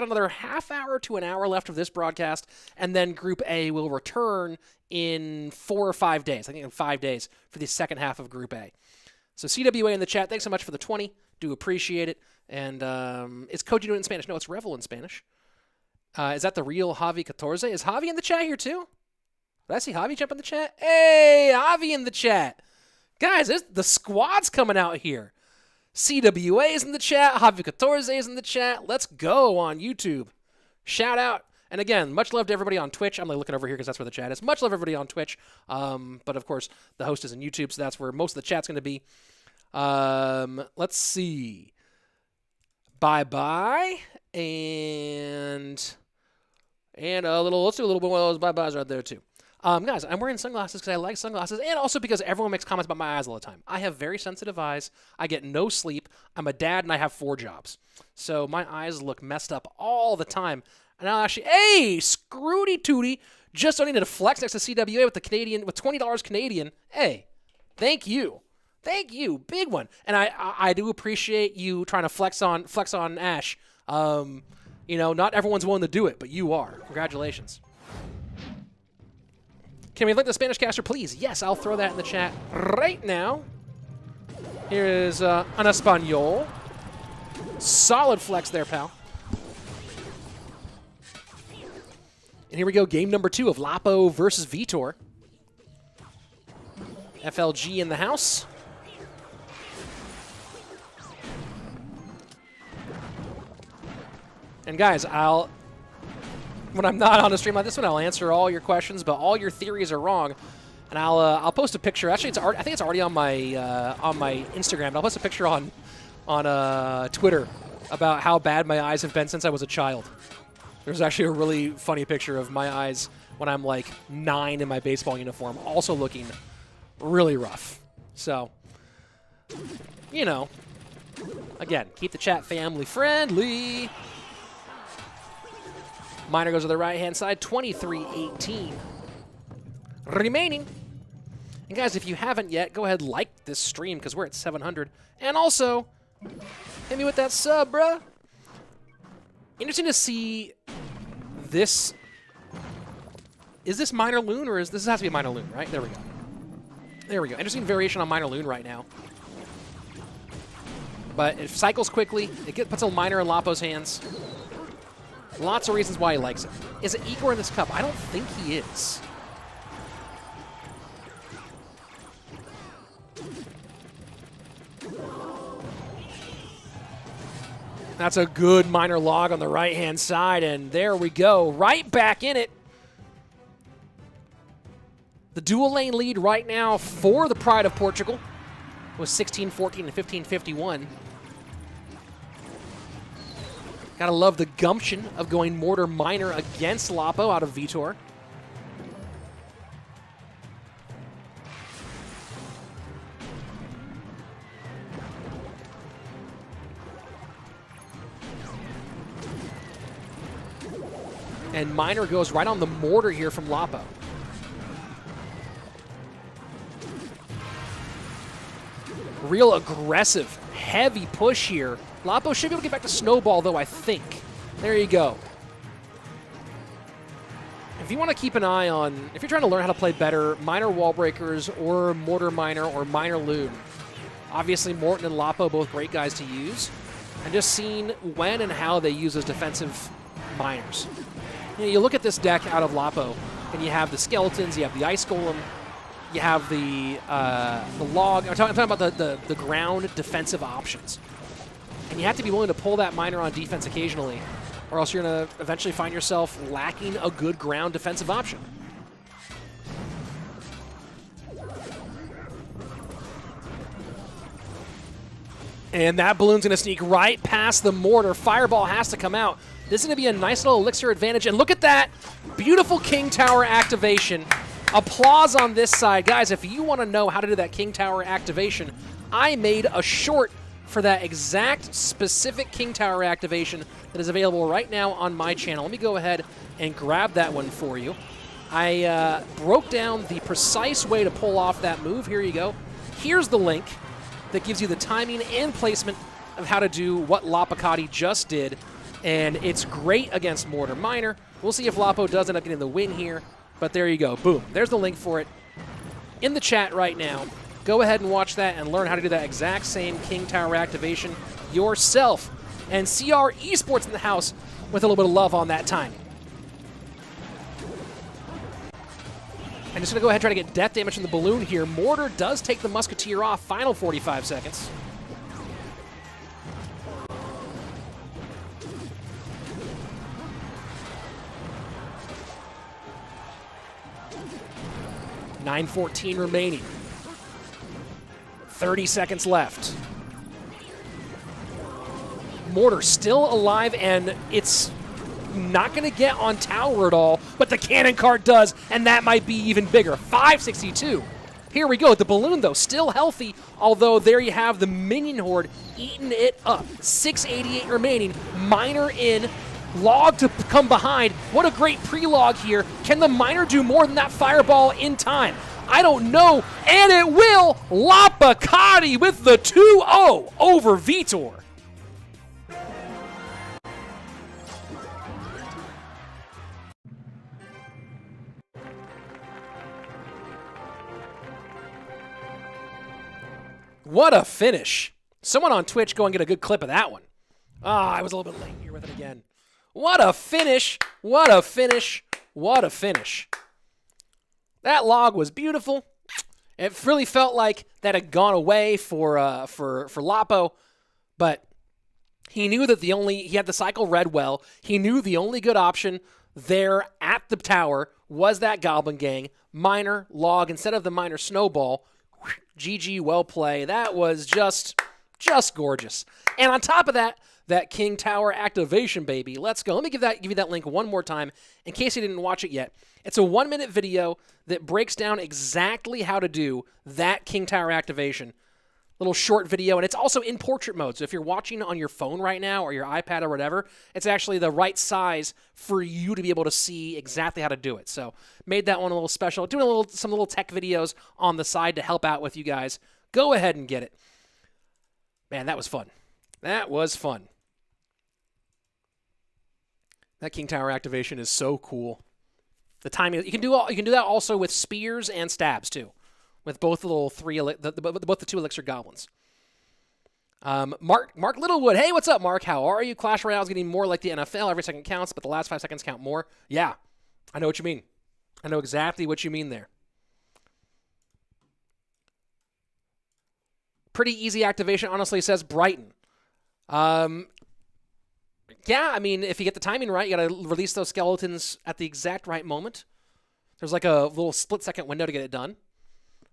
another half hour to an hour left of this broadcast, and then Group A will return in 4 or 5 days. I think in 5 days for the second half of Group A. So CWA in the chat, thanks so much for the 20. Do appreciate it. And is Koji doing it in Spanish? No, it's Revel in Spanish. Is that the real Javi 14? Is Javi in the chat here too? Did I see Javi jump in the chat? Hey, Javi in the chat. Guys, the squad's coming out here. CWA is in the chat. Javi 14 is in the chat. Let's go on YouTube. Shout out. And again, much love to everybody on Twitch. I'm like looking over here because that's where the chat is. Much love everybody on Twitch. But of course, the host is in YouTube, so that's where most of the chat's going to be. Let's see. Bye-bye. And let's do a little bit more of those bye-byes right there too. Guys, I'm wearing sunglasses because I like sunglasses and also because everyone makes comments about my eyes all the time. I have very sensitive eyes. I get no sleep. I'm a dad and I have 4 jobs. So my eyes look messed up all the time. And I'll actually, hey, Scrooty Tooty, just starting to flex next to CWA with the Canadian, with $20 Canadian. Hey, thank you. Thank you. Big one. And I do appreciate you trying to flex on Ash. You know, not everyone's willing to do it, but you are. Congratulations. Can we link the Spanish caster, please? Yes, I'll throw that in the chat right now. Here is an Espanol. Solid flex there, pal. And here we go, game number 2 of Lapo versus Vitor. FLG in the house. And guys, when I'm not on a stream like this one, I'll answer all your questions, but all your theories are wrong. And I'll post a picture. Actually, I think it's already on my Instagram. But I'll post a picture on Twitter about how bad my eyes have been since I was a child. There's actually a really funny picture of my eyes when I'm like 9 in my baseball uniform, also looking really rough. So, you know, Again, keep the chat family friendly. Miner goes to the right-hand side, 23-18 remaining. And guys, if you haven't yet, go ahead and like this stream because we're at 700. And also, hit me with that sub, bruh. Interesting to see this. Is this Miner Loon or is this has to be Miner Loon, right? There we go. There we go. Interesting variation on Miner Loon right now. But it cycles quickly. It puts a Miner in Lapo's hands. Lots of reasons why he likes it. Is it Igor in this cup? I don't think he is. That's a good Miner log on the right-hand side, and there we go. Right back in it. The dual lane lead right now for the Pride of Portugal was 16-14 and 15-51. Gotta love the gumption of going Mortar Miner against Lapo out of Vitor. And Miner goes right on the Mortar here from Lapo. Real aggressive, heavy push here. Lapo should be able to get back to Snowball, though, I think. There you go. If you want to keep an eye on, if you're trying to learn how to play better, Miner Wall Breakers or Mortar Miner or Miner Loon, obviously Morten and Lapo, both great guys to use, and just seeing when and how they use those defensive miners. You know, you look at this deck out of Lapo, and you have the Skeletons, you have the Ice Golem, you have the Log. I'm talking about the ground defensive options. And you have to be willing to pull that Miner on defense occasionally, or else you're going to eventually find yourself lacking a good ground defensive option. And that balloon's going to sneak right past the Mortar. Fireball has to come out. This is going to be a nice little elixir advantage. And look at that beautiful King Tower activation. Applause on this side. Guys, if you want to know how to do that King Tower activation, I made a short for that exact specific King Tower activation that is available right now on my channel. Let me go ahead and grab that one for you. I broke down the precise way to pull off that move. Here you go. Here's the link that gives you the timing and placement of how to do what Lapokati just did. And it's great against Mortar Miner. We'll see if Lapo does end up getting the win here. But there you go. Boom. There's the link for it in the chat right now. Go ahead and watch that and learn how to do that exact same King Tower activation yourself. And CR Esports in the house with a little bit of love on that timing. I'm just going to go ahead and try to get death damage from the balloon here. Mortar does take the Musketeer off. Final 45 seconds. $9:14 remaining. 30 seconds left. Mortar still alive, and it's not going to get on tower at all, but the cannon cart does, and that might be even bigger. 562. Here we go. The balloon, though, still healthy, although there you have the minion horde eating it up. 688 remaining. Miner in. Log to come behind. What a great pre-log here. Can the Miner do more than that fireball in time? I don't know, and it will. Lapokati with the 2-0 over Vitor. What a finish. Someone on Twitch go and get a good clip of that one. Ah, I was a little bit late here with it again. What a finish. What a finish. What a finish. That log was beautiful. It really felt like that had gone away for Lapo, but he knew that he had the cycle read well. He knew the only good option there at the tower was that Goblin Gang. Miner, log, instead of the Miner snowball. GG, well play. That was just gorgeous. And on top of that, that King Tower activation, baby. Let's go. Let me give you that link one more time in case you didn't watch it yet. It's a 1-minute video that breaks down exactly how to do that King Tower activation. little short video, and it's also in portrait mode. So if you're watching on your phone right now or your iPad or whatever, it's actually the right size for you to be able to see exactly how to do it. So made that one a little special. Doing some little tech videos on the side to help out with you guys. Go ahead and get it. Man, that was fun. That was fun. That King Tower activation is so cool. The timing, you can do that also with spears and stabs too, with both the little both the 2 elixir goblins. Mark Littlewood, hey, what's up, Mark? How are you? Clash Royale is getting more like the NFL. Every second counts, but the last 5 seconds count more. Yeah, I know what you mean. I know exactly what you mean there. Pretty easy activation, honestly, says Brighton. Yeah, I mean, if you get the timing right, you got to release those skeletons at the exact right moment. There's like a little split-second window to get it done.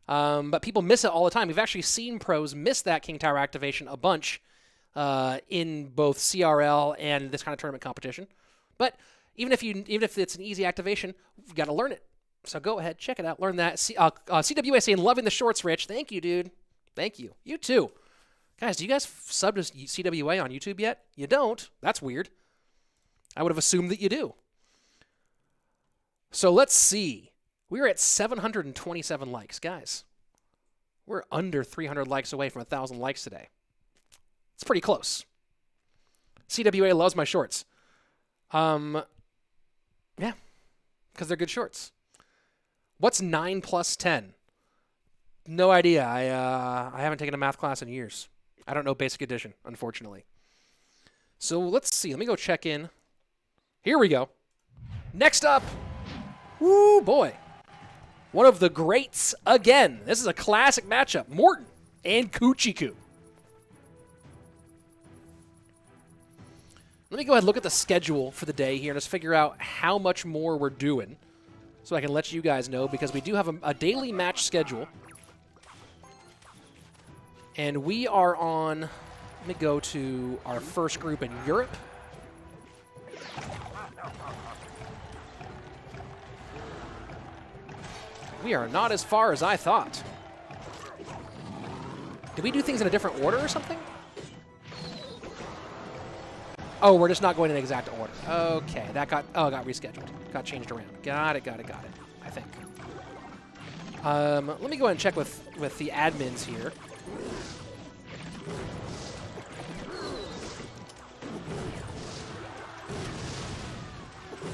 But people miss it all the time. We've actually seen pros miss that King Tower activation a bunch in both CRL and this kind of tournament competition. But even if it's an easy activation, you've got to learn it. So go ahead, check it out, learn that. CWA saying, loving the shorts, Rich. Thank you, dude. Thank you. You too. Guys, do you guys sub to CWA on YouTube yet? You don't. That's weird. I would have assumed that you do. So let's see. We're at 727 likes. Guys, we're under 300 likes away from 1,000 likes today. It's pretty close. CWA loves my shorts. Yeah, because they're good shorts. What's 9 plus 10? No idea. I haven't taken a math class in years. I don't know basic addition, unfortunately. So let's see. Let me go check in. Here we go. Next up. Woo, boy. One of the greats again. This is a classic matchup. Morten and Cuchii Cuu. Let me go ahead and look at the schedule for the day here and just figure out how much more we're doing so I can let you guys know, because we do have a daily match schedule. And we are on, let me go to our first group in Europe. We are not as far as I thought. Did we do things in a different order or something? Oh, we're just not going in exact order. Okay, that got rescheduled. Got changed around. Got it, I think. Let me go ahead and check with the admins here.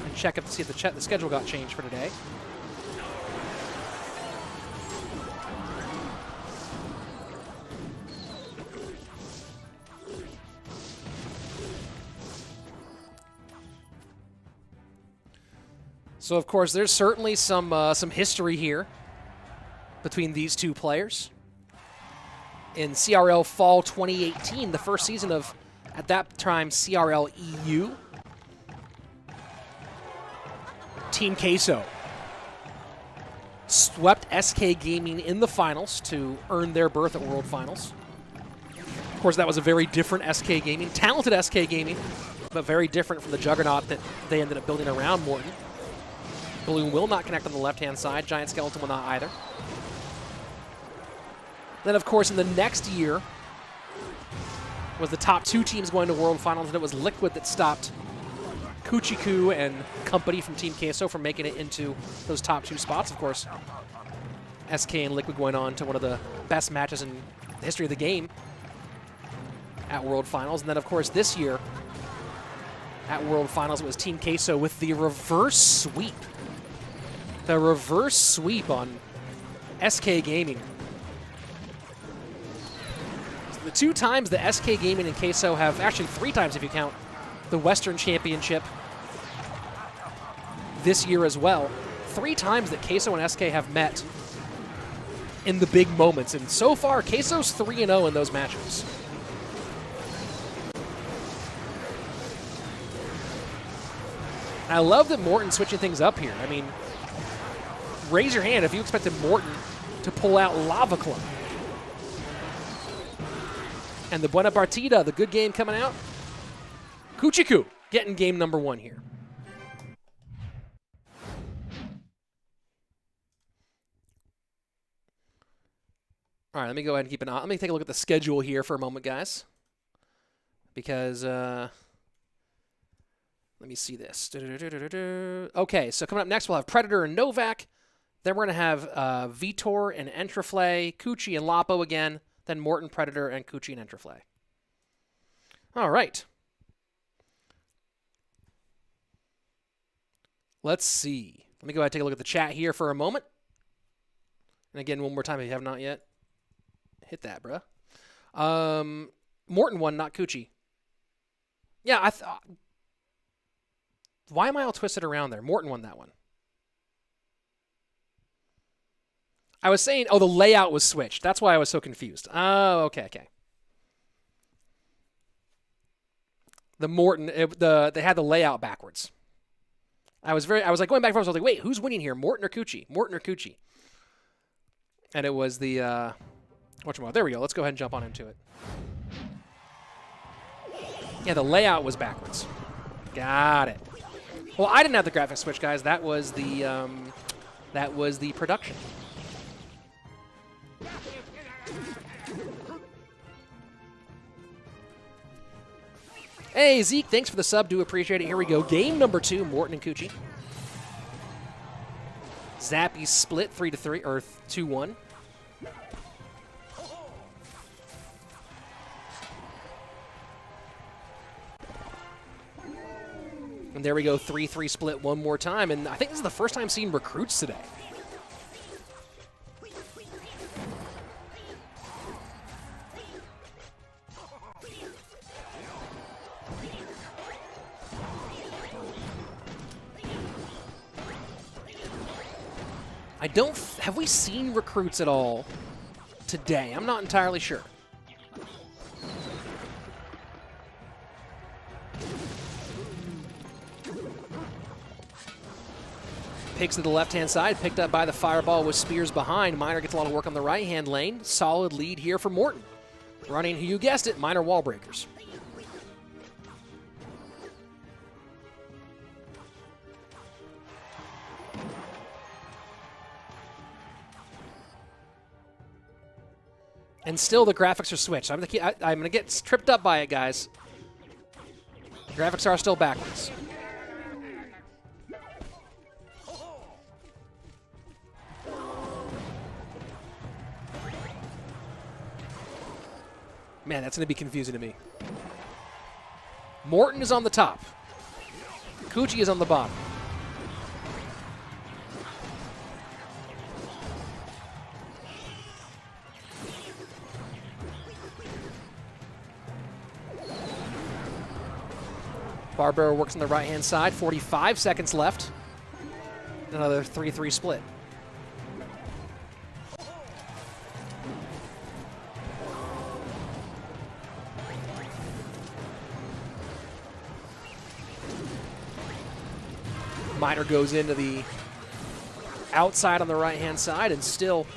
And check up to see if the schedule got changed for today. So, of course, there's certainly some history here between these two players. In CRL Fall 2018, the first season of, at that time, CRL EU, Team Queso swept SK Gaming in the finals to earn their berth at World Finals. Of course, that was a very different SK Gaming, talented SK Gaming, but very different from the juggernaut that they ended up building around Morten. Balloon will not connect on the left-hand side. Giant Skeleton will not either. Then, of course, in the next year was the top 2 teams going to World Finals, and it was Liquid that stopped Cuchii Cuu and company from Team Queso from making it into those top 2 spots. Of course, SK and Liquid going on to one of the best matches in the history of the game at World Finals. And then, of course, this year at World Finals, it was Team Queso with the reverse sweep. The reverse sweep on SK Gaming. The 2 times the SK Gaming and Queso have, actually 3 times if you count the Western Championship this year as well. 3 times that Queso and SK have met in the big moments. And so far, Queso's 3-0 in those matches. I love that Morten's switching things up here. I mean, raise your hand if you expected Morten to pull out Lava Club. And the Buena Partida, the good game coming out. Cuchii Cuu getting game number 1 here. All right, let me go ahead and keep an eye. Let me take a look at the schedule here for a moment, guys. Because, let me see this. Okay, so coming up next, we'll have Predator and Novak. Then we're going to have Vitor and Entriflay, Cuchii and Lapo again. Then Morten, Predator, and Cuchii and Entriflay. All right. Let's see. Let me go ahead and take a look at the chat here for a moment. And again, one more time if you have not yet. Hit that, bruh. Morten won, not Cuchii. Yeah, I thought. Why am I all twisted around there? Morten won that one. I was saying, oh, the layout was switched. That's why I was so confused. Oh, okay. The Morten, they had the layout backwards. I was like going back and forth. I was like, wait, who's winning here? Morten or Cuchii? Morten or Cuchii? And it was the whatchamacallit. There we go. Let's go ahead and jump on into it. Yeah, the layout was backwards. Got it. Well, I didn't have the graphics switch, guys. That was the production. Hey, Zeke, thanks for the sub. Do appreciate it. Here we go. Game number 2, Morten and Cuchii. Zappy split 3-3, or 2-1. And there we go, 3-3 split one more time. And I think this is the first time seeing recruits today. Have we seen recruits at all today? I'm not entirely sure. Picks to the left-hand side, picked up by the fireball with spears behind. Miner gets a lot of work on the right-hand lane. Solid lead here for Morten. Running, you guessed it, Miner wall breakers. And still the graphics are switched. I'm going to get tripped up by it, guys. The graphics are still backwards. Man, that's going to be confusing to me. Morten is on the top. Cuchii is on the bottom. Barbaro works on the right-hand side. 45 seconds left. Another 3-3 split. Miner goes into the outside on the right-hand side, and still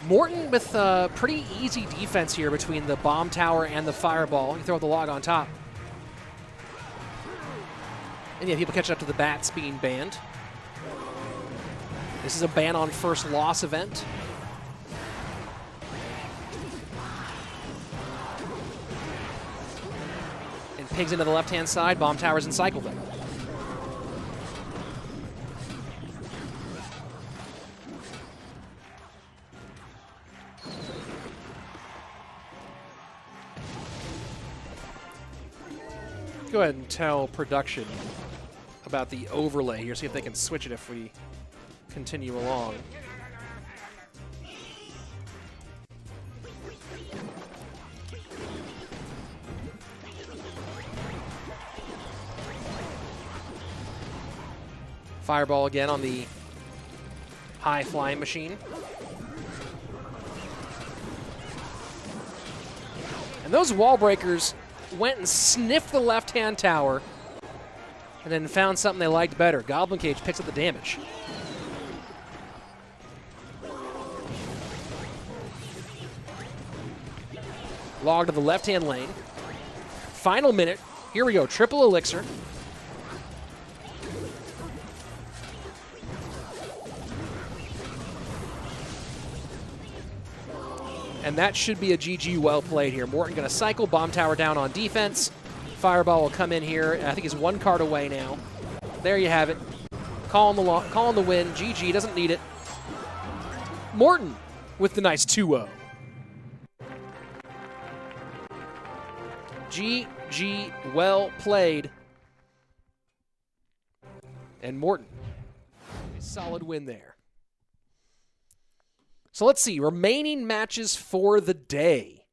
Morten with pretty easy defense here between the bomb tower and the fireball. You throw the log on top. And yeah, people catching up to the bats being banned. This is a ban on first loss event. And pigs into the left-hand side, bomb towers and cycle them. Go ahead and tell production about the overlay here, see if they can switch it if we continue along. Fireball again on the high flying machine. And those wall breakers went and sniffed the left-hand tower and then found something they liked better. Goblin Cage picks up the damage. Log to the left-hand lane. Final minute. Here we go. Triple elixir. And that should be a GG well played here. Morten going to cycle, bomb tower down on defense. Fireball will come in here. I think he's one card away now. There you have it. Calling the win. GG, doesn't need it. Morten with the nice 2-0. GG, well played. And Morten, a solid win there. So let's see, remaining matches for the day.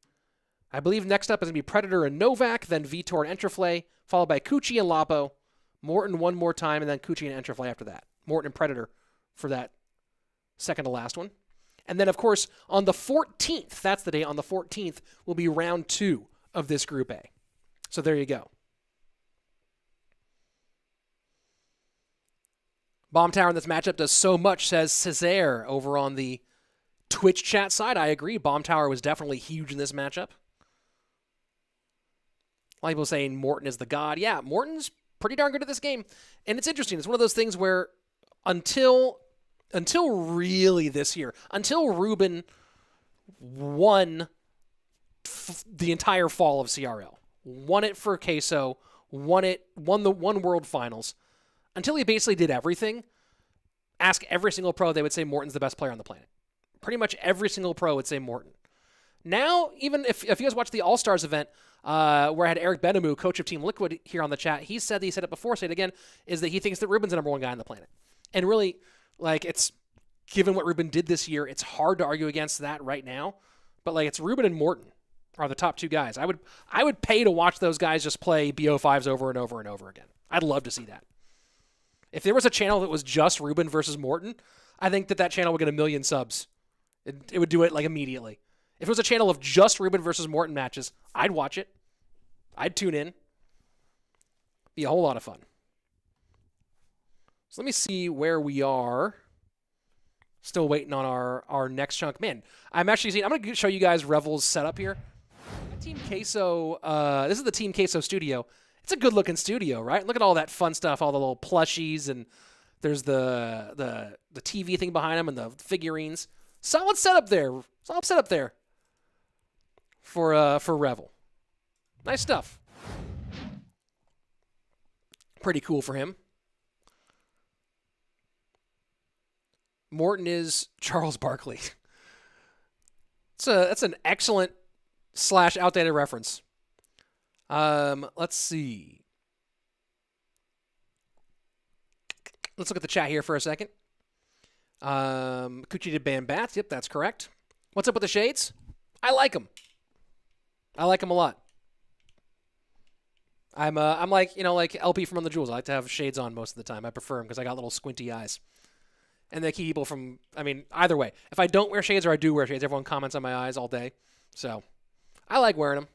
I believe next up is going to be Predator and Novak, then Vitor and Entriflay, followed by Cuchii and Lapo, Morten one more time, and then Cuchii and Entriflay after that. Morten and Predator for that second to last one. And then, of course, on the 14th, that's the day, on the 14th, will be round 2 of this Group A. So there you go. Bomb Tower in this matchup does so much, says Césaire over on the Twitch chat side. I agree. Bomb Tower was definitely huge in this matchup. A lot of people saying Morten is the god. Yeah, Morten's pretty darn good at this game. And it's interesting. It's one of those things where until really this year, until Ruben won the entire fall of CRL, won it for Queso, won the World Finals, until he basically did everything, ask every single pro, they would say Morten's the best player on the planet. Pretty much every single pro would say Morten. Now, even if you guys watch the All-Stars event, where I had Eric Benamou, coach of Team Liquid, here on the chat, he said it before, say it again, is that he thinks that Ruben's the number one guy on the planet. And really, like, it's, given what Ruben did this year, it's hard to argue against that right now. But, like, it's Ruben and Morten are the top two guys. I would pay to watch those guys just play BO5s over and over and over again. I'd love to see that. If there was a channel that was just Ruben versus Morten, I think that channel would get 1 million subs. It would do it, like, immediately. If it was a channel of just Ruben versus Morten matches, I'd watch it. I'd tune in. Be a whole lot of fun. So let me see where we are. Still waiting on our next chunk. Man, I'm going to show you guys Revel's setup here. Team Queso, this is the Team Queso studio. It's a good-looking studio, right? Look at all that fun stuff, all the little plushies, and there's the TV thing behind them and the figurines. Solid setup there. Solid setup there for Revel. Nice stuff. Pretty cool for him. Morten is Charles Barkley. That's an excellent / outdated reference. Let's see. Let's look at the chat here for a second. Cuchii did ban bats. Yep, that's correct. What's up with the shades? I like them. I like them a lot. I'm like, like LP from On the Jewels. I like to have shades on most of the time. I prefer them because I got little squinty eyes. And they keep people from, either way. If I don't wear shades or I do wear shades, everyone comments on my eyes all day. So, I like wearing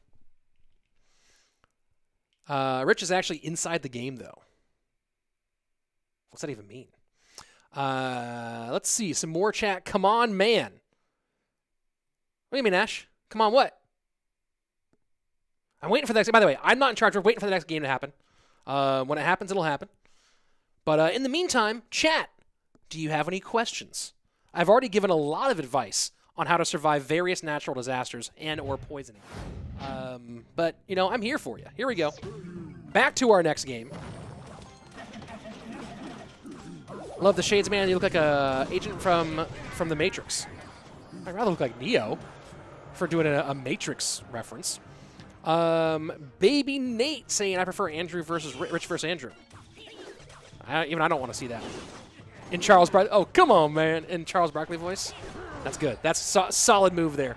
them. Rich is actually inside the game, though. What's that even mean? Let's see. Some more chat. Come on, man. What do you mean, Ash? Come on, what? I'm waiting for the next... By the way, I'm not in charge. We're waiting for the next game to happen. When it happens, it'll happen. But in the meantime, chat. Do you have any questions? I've already given a lot of advice on how to survive various natural disasters and or poisoning. But, I'm here for you. Here we go. Back to our next game. Love the shades, man. You look like a agent from the Matrix. I'd rather look like Neo for doing a Matrix reference. Baby Nate saying, I prefer Andrew versus Rich versus Andrew. I don't want to see that. In Charles Barkley. Oh, come on, man. In Charles Barkley voice. That's good. That's a solid move there.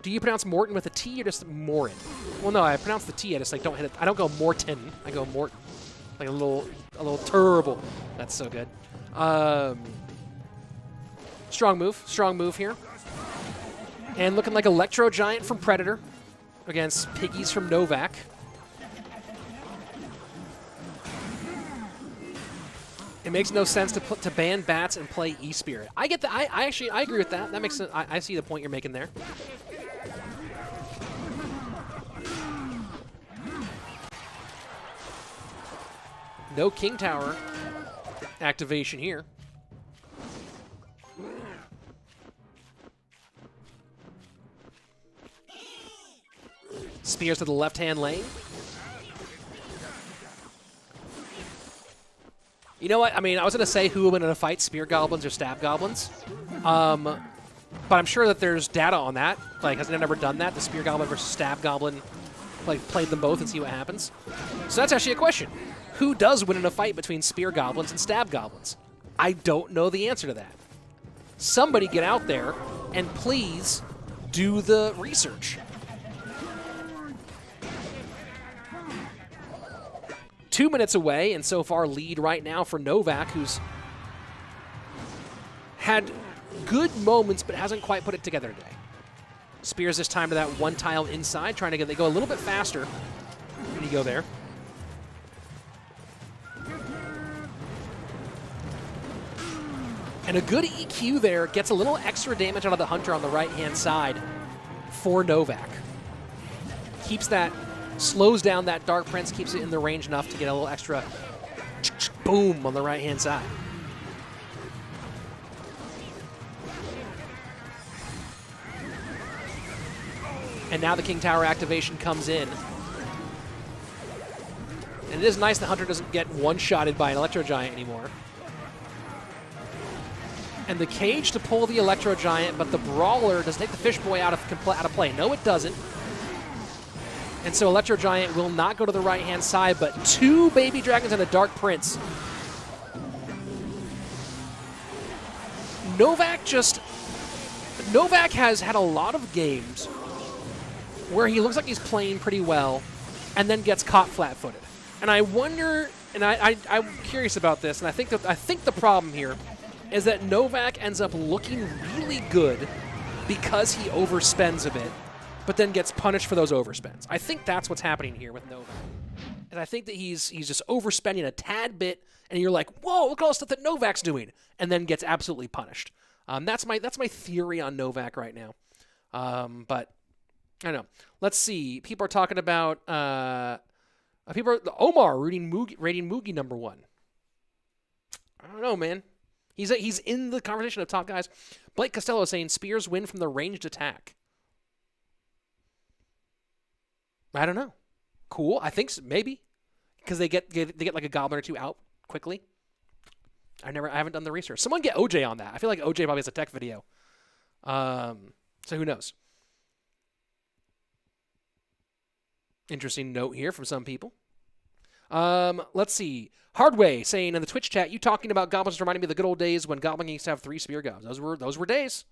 Do you pronounce Morten with a T or just Morten? Well, no, I pronounce the T. I just don't hit it. I don't go Morten. I go Morten. Like a little turbo. That's so good. Strong move. Strong move here. And looking like Electro Giant from Predator against Piggies from Novak. It makes no sense to ban bats and play E-Spirit. I get that. I agree with that. That makes sense. I see the point you're making there. No King Tower activation here. Spears to the left-hand lane. You know what? I mean, I was going to say who will win in a fight, Spear Goblins or Stab Goblins. But I'm sure that there's data on that. Like, has anyone ever done that? The Spear Goblin versus Stab Goblin, like, played them both and see what happens? So that's actually a question. Who does win in a fight between Spear Goblins and Stab Goblins? I don't know the answer to that. Somebody get out there and please do the research. 2 minutes away, and so far lead right now for Novak, who's had good moments but hasn't quite put it together today. Spears this time to that one tile inside, trying to get, they go a little bit faster when you go there. And a good EQ there gets a little extra damage out of the Hunter on the right-hand side for Novak. Keeps that, slows down that Dark Prince, keeps it in the range enough to get a little extra boom on the right-hand side. And now the King Tower activation comes in. And it is nice that Hunter doesn't get one-shotted by an Electro Giant anymore. And the cage to pull the Electro Giant, but the Brawler does take the Fish Boy out of play. No, it doesn't. And so Electro Giant will not go to the right-hand side, but 2 Baby Dragons and a Dark Prince. Novak has had a lot of games where he looks like he's playing pretty well and then gets caught flat-footed. And I wonder, and I'm curious about this, and I think the problem here is that Novak ends up looking really good because he overspends a bit, but then gets punished for those overspends. I think that's what's happening here with Novak. And I think that he's just overspending a tad bit, and you're like, whoa, look at all the stuff that Novak's doing, and then gets absolutely punished. That's my theory on Novak right now. But I don't know. Let's see. People are talking about Omar rating Mugi number 1. I don't know, man. He's in the conversation of top guys. Blake Costello saying Spears win from the ranged attack. I don't know. Cool. I think so, maybe because they get like a goblin or 2 out quickly. I haven't done the research. Someone get OJ on that. I feel like OJ probably has a tech video. So who knows? Interesting note here from some people. Let's see. Hardway saying in the Twitch chat, you talking about goblins reminding me of the good old days when Goblin used to have 3 spear goblins. Those were days.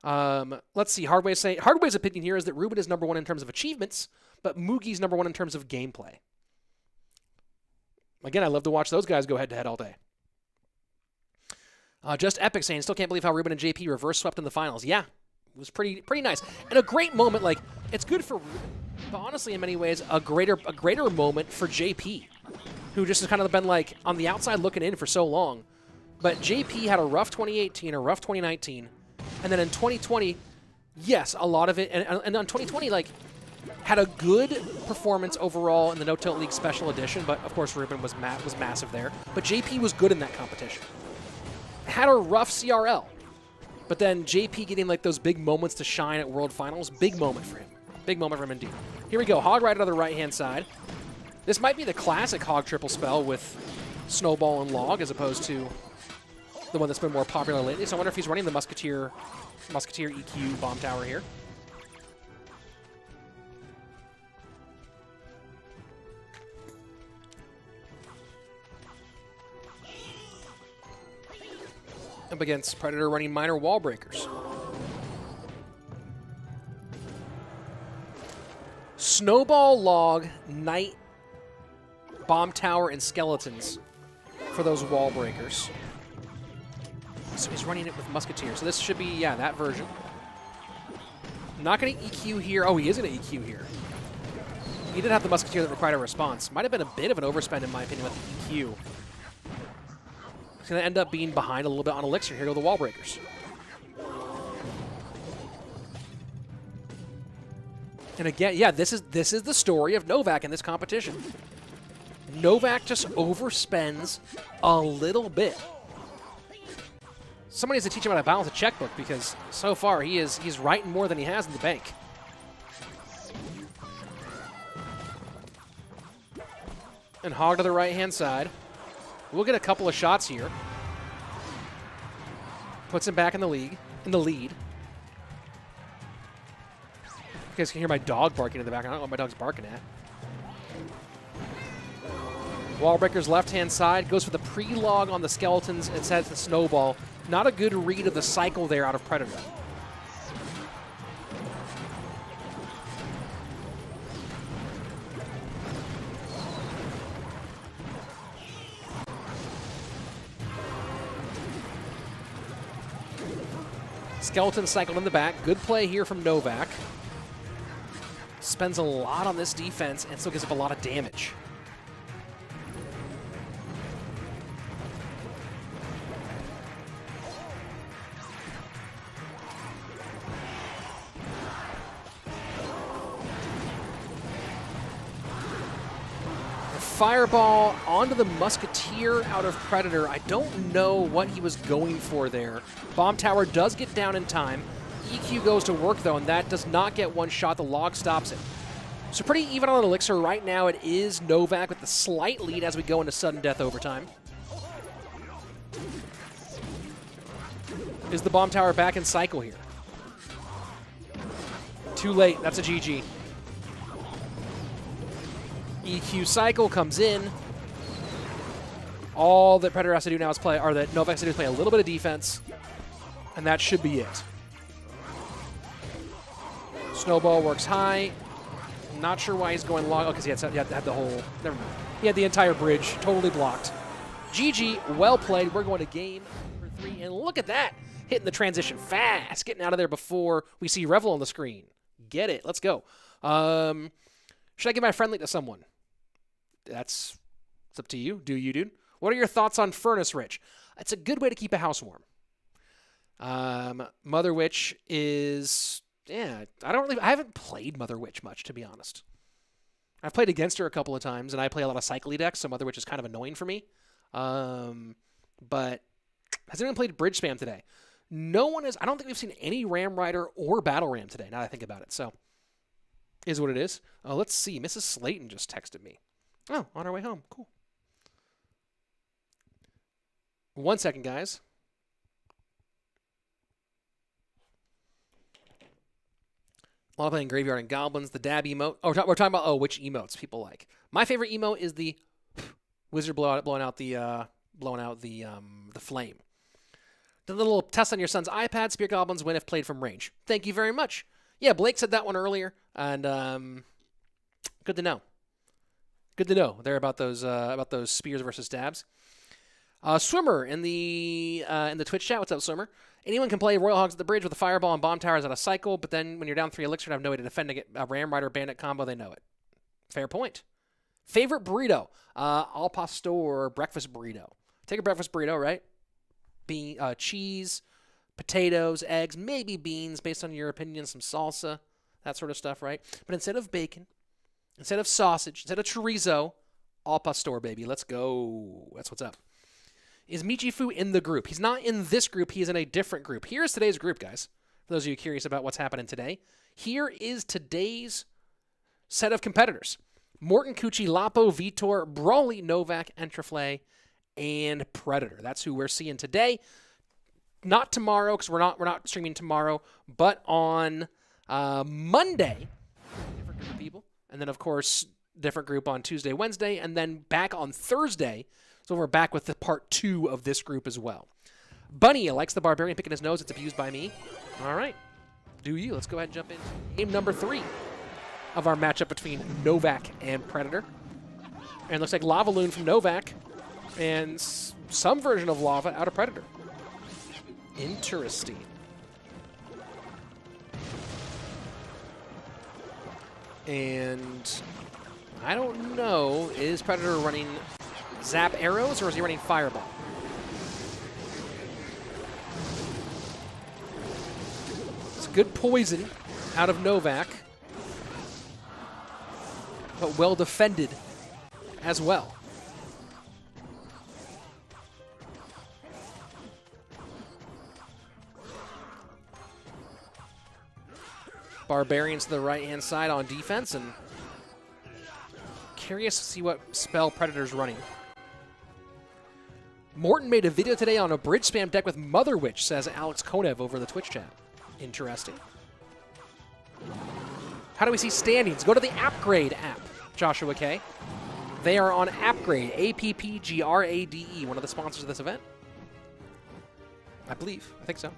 Let's see. Hardway's opinion here is that Ruben is number 1 in terms of achievements, but Mugi's number 1 in terms of gameplay. Again, I love to watch those guys go head-to-head all day. Just Epic saying, still can't believe how Ruben and JP reverse swept in the finals. Yeah, it was pretty nice. And a great moment. Like, it's good for Ruben, but honestly, in many ways, a greater moment for JP, who just has kind of been like on the outside looking in for so long. But JP had a rough 2018, a rough 2019, and then in 2020, yes, a lot of it, and on 2020, like, had a good performance overall in the No Tilt League Special Edition, but of course Ruben was massive there. But JP was good in that competition. Had a rough CRL, but then JP getting like those big moments to shine at World Finals, big moment for him. Big moment for him indeed. Here we go, Hog right on the right-hand side. This might be the classic Hog triple spell with Snowball and Log as opposed to the one that's been more popular lately. So I wonder if he's running the Musketeer EQ Bomb Tower here. Up against Predator running minor wall breakers. Snowball, Log, Knight, Bomb Tower, and Skeletons for those wall breakers. So he's running it with Musketeer. So this should be, yeah, that version. Not going to EQ here. Oh, he is going to EQ here. He did have the Musketeer that required a response. Might have been a bit of an overspend, in my opinion, with the EQ. He's going to end up being behind a little bit on Elixir. Here go the wall breakers. And again, yeah, this is the story of Novak in this competition. Novak just overspends a little bit. Somebody has to teach him how to balance a checkbook because so far he's writing more than he has in the bank. And Hog to the right-hand side. We'll get a couple of shots here. Puts him back in the lead. You guys can hear my dog barking in the back. I don't know what my dog's barking at. Wallbreaker's left-hand side. Goes for the pre-log on the skeletons. It sets the snowball. Not a good read of the cycle there out of Predator. Skeleton cycled in the back. Good play here from Novak. Spends a lot on this defense and still gives up a lot of damage. Fireball onto the Musketeer out of Predator. I don't know what he was going for there. Bomb Tower does get down in time. EQ goes to work, though, and that does not get one shot. The log stops it. So pretty even on Elixir. Right now it is Novak with the slight lead as we go into sudden death overtime. Is the Bomb Tower back in cycle here? Too late. That's a GG. EQ cycle comes in. All that Predator has to do now is play, or that Novak has to do is play a little bit of defense, and that should be it. Snowball works high. Not sure why he's going long. Oh, because he had the whole. Never mind. He had the entire bridge totally blocked. GG, well played. We're going to game number 3, and look at that, hitting the transition fast, getting out of there before we see Revel on the screen. Get it? Let's go. Should I give my friendly to someone? It's up to you. Do you, dude? What are your thoughts on Furnace Rich? It's a good way to keep a house warm. Mother Witch is, yeah, I haven't played Mother Witch much, to be honest. I've played against her a couple of times, and I play a lot of cycly decks, so Mother Witch is kind of annoying for me. But has anyone played Bridge Spam today? No one is. I don't think we've seen any Ram Rider or Battle Ram today, now that I think about it, so is what it is. Let's see. Mrs. Slaton just texted me. Oh, on our way home. Cool. 1 second, guys. A lot of playing Graveyard and Goblins. The dab emote. Oh, we're talking about which emotes people like. My favorite emote is the wizard blowing out the flame. The little test on your son's iPad. Spear Goblins win if played from range. Thank you very much. Yeah, Blake said that one earlier, and good to know. Good to know there about those spears versus dabs. Swimmer in the Twitch chat. What's up, Swimmer? Anyone can play Royal Hogs at the Bridge with a Fireball and Bomb Towers out of cycle, but then when you're down 3 Elixir and have no way to defend a Ram Rider Bandit combo, they know it. Fair point. Favorite burrito? Al pastor breakfast burrito. Take a breakfast burrito, right? Cheese, potatoes, eggs, maybe beans, based on your opinion, some salsa, that sort of stuff, right? But instead of bacon, instead of sausage, instead of chorizo, al pastor, baby. Let's go. That's what's up. Is Michifu in the group? He's not in this group. He's in a different group. Here's today's group, guys. For those of you curious about what's happening today, here is today's set of competitors. Morten, Cuchii, Lapo, Vitor, Brawly, Novak, Entriflay, and Predator. That's who we're seeing today. Not tomorrow, because we're not streaming tomorrow, but on Monday, different group of people, and then of course different group on Tuesday, Wednesday, and then back on Thursday. So we're back with the part 2 of this group as well. Bunny likes the Barbarian picking his nose. It's abused by me. All right, do you? Let's go ahead and jump into game number 3 of our matchup between Novak and Predator. And it looks like Lava Loon from Novak and some version of Lava out of Predator. Interesting. And I don't know, is Predator running Zap Arrows or is he running Fireball? It's good poison out of Novak, but well defended as well. Barbarians to the right-hand side on defense, and Curious to see what spell Predator's running. Morten made a video today on a bridge spam deck with Mother Witch, says Alex Konev over the Twitch chat. Interesting. How do we see standings? Go to the Appgrade app, Joshua K. They are on Appgrade, APPGRADE, one of the sponsors of this event. I believe. I think so.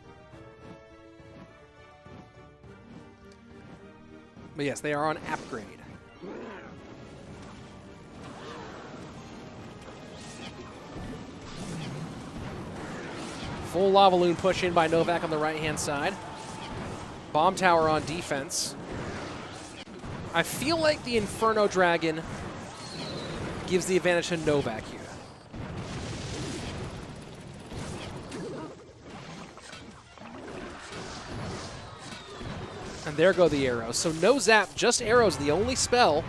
But yes, they are on Appgrade. Full Lava Loon push in by Novak on the right-hand side. Bomb Tower on defense. I feel like the Inferno Dragon gives the advantage to Novak here. And there go the arrows. So no zap, just arrows, the only spell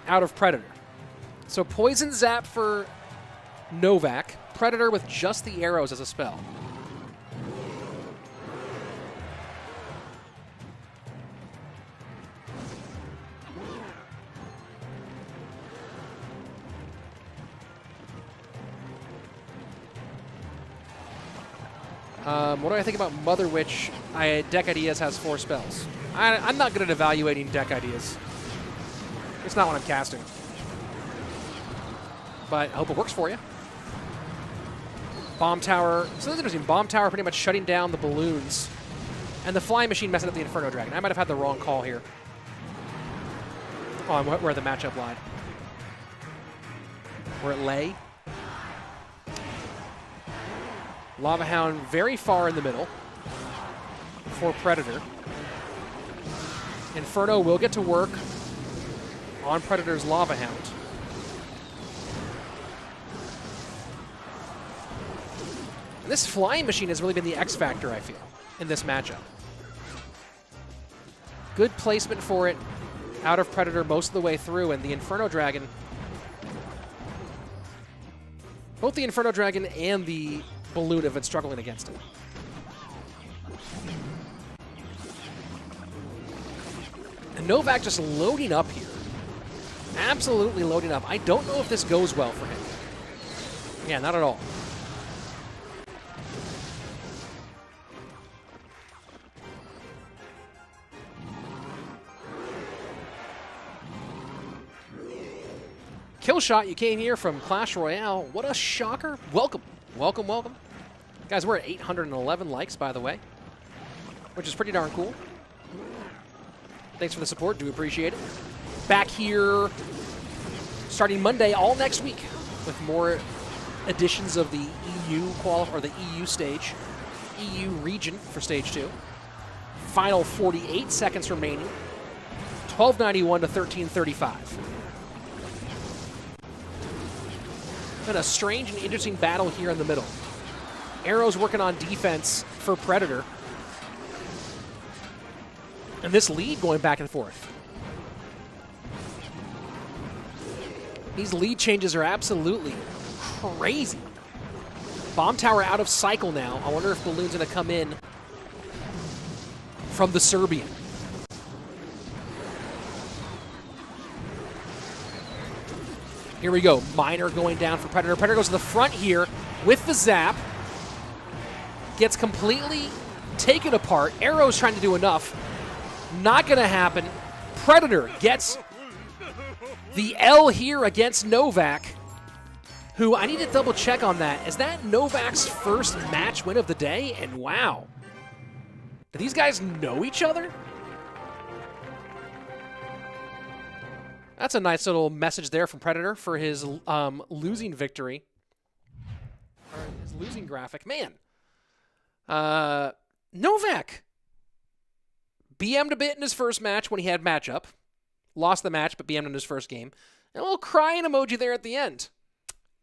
out of Predator. So Poison Zap for Novak. Predator with just the arrows as a spell. What do I think about Mother Witch? Deck Ideas has 4 spells. I'm not good at evaluating deck ideas. It's not what I'm casting. But I hope it works for you. Bomb Tower. So that's interesting. Bomb Tower pretty much shutting down the balloons. And the Flying Machine messing up the Inferno Dragon. I might have had the wrong call here. On where the matchup lied. Where it lay. Lava Hound very far in the middle for Predator. Inferno will get to work on Predator's Lava Hound. And this Flying Machine has really been the X factor, I feel, in this matchup. Good placement for it out of Predator most of the way through, and the Inferno Dragon, both the Inferno Dragon and the Balloon have been struggling against it. And Novak just loading up here. Absolutely loading up. I don't know if this goes well for him. Yeah, not at all. Kill shot, you came here from Clash Royale. What a shocker. Welcome. Welcome, welcome. Guys, we're at 811 likes, by the way, which is pretty darn cool. Thanks for the support. Do appreciate it. Back here starting Monday, all next week, with more editions of the EU or the EU stage, EU region for stage 2. Final 48 seconds remaining. 1291 to 1335. And a strange and interesting battle here in the middle. Arrows working on defense for Predator. And this lead going back and forth. These lead changes are absolutely crazy. Bomb Tower out of cycle now. I wonder if Balloon's going to come in from the Serbian. Here we go. Miner going down for Predator. Predator goes to the front here with the zap. Gets completely taken apart. Arrow's trying to do enough. Not going to happen. Predator gets the L here against Novak, who I need to double check on that. Is that Novak's first match win of the day? And wow. Do these guys know each other? That's a nice little message there from Predator for his losing victory. Or his losing graphic. Man. Novak BM'd a bit in his first match when he had matchup. Lost the match, but BM'd in his first game. And a little crying emoji there at the end.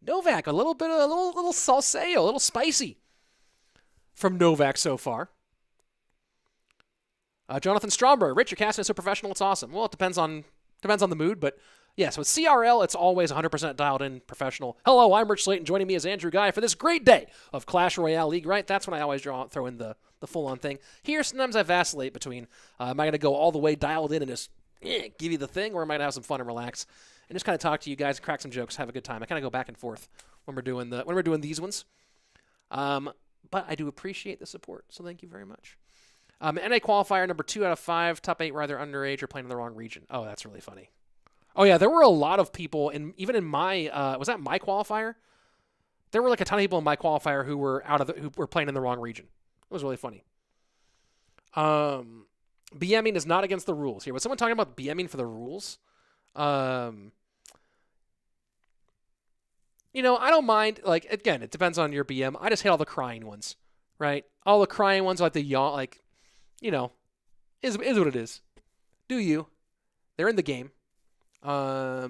Novak, a little salseo, a little spicy from Novak so far. Jonathan Stromberg, Rich, your casting is so professional, it's awesome. Well, it depends on the mood, but yes, with CRL, it's always 100% dialed in professional. Hello, I'm Rich Slaton. Joining me is Andrew Guy for this great day of Clash Royale League, right? That's when I always throw in the full-on thing. Here, sometimes I vacillate between, am I going to go all the way dialed in and just give you the thing, or am I going to have some fun and relax and just kind of talk to you guys, crack some jokes, have a good time. I kind of go back and forth when we're doing these ones. But I do appreciate the support, so thank you very much. NA qualifier number 2 out of 5, top 8 were either underage or playing in the wrong region. Oh, that's really funny. Oh yeah, there were a lot of people, even in my was that my qualifier? There were like a ton of people in my qualifier who were who were playing in the wrong region. It was really funny. BMing is not against the rules here. Was someone talking about BMing for the rules? You know, I don't mind. Like, again, it depends on your BM. I just hate all the crying ones, right? All the crying ones, like the yawn, like, you know, is what it is. Do you? They're in the game. I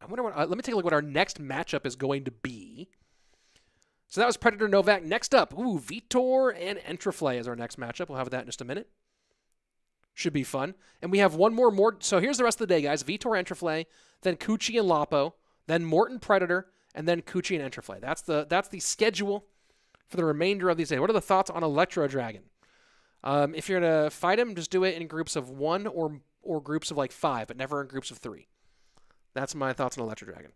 wonder what. Let me take a look what our next matchup is going to be. So that was Predator Novak. Next up, Vitor and Entriflay is our next matchup. We'll have that in just a minute. Should be fun. And we have one more. So here's the rest of the day, guys. Vitor, Entriflay, then Cuchii and Lapo, then Morten, Predator, and then Cuchii and Entriflay. That's the schedule for the remainder of these days. What are the thoughts on Electro Dragon? If you're going to fight him, just do it in groups of 1 or groups of like 5, but never in groups of 3. That's my thoughts on Electro Dragon.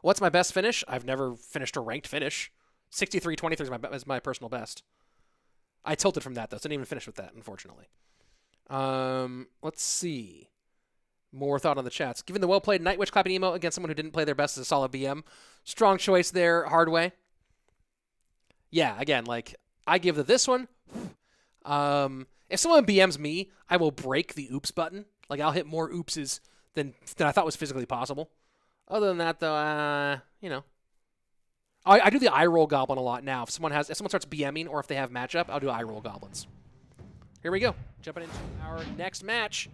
What's my best finish? I've never finished a ranked finish. 63-23 is my personal best. I tilted from that, though, so I didn't even finish with that, unfortunately. Let's see. More thought on the chats. Given the well-played Night Witch clapping emo against someone who didn't play their best as a solid BM. Strong choice there, Hardway. Yeah, again, like, I give this one. If someone BMs me, I will break the oops button. Like, I'll hit more oopses than I thought was physically possible. Other than that, though, you know. I do the eye roll goblin a lot now. If someone starts BMing or if they have matchup, I'll do eye roll goblins. Here we go. Jumping into our next match.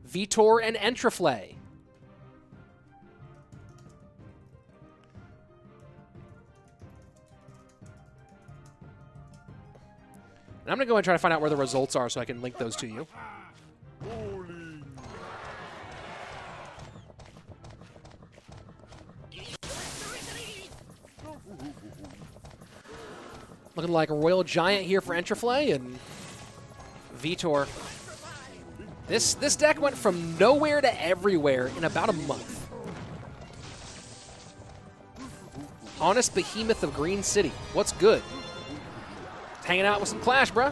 Vitor and Entriflay. And I'm going to go and try to find out where the results are so I can link those to you. Looking like a Royal Giant here for Entriflay and Vitor. This deck went from nowhere to everywhere in about a month. Honest Behemoth of Green City. What's good? Hanging out with some Clash, bruh.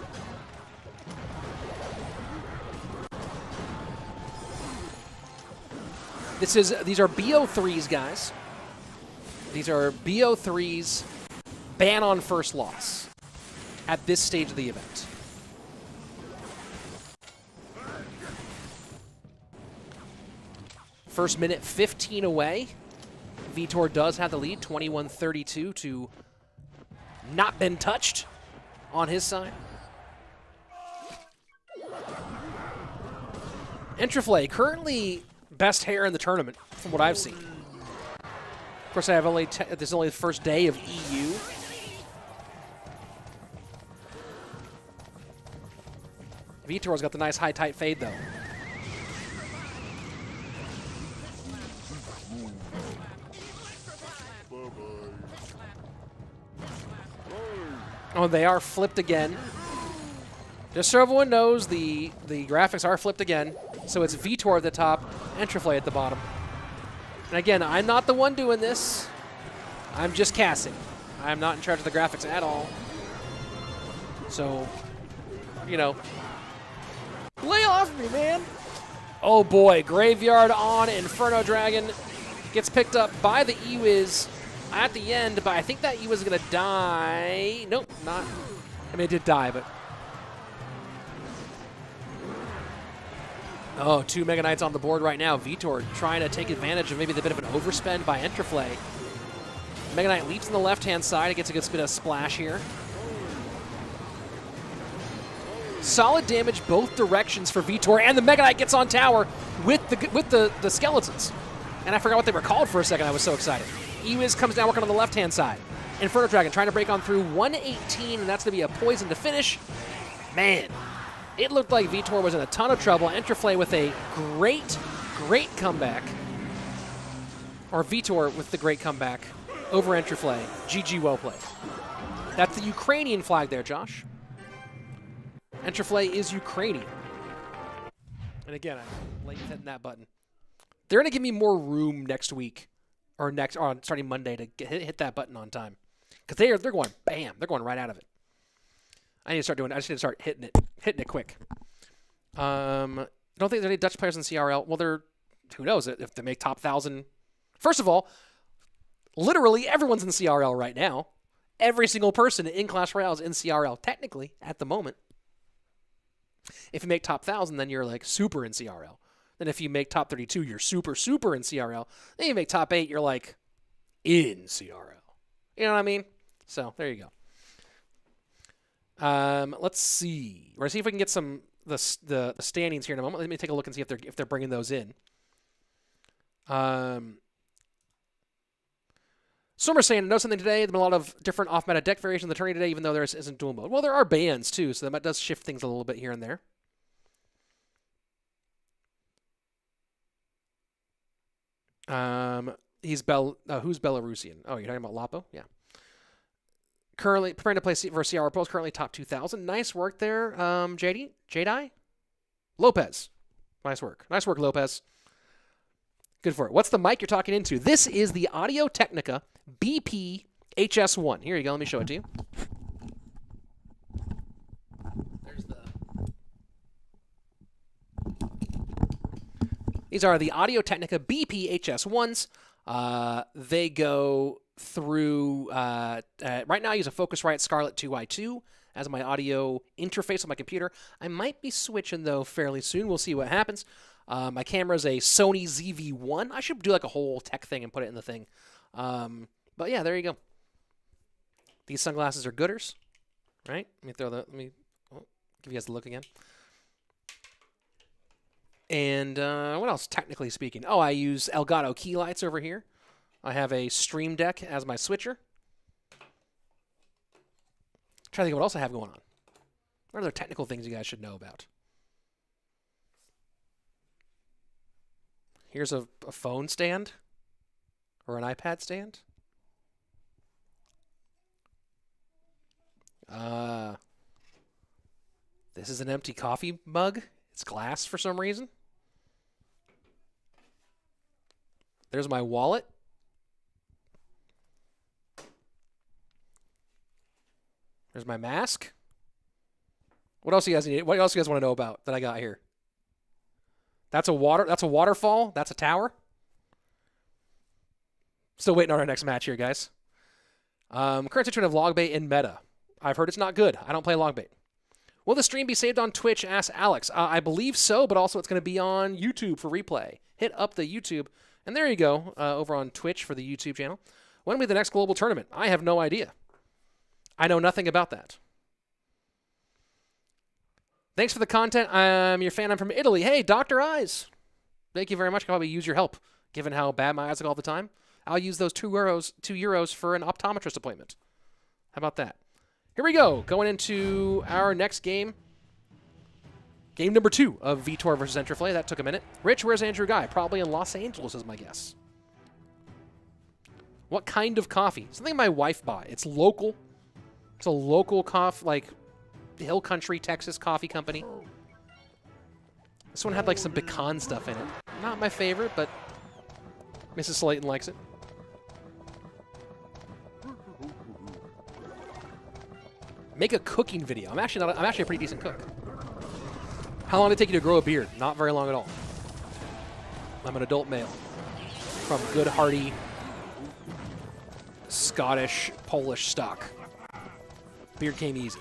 These are BO3s, guys. These are BO3s. Ban on first loss at this stage of the event. First minute, 15 away. Vitor does have the lead, 21-32 to not been touched on his side. Entriflay, currently best hair in the tournament from what I've seen. Of course, I have this is only the first day of EU. Vitor's got the nice high tight fade though. Oh, they are flipped again. Just so everyone knows, the graphics are flipped again. So it's Vitor at the top, Entriflay at the bottom. And again, I'm not the one doing this. I'm just casting. I'm not in charge of the graphics at all. So, you know, lay off me, man. Oh boy, Graveyard on Inferno Dragon gets picked up by the Ewiz at the end, but I think that Ewiz is going to die. Nope, not. I mean, it did die, but. Oh, 2 Mega Knights on the board right now. Vitor trying to take advantage of maybe the bit of an overspend by Entriflay. Mega Knight leaps on the left-hand side. It gets a good bit of splash here. Solid damage both directions for Vitor, and the Mega Knight gets on tower with the skeletons. And I forgot what they were called for a second. I was so excited. Ewiz comes down working on the left-hand side. Inferno Dragon trying to break on through 118, and that's going to be a poison to finish. Man, it looked like Vitor was in a ton of trouble. Entriflay with a great comeback. Or Vitor with the great comeback over Entriflay. GG, well played. That's the Ukrainian flag there, Josh. Entriflay is Ukrainian. And again, I'm late hitting that button. They're going to give me more room next week or starting Monday to hit that button on time. Because they're going bam. They're going right out of it. I just need to start hitting it quick. I don't think there's any Dutch players in CRL. Well, who knows if they make top 1,000. First of all, literally everyone's in CRL right now. Every single person in Clash Royale is in CRL, technically, at the moment. If you make top 1,000, then you're like super in CRL. Then if you make top 32, you're super, super in CRL. Then you make top 8, you're like in CRL. You know what I mean? So there you go. Let's see. We're gonna see if we can get the standings here in a moment. Let me take a look and see if they're bringing those in. Swimmer's saying, know something today. There's been a lot of different off-meta deck variations in the tourney today, even though there isn't dual mode. Well, there are bans too, so that does shift things a little bit here and there. Who's Belarusian? Oh, you're talking about Lapo? Yeah. Currently preparing to play for CR Post. Currently top 2,000. Nice work there, JDI? Lopez. Nice work, Lopez. Good for it. What's the mic you're talking into? This is the Audio Technica BP HS1. Here you go. Let me show it to you. These are the Audio Technica BP HS1s. They go through, right now I use a Focusrite Scarlett 2i2 as my audio interface on my computer. I might be switching, though, fairly soon. We'll see what happens. My camera is a Sony ZV-1. I should do like a whole tech thing and put it in the thing. But yeah, there you go. These sunglasses are gooders, right? Let me give you guys a look again. And what else, technically speaking? Oh, I use Elgato key lights over here. I have a Stream Deck as my switcher. Trying to think of what else I have going on. What are other technical things you guys should know about? Here's a phone stand or an iPad stand. This is an empty coffee mug. It's glass for some reason. There's my wallet. There's my mask. What else do you guys need? What else do you guys want to know about that I got here? That's a waterfall. That's a tower. Still waiting on our next match here, guys. Current situation of Logbait in meta. I've heard it's not good. I don't play Logbait. Will the stream be saved on Twitch? Asks Alex. I believe so, but also it's going to be on YouTube for replay. Hit up the YouTube. And there you go, over on Twitch for the YouTube channel. When will be the next global tournament? I have no idea. I know nothing about that. Thanks for the content. I'm your fan. I'm from Italy. Hey, Dr. Eyes. Thank you very much. I'll probably use your help, given how bad my eyes look all the time. I'll use those €2 for an optometrist appointment. How about that? Here we go. Going into our next game. Game number 2 of Vitor versus Entriflay. That took a minute. Rich, where's Andrew Guy? Probably in Los Angeles is my guess. What kind of coffee? Something my wife bought. It's local. It's a local coffee, like Hill Country, Texas coffee company. This one had like some pecan stuff in it. Not my favorite, but Mrs. Slaton likes it. Make a cooking video. I'm actually a pretty decent cook. How long did it take you to grow a beard? Not very long at all. I'm an adult male from good, hearty, Scottish, Polish stock. Beard came easy.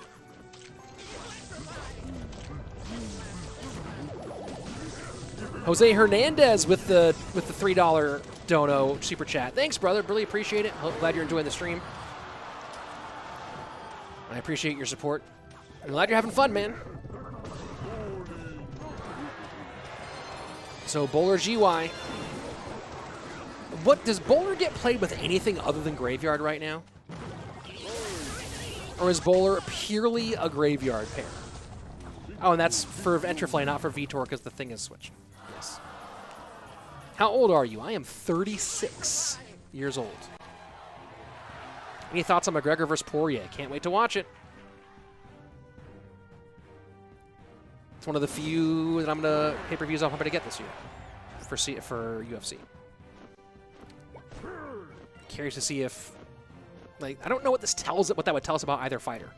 Jose Hernandez with the $3 dono super chat. Thanks, brother. Really appreciate it. Glad you're enjoying the stream. I appreciate your support. I'm glad you're having fun, man. So Bowler GY. What does Bowler get played with anything other than Graveyard right now? Or is Bowler purely a Graveyard pair? Oh, and that's for Entriflay, not for Vitor, because the thing is switching. Yes. How old are you? I am 36 years old. Any thoughts on McGregor versus Poirier? Can't wait to watch it. It's one of the few that I'm gonna pay-per-views I'm hoping to get this year. for UFC. Curious to see if, like, I don't know what that would tell us about either fighter.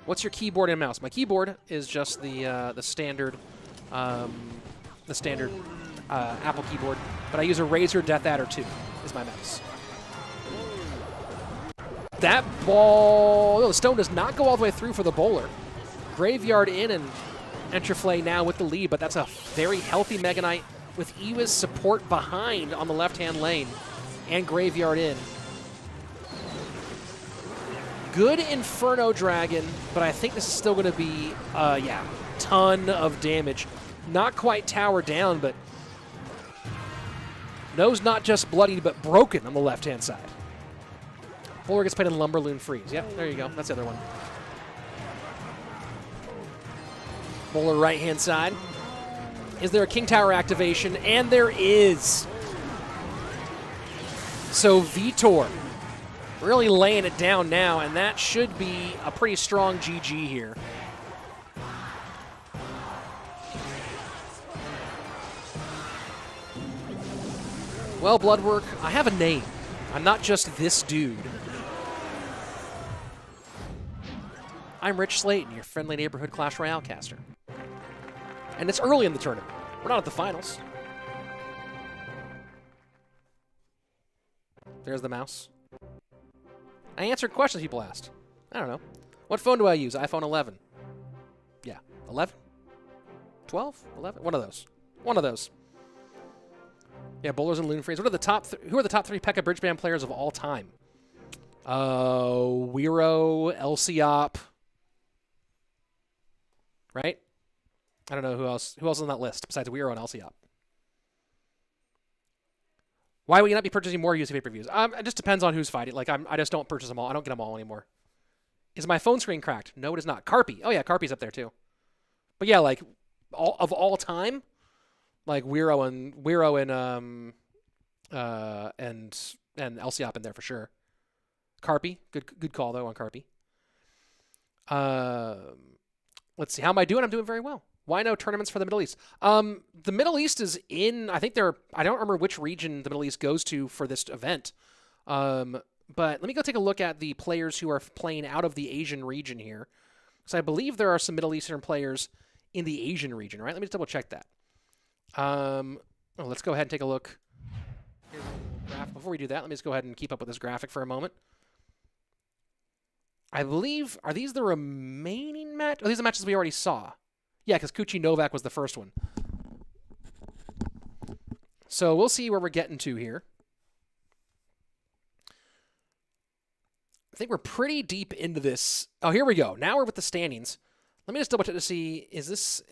What's your keyboard and mouse? My keyboard is just the standard Apple keyboard, but I use a Razer Death Adder 2 is my mouse. That ball, the stone does not go all the way through for the bowler. Graveyard in, and Entriflay now with the lead, but that's a very healthy Mega Knight with Ewa's support behind on the left-hand lane, and Graveyard in. Good Inferno Dragon, but I think this is still going to be, yeah, ton of damage. Not quite tower down, but nose not just bloodied, but broken on the left-hand side. Bowler gets played in Lumberloon Freeze. Yep, there you go. That's the other one. Bowler right-hand side. Is there a King Tower activation? And there is. So Vitor really laying it down now, and that should be a pretty strong GG here. Well, Bloodwork, I have a name. I'm not just this dude. I'm Rich Slaton, your friendly neighborhood Clash Royale caster. And it's early in the tournament. We're not at the finals. There's the mouse. I answered questions people asked. I don't know. What phone do I use? iPhone 11. Yeah. 11? 12? 11? One of those. One of those. Yeah, Bowlers and Loon Freeze. What are the top who are the top 3 P.E.K.K.A. Bridge Band players of all time? Weiro, Elsiop. Right? I don't know who else. Who else is on that list besides Weiro and Elsiop? Why would you not be purchasing more UFC pay-per-views? It just depends on who's fighting. Like, I just don't purchase them all. I don't get them all anymore. Is my phone screen cracked? No, it is not. Carpy. Oh, yeah, Carpy's up there, too. But, yeah, like, all time, like, Weiro and Elsiop in there for sure. Carpy. Good call, though, on Carpy. Let's see. How am I doing? I'm doing very well. Why no tournaments for the Middle East? The Middle East is in, I think I don't remember which region the Middle East goes to for this event. But let me go take a look at the players who are playing out of the Asian region here. So I believe there are some Middle Eastern players in the Asian region, right? Let me just double check that. Let's go ahead and take a look. Here's a graph. Before we do that, let me just go ahead and keep up with this graphic for a moment. I believe, are these the remaining matches? Are these the matches we already saw? Yeah, because Cuchii Novak was the first one. So we'll see where we're getting to here. I think we're pretty deep into this. Oh, here we go. Now we're with the standings. Let me just double check to see, is this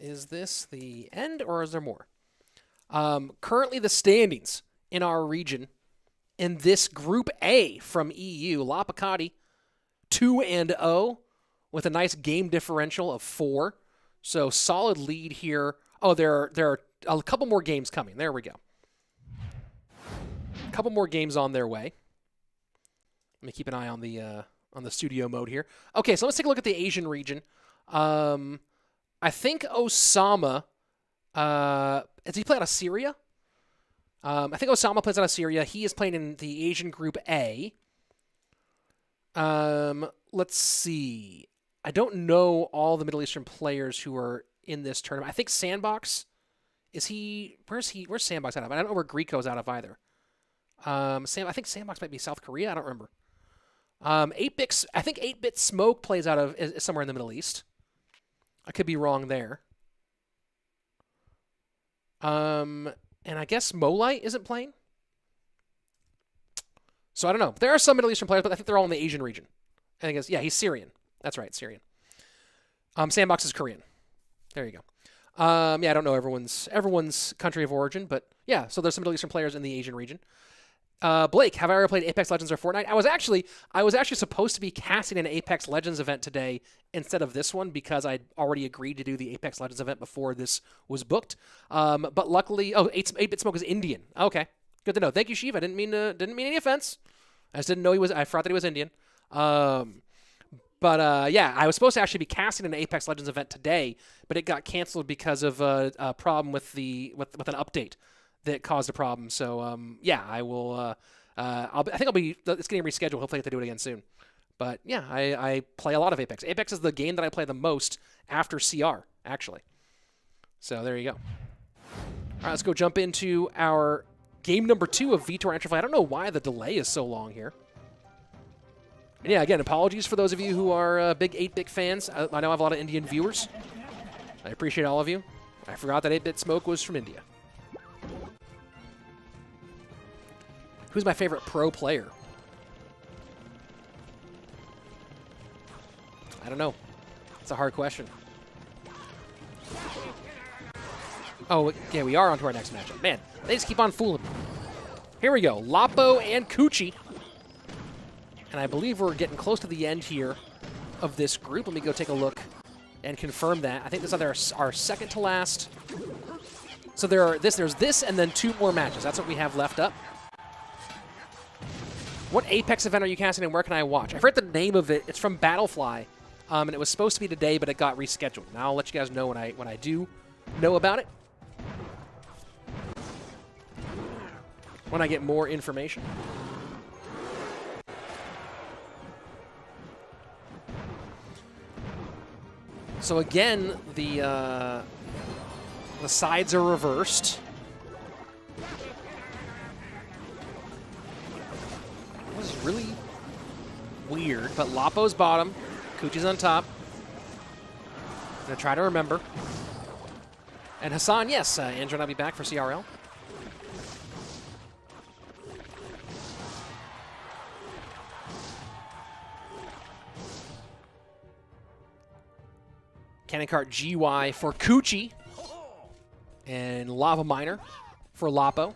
the end or is there more? Currently the standings in our region in this Group A from EU, Lapokati 2-0 with a nice game differential of 4. So solid lead here. Oh, there are a couple more games coming. There we go. A couple more games on their way. Let me keep an eye on the studio mode here. Okay, so let's take a look at the Asian region. I think Osama, does he play out of Syria? I think Osama plays out of Syria. He is playing in the Asian Group A. Let's see. I don't know all the Middle Eastern players who are in this tournament. I think Sandbox, where's Sandbox out of? I don't know where Greco's out of either. I think Sandbox might be South Korea. I don't remember. 8-Bit, I think 8-Bit Smoke plays out of is somewhere in the Middle East. I could be wrong there. And I guess Molite isn't playing. So I don't know. There are some Middle Eastern players, but I think they're all in the Asian region. I think he's Syrian. That's right, Syrian. Sandbox is Korean. There you go. Yeah, I don't know everyone's country of origin, but yeah, so there's some Middle Eastern players in the Asian region. Blake, have I ever played Apex Legends or Fortnite? I was actually supposed to be casting an Apex Legends event today instead of this one because I'd already agreed to do the Apex Legends event before this was booked. But luckily, 8-Bit Smoke is Indian. Okay, good to know. Thank you, Shiv. I didn't mean any offense. I just didn't know I forgot that he was Indian. But yeah, I was supposed to actually be casting an Apex Legends event today, but it got canceled because of a problem with an update. that caused a problem. So yeah, I will. I think I'll be. It's getting rescheduled. Hopefully, I get to do it again soon. But yeah, I play a lot of Apex. Apex is the game that I play the most after CR, actually. So there you go. All right, let's go jump into our game number 2 of Vitor Entriflay. I don't know why the delay is so long here. And yeah, again, apologies for those of you who are big 8-bit fans. I know I have a lot of Indian viewers. I appreciate all of you. I forgot that 8-bit Smoke was from India. Who's my favorite pro player? I don't know. It's a hard question. Oh, yeah, we are on to our next matchup. Man, they just keep on fooling me. Here we go. Lapo and Cuchii. And I believe we're getting close to the end here of this group. Let me go take a look and confirm that. I think this is our second to last. So there's this and then 2 more matches. That's what we have left up. What Apex event are you casting and where can I watch? I forget the name of it. It's from Battlefly. And it was supposed to be today, but it got rescheduled. Now I'll let you guys know when I do know about it. When I get more information. So again, the sides are reversed. This is really weird, but Lapo's bottom. Cuchii's on top. I'm going to try to remember. And Hassan, yes, Andrew and I'll be back for CRL. Cannon Cart GY for Cuchii. And Lava Miner for Lapo.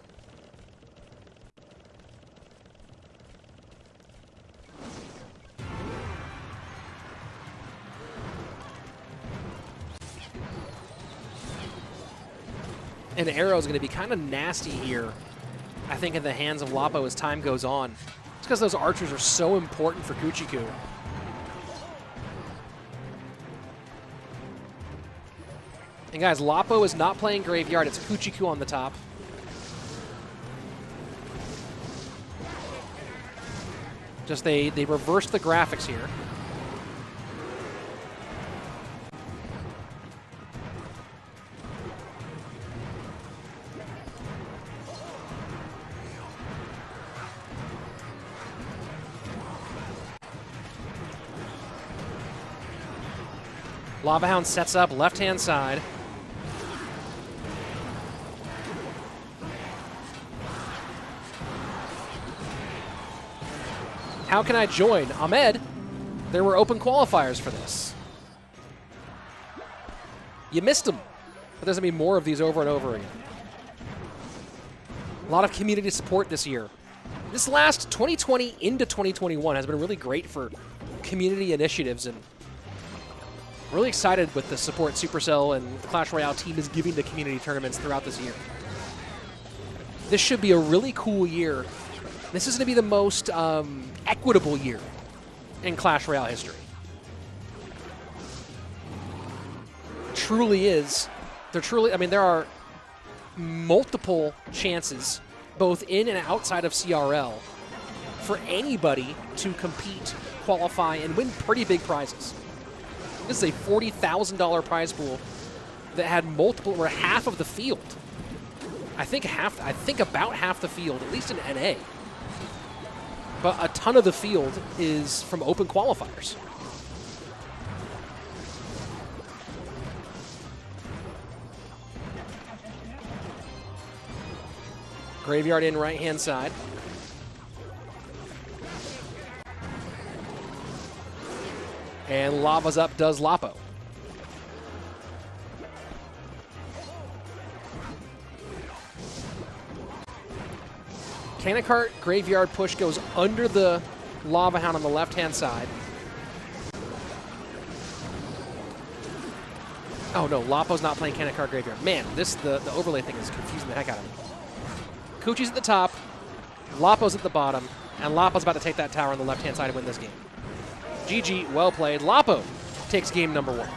And Arrow is going to be kind of nasty here, I think, in the hands of Lapo as time goes on. It's because those archers are so important for Cuchii Cuu. And guys, Lapo is not playing Graveyard. It's Cuchii Cuu on the top. Just they reversed the graphics here. Lava Hound sets up left-hand side. How can I join? Ahmed, there were open qualifiers for this. You missed them. But there's going to be more of these over and over again. A lot of community support this year. This last 2020 into 2021 has been really great for community initiatives, and really excited with the support Supercell and the Clash Royale team is giving to community tournaments throughout this year. This should be a really cool year. This is going to be the most equitable year in Clash Royale history. Truly is. There are multiple chances, both in and outside of CRL, for anybody to compete, qualify, and win pretty big prizes. This is a $40,000 prize pool that had multiple, or half of the field. I think about half the field, at least in NA. But a ton of the field is from open qualifiers. Graveyard in right-hand side. And Lava's up does Lapo. Cannon Cart Graveyard push goes under the Lava Hound on the left-hand side. Oh no, Lapo's not playing Cannon Cart Graveyard. Man, the overlay thing is confusing the heck out of me. Cuchii's at the top, Lapo's at the bottom, and Lapo's about to take that tower on the left-hand side and win this game. GG, well played. Lapo takes game number 1.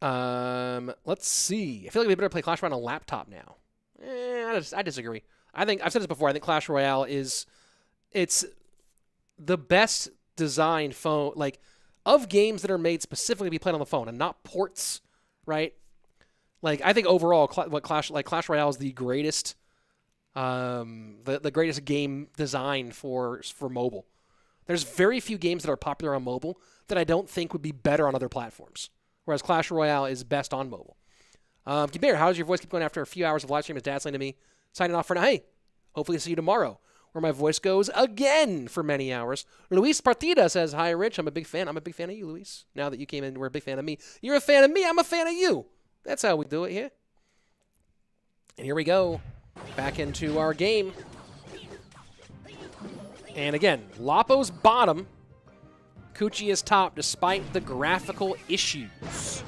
Let's see. I feel like we better play Clash Royale on a laptop now. I disagree. I've said this before. I think Clash Royale it's the best designed phone, like, of games that are made specifically to be played on the phone and not ports, right? Like, I think overall, Clash Royale is the greatest, the greatest game design for mobile. There's very few games that are popular on mobile that I don't think would be better on other platforms, whereas Clash Royale is best on mobile. Bear, how does your voice keep going after a few hours of live stream? His dad's saying to me, signing off for now. Hey, hopefully see you tomorrow, where my voice goes again for many hours. Luis Partida says, hi, Rich. I'm a big fan. I'm a big fan of you, Luis. Now that you came in, we're a big fan of me. You're a fan of me. I'm a fan of you. That's how we do it here. And here we go. Back into our game. And again, Lapo's bottom. Cuchii is top, despite the graphical issues.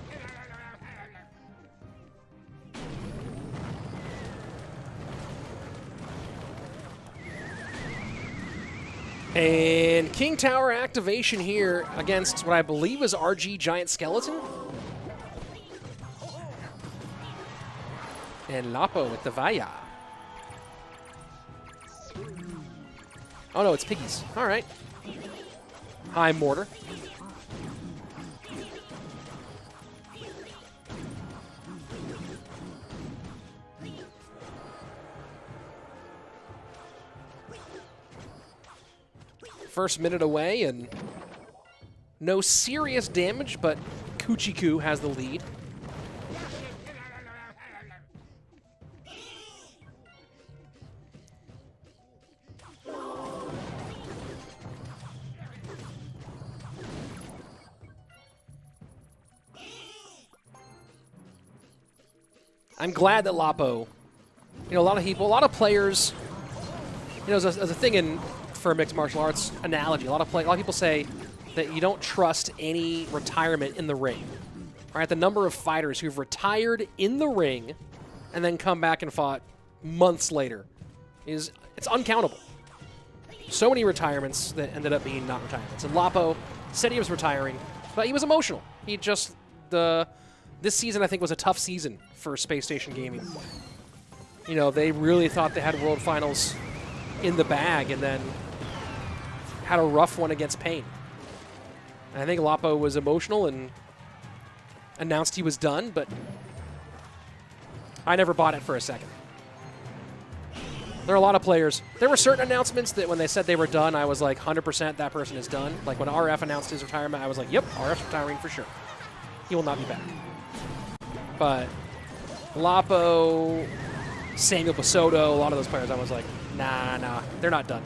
And King Tower activation here against what I believe is RG Giant Skeleton. And Lapo with the Vaya. Oh no, it's Piggies. All right. Hi, Mortar. First minute away, and no serious damage, but Cuchii Cuu has the lead. I'm glad that Lapo, a lot of players, as a thing for a mixed martial arts analogy, a lot of people say that you don't trust any retirement in the ring. All right, the number of fighters who've retired in the ring and then come back and fought months later it's uncountable. So many retirements that ended up being not retirements. And Lapo said he was retiring, but he was emotional. This season, I think, was a tough season for Space Station Gaming. They really thought they had World Finals in the bag and then had a rough one against Pain. And I think Lapo was emotional and announced he was done, but I never bought it for a second. There are a lot of players. There were certain announcements that when they said they were done, I was like, 100% that person is done. Like when RF announced his retirement, I was like, yep, RF's retiring for sure. He will not be back. But Lapo, Samuel Basoto, a lot of those players, I was like, nah, they're not done.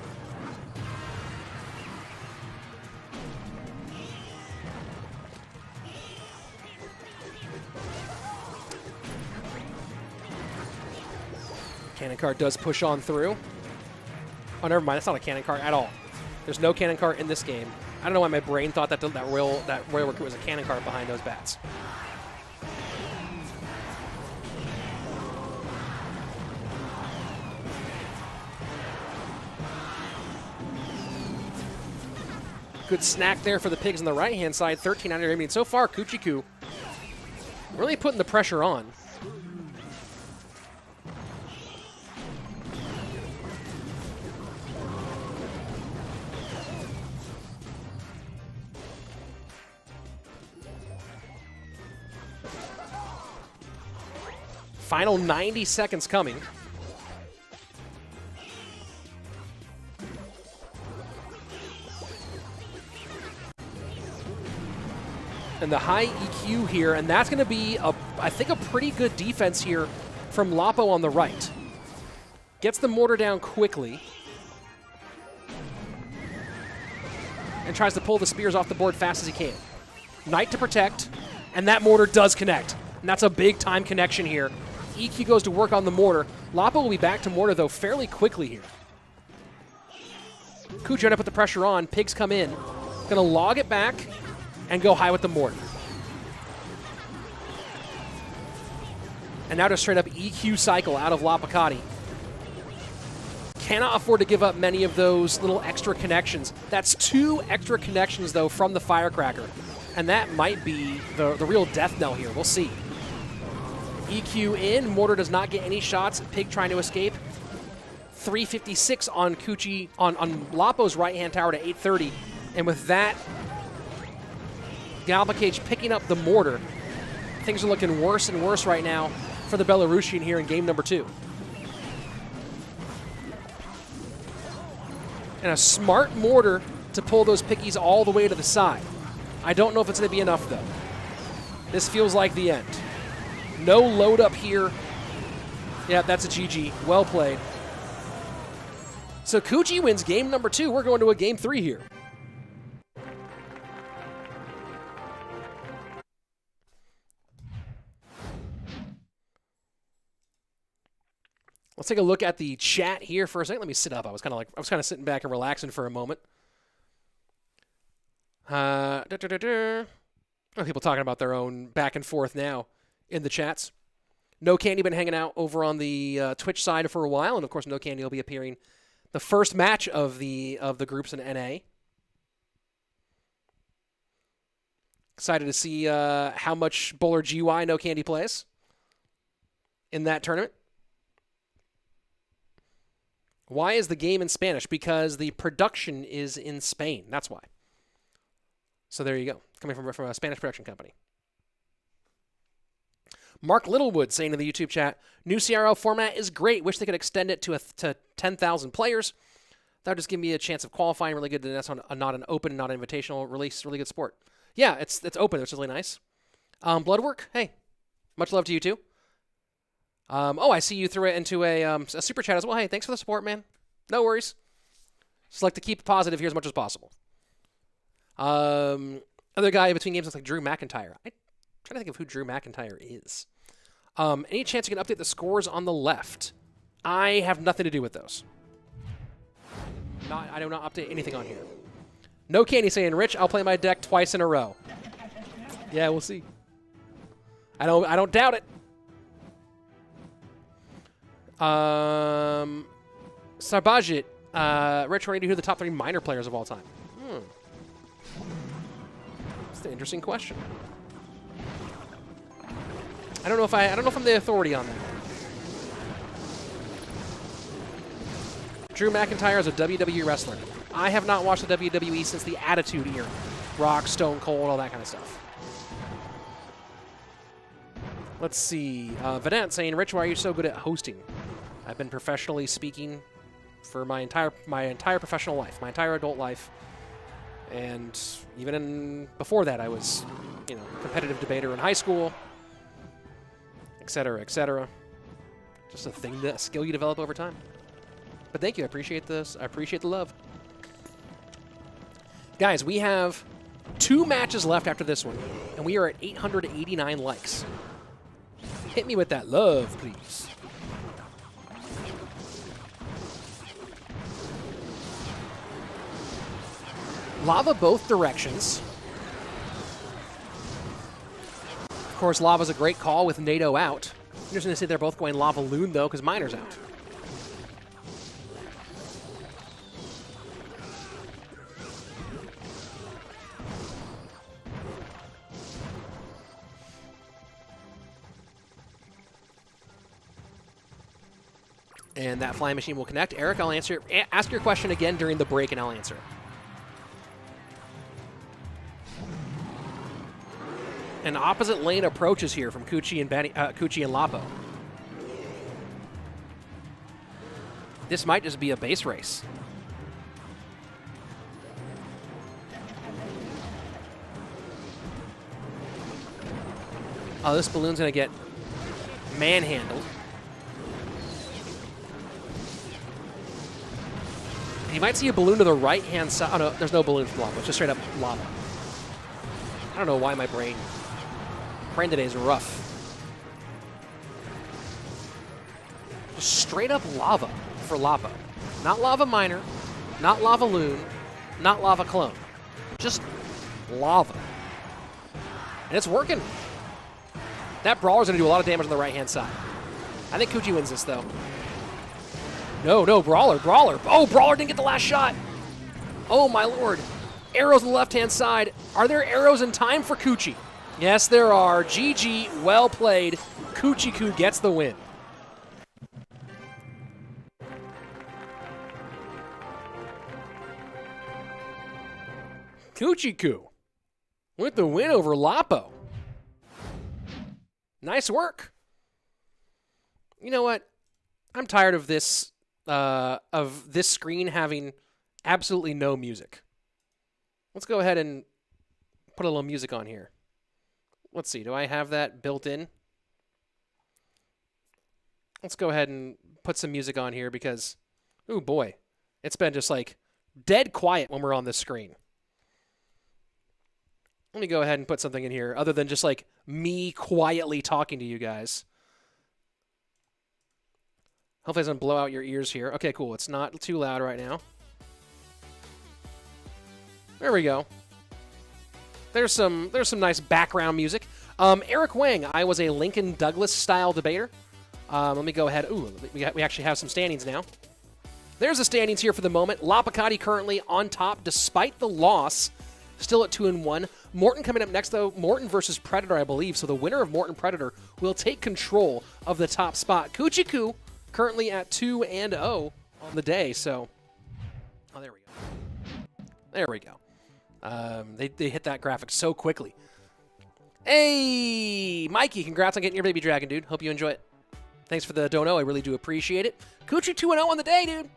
Cannon cart does push on through. Oh, never mind. That's not a cannon cart at all. There's no cannon cart in this game. I don't know why my brain thought that Royal Recruit was a cannon cart behind those bats. Good snack there for the Pigs on the right-hand side. 1300. I mean, so far, Cuchii Cuu really putting the pressure on. Final 90 seconds coming. And the high EQ here, and that's going to be, I think, a pretty good defense here from Lapo on the right. Gets the mortar down quickly. And tries to pull the spears off the board fast as he can. Knight to protect, and that mortar does connect. And that's a big time connection here. EQ goes to work on the mortar. Lapo will be back to mortar, though, fairly quickly here. Cuchii trying to put the pressure on. Pigs come in. Going to log it back and go high with the mortar. And now just straight up EQ cycle out of Lapokati. Cannot afford to give up many of those little extra connections. That's 2 extra connections, though, from the Firecracker. And that might be the real death knell here. We'll see. EQ in. Mortar does not get any shots. Pig trying to escape. 356 on Cuchii, on Lapo's right-hand tower to 830. And with that, Lapokati picking up the mortar. Things are looking worse and worse right now for the Belarusian here in game number 2. And a smart mortar to pull those pickies all the way to the side. I don't know if it's going to be enough, though. This feels like the end. No load up here. Yeah, that's a GG. Well played. So Cuchii wins game number 2. We're going to a game 3 here. Let's take a look at the chat here for a second. Let me sit up. I was kind of sitting back and relaxing for a moment. People talking about their own back and forth now in the chats. No Candy been hanging out over on the Twitch side for a while, and of course No Candy will be appearing the first match of the groups in NA. Excited to see how much Bowler GY No Candy plays in that tournament. Why is the game in Spanish? Because the production is in Spain. That's why. So there you go. Coming from a Spanish production company. Mark Littlewood saying in the YouTube chat, new CRL format is great. Wish they could extend it to 10,000 players. That would just give me a chance of qualifying really good. And that's not an open, not an invitational release. Really good sport. Yeah, it's open, which is really nice. Bloodwork, hey, much love to you too. I see you threw it into a super chat as well. Hey, thanks for the support, man. No worries. Just like to keep positive here as much as possible. Other guy between games looks like Drew McIntyre. I'm trying to think of who Drew McIntyre is. Any chance you can update the scores on the left? I have nothing to do with those. I do not update anything on here. No Candy saying, Rich, I'll play my deck twice in a row. Yeah, we'll see. I don't doubt it. Sarbajit, Rich, wanting to hear the top 3 minor players of all time. That's an interesting question. I don't know if I'm the authority on that. Drew McIntyre is a WWE wrestler. I have not watched the WWE since the Attitude Era. Rock, Stone Cold, all that kind of stuff. Let's see. Vedant saying, Rich, why are you so good at hosting? I've been professionally speaking for my entire professional life, my entire adult life. And even before that, I was, competitive debater in high school, et cetera, et cetera. Just a skill you develop over time. But thank you. I appreciate this. I appreciate the love. Guys, we have 2 matches left after this one, and we are at 889 likes. Hit me with that love, please. Lava both directions. Of course, Lava's a great call with NATO out. I'm just going to say they're both going Lava Loon, though, because Miner's out. And that flying machine will connect. Eric, I'll answer. Ask your question again during the break, and I'll answer. An opposite lane approaches here from Cuchii and Lapo. This might just be a base race. Oh, this balloon's going to get manhandled. You might see a balloon to the right-hand side. Oh, no, there's no balloon from lava. It's just straight up lava. I don't know why my brain today is rough. Just straight up lava for Lapo. Not Lava Miner, not Lava Loon, not Lava Clone. Just lava. And it's working. That Brawler's going to do a lot of damage on the right-hand side. I think Cuchii wins this, though. No, Brawler. Oh, Brawler didn't get the last shot. Oh, my lord. Arrows on the left-hand side. Are there arrows in time for Cuchii? Yes, there are. GG, well played. Cuchii Cuu gets the win. Cuchii Cuu with the win over Lapo. Nice work. You know what? I'm tired of this screen having absolutely no music. Let's go ahead and put a little music on here. Let's see. Do I have that built in? Let's go ahead and put some music on here because, oh boy, it's been just like dead quiet when we're on this screen. Let me go ahead and put something in here other than just like me quietly talking to you guys. Hopefully it doesn't blow out your ears here. Okay, cool. It's not too loud right now. There we go. There's some nice background music. Eric Wang, I was a Lincoln Douglas style debater. Let me go ahead. Ooh, we actually have some standings now. There's the standings here for the moment. Lapokati currently on top despite the loss. Still at 2-1. Morten coming up next, though. Morten versus Predator, I believe. So the winner of Morten Predator will take control of the top spot. Cuchii Cuu currently at 2-0 on the day. So, oh, there we go. There we go. They hit that graphic so quickly. Hey, Mikey, congrats on getting your baby dragon, dude. Hope you enjoy it. Thanks for the dono. I really do appreciate it. Cuchii 2-0 on the day, dude.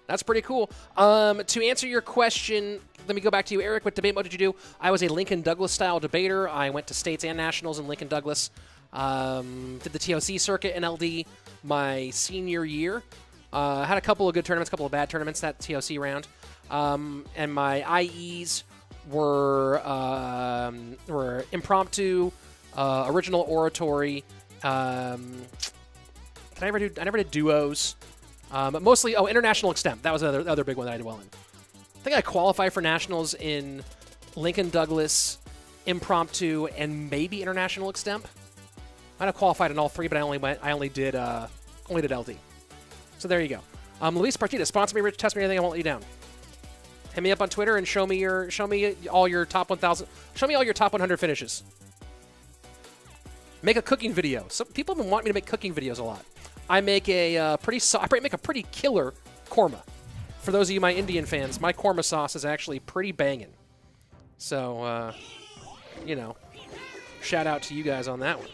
That's pretty cool. To answer your question, let me go back to you, Eric. What debate mode did you do? I was a Lincoln Douglas-style debater. I went to states and nationals in Lincoln Douglas. Did the TOC circuit in LD my senior year. Had a couple of good tournaments, a couple of bad tournaments that TOC round. And my IEs were impromptu, original oratory. I never did duos. But mostly, international extemp. That was the other big one that I did well in. I think I qualified for nationals in Lincoln Douglas, impromptu, and maybe international extemp. Might have qualified in all three, but I only did LD. So there you go. Luis Partida, sponsor me, Rich. Test me anything. I won't let you down. Hit me up on Twitter and show me all your top 1,000. Show me all your top 100 finishes. Make a cooking video. Some people have been wanting me to make cooking videos a lot. I make a pretty killer korma. For those of you my Indian fans, my korma sauce is actually pretty banging. So, you know, shout out to you guys on that one.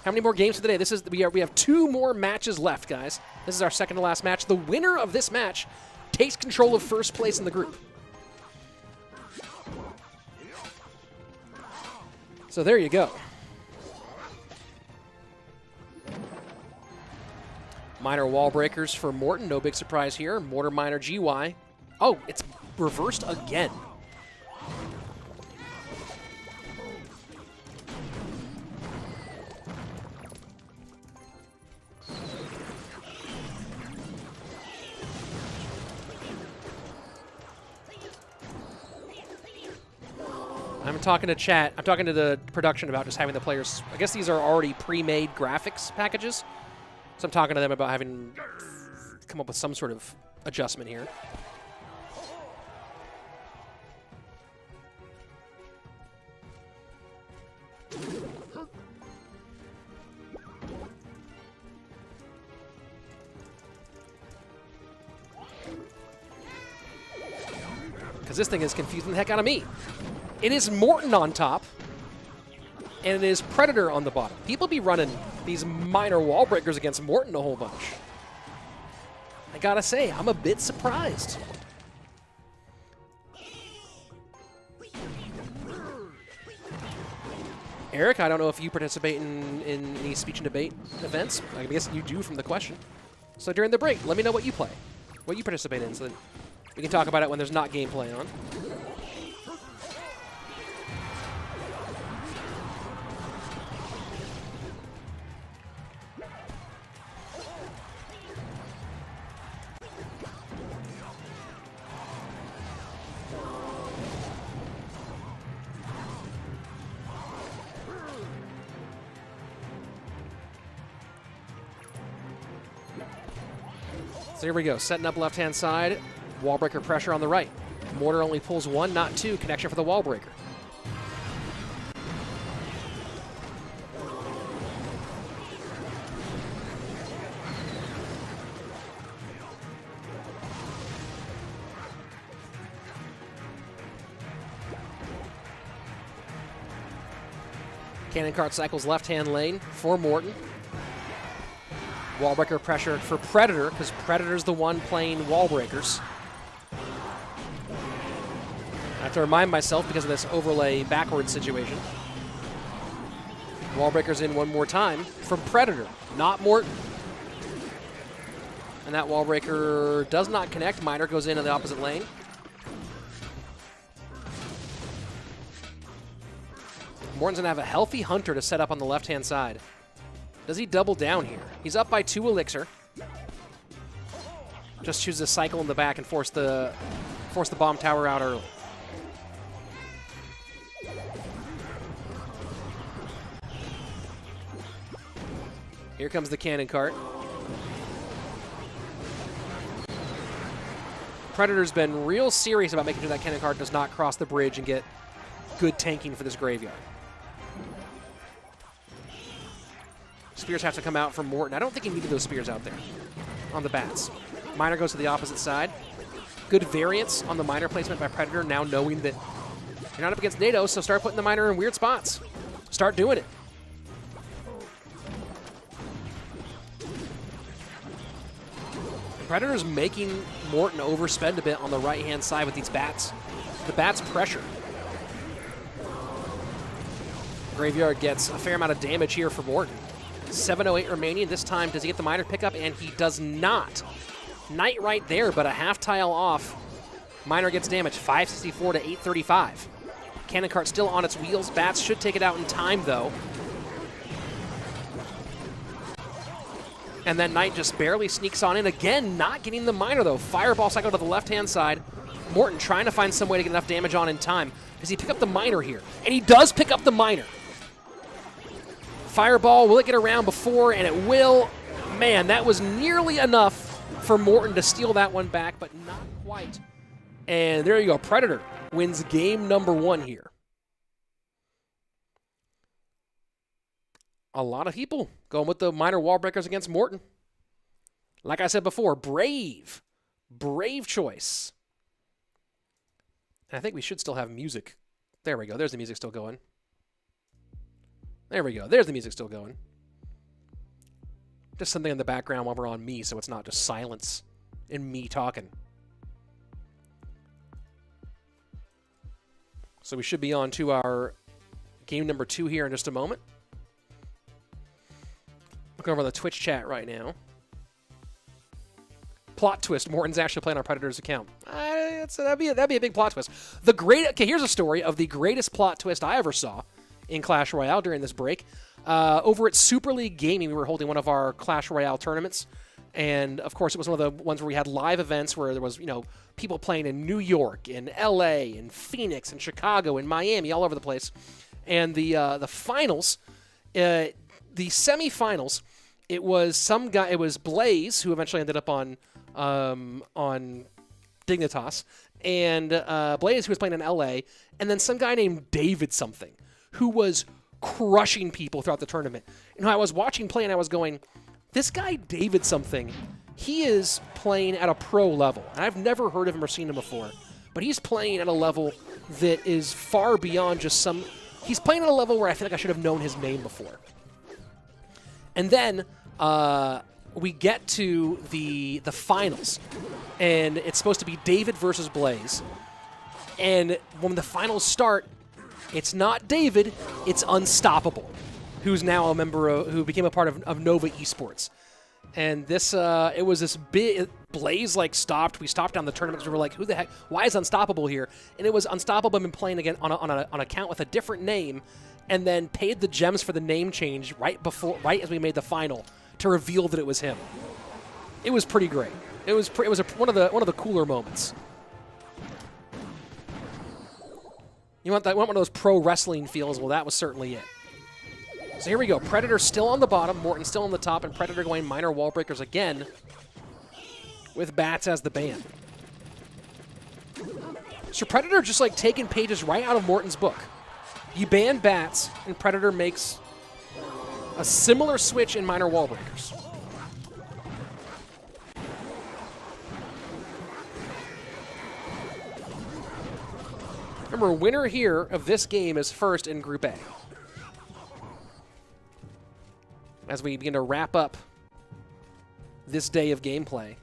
How many more games for the day? We have 2 more matches left, guys. This is our second to last match. The winner of this match takes control of first place in the group. So there you go. Minor wall breakers for Morten. No big surprise here. Mortar minor GY. Oh, it's reversed again. I'm talking to chat. I'm talking to the production about just having the players. I guess these are already pre-made graphics packages. So I'm talking to them about having come up with some sort of adjustment here. Because this thing is confusing the heck out of me. It is Morten on top, and it is Predator on the bottom. People be running these minor wall breakers against Morten a whole bunch. I gotta say, I'm a bit surprised. Eric, I don't know if you participate in any speech and debate events. I guess you do from the question. So during the break, let me know what you play, what you participate in, so that we can talk about it when there's not gameplay on. So here we go, setting up left-hand side. Wall breaker pressure on the right. Mortar only pulls 1, not 2. Connection for the wall breaker. Cannon cart cycles left-hand lane for Morten. Wall breaker pressure for Predator, because Predator's the one playing wall breakers. I have to remind myself because of this overlay backwards situation. Wall breakers in one more time from Predator, not Morten. And that wall breaker does not connect. Miner goes in the opposite lane. Morten's going to have a healthy Hunter to set up on the left-hand side. Does he double down here? He's up by 2 Elixir. Just chooses to cycle in the back and force the bomb tower out early. Here comes the cannon cart. Predator's been real serious about making sure that cannon cart does not cross the bridge and get good tanking for this graveyard. Spears have to come out from Morten. I don't think he needed those spears out there on the bats. Miner goes to the opposite side. Good variance on the miner placement by Predator, now knowing that you're not up against NATO, so start putting the miner in weird spots. Start doing it. Predator's making Morten overspend a bit on the right-hand side with these bats. The bats pressure. Graveyard gets a fair amount of damage here for Morten. 7:08 remaining. This time, does he get the miner pickup? And he does not. Knight right there, but a half tile off. Miner gets damage, 564 to 835. Cannon cart still on its wheels. Bats should take it out in time, though. And then Knight just barely sneaks on in. Again, not getting the miner, though. Fireball cycle to the left-hand side. Morten trying to find some way to get enough damage on in time. Does he pick up the miner here? And he does pick up the miner. Fireball, will it get around before? And it will. Man, that was nearly enough for Morten to steal that one back, but not quite. And there you go. Predator wins game number 1 here. A lot of people going with the minor wall breakers against Morten. Like I said before, brave choice. And I think we should still have music. There we go. There's the music still going. There we go. There's the music still going. Just something in the background while we're on me, so it's not just silence and me talking. So we should be on to our game number 2 here in just a moment. Look over the Twitch chat right now. Plot twist: Morten's actually playing on Predator's account. That'd be a big plot twist. Okay, here's a story of the greatest plot twist I ever saw in Clash Royale during this break. Over at Super League Gaming, we were holding one of our Clash Royale tournaments. And, of course, it was one of the ones where we had live events where there was, people playing in New York, in L.A., in Phoenix, in Chicago, in Miami, all over the place. And the finals, the semifinals, it was some guy, it was Blaze, who eventually ended up on Dignitas, and Blaze, who was playing in L.A., and then some guy named David something, who was crushing people throughout the tournament. And I was watching play, and I was going, this guy David something, he is playing at a pro level. And I've never heard of him or seen him before, but he's playing at a level that is far beyond just some... He's playing at a level where I feel like I should have known his name before. And then we get to the finals, and it's supposed to be David versus Blaze. And when the finals start, it's not David, it's Unstoppable, who's now a member who became a part of Nova Esports. And this, it was this big, Blaze stopped. We stopped down the tournament because we were like, who the heck, why is Unstoppable here? And it was Unstoppable been playing again on an account with a different name, and then paid the gems for the name change right as we made the final to reveal that it was him. It was pretty great. It was one of the cooler moments. You want one of those pro wrestling feels? Well, that was certainly it. So here we go. Predator still on the bottom, Morten still on the top, and Predator going minor wall breakers again with bats as the ban. So Predator just like taking pages right out of Morton's book. You ban bats, and Predator makes a similar switch in minor wall breakers. Remember, winner here of this game is first in Group A. As we begin to wrap up this day of gameplay.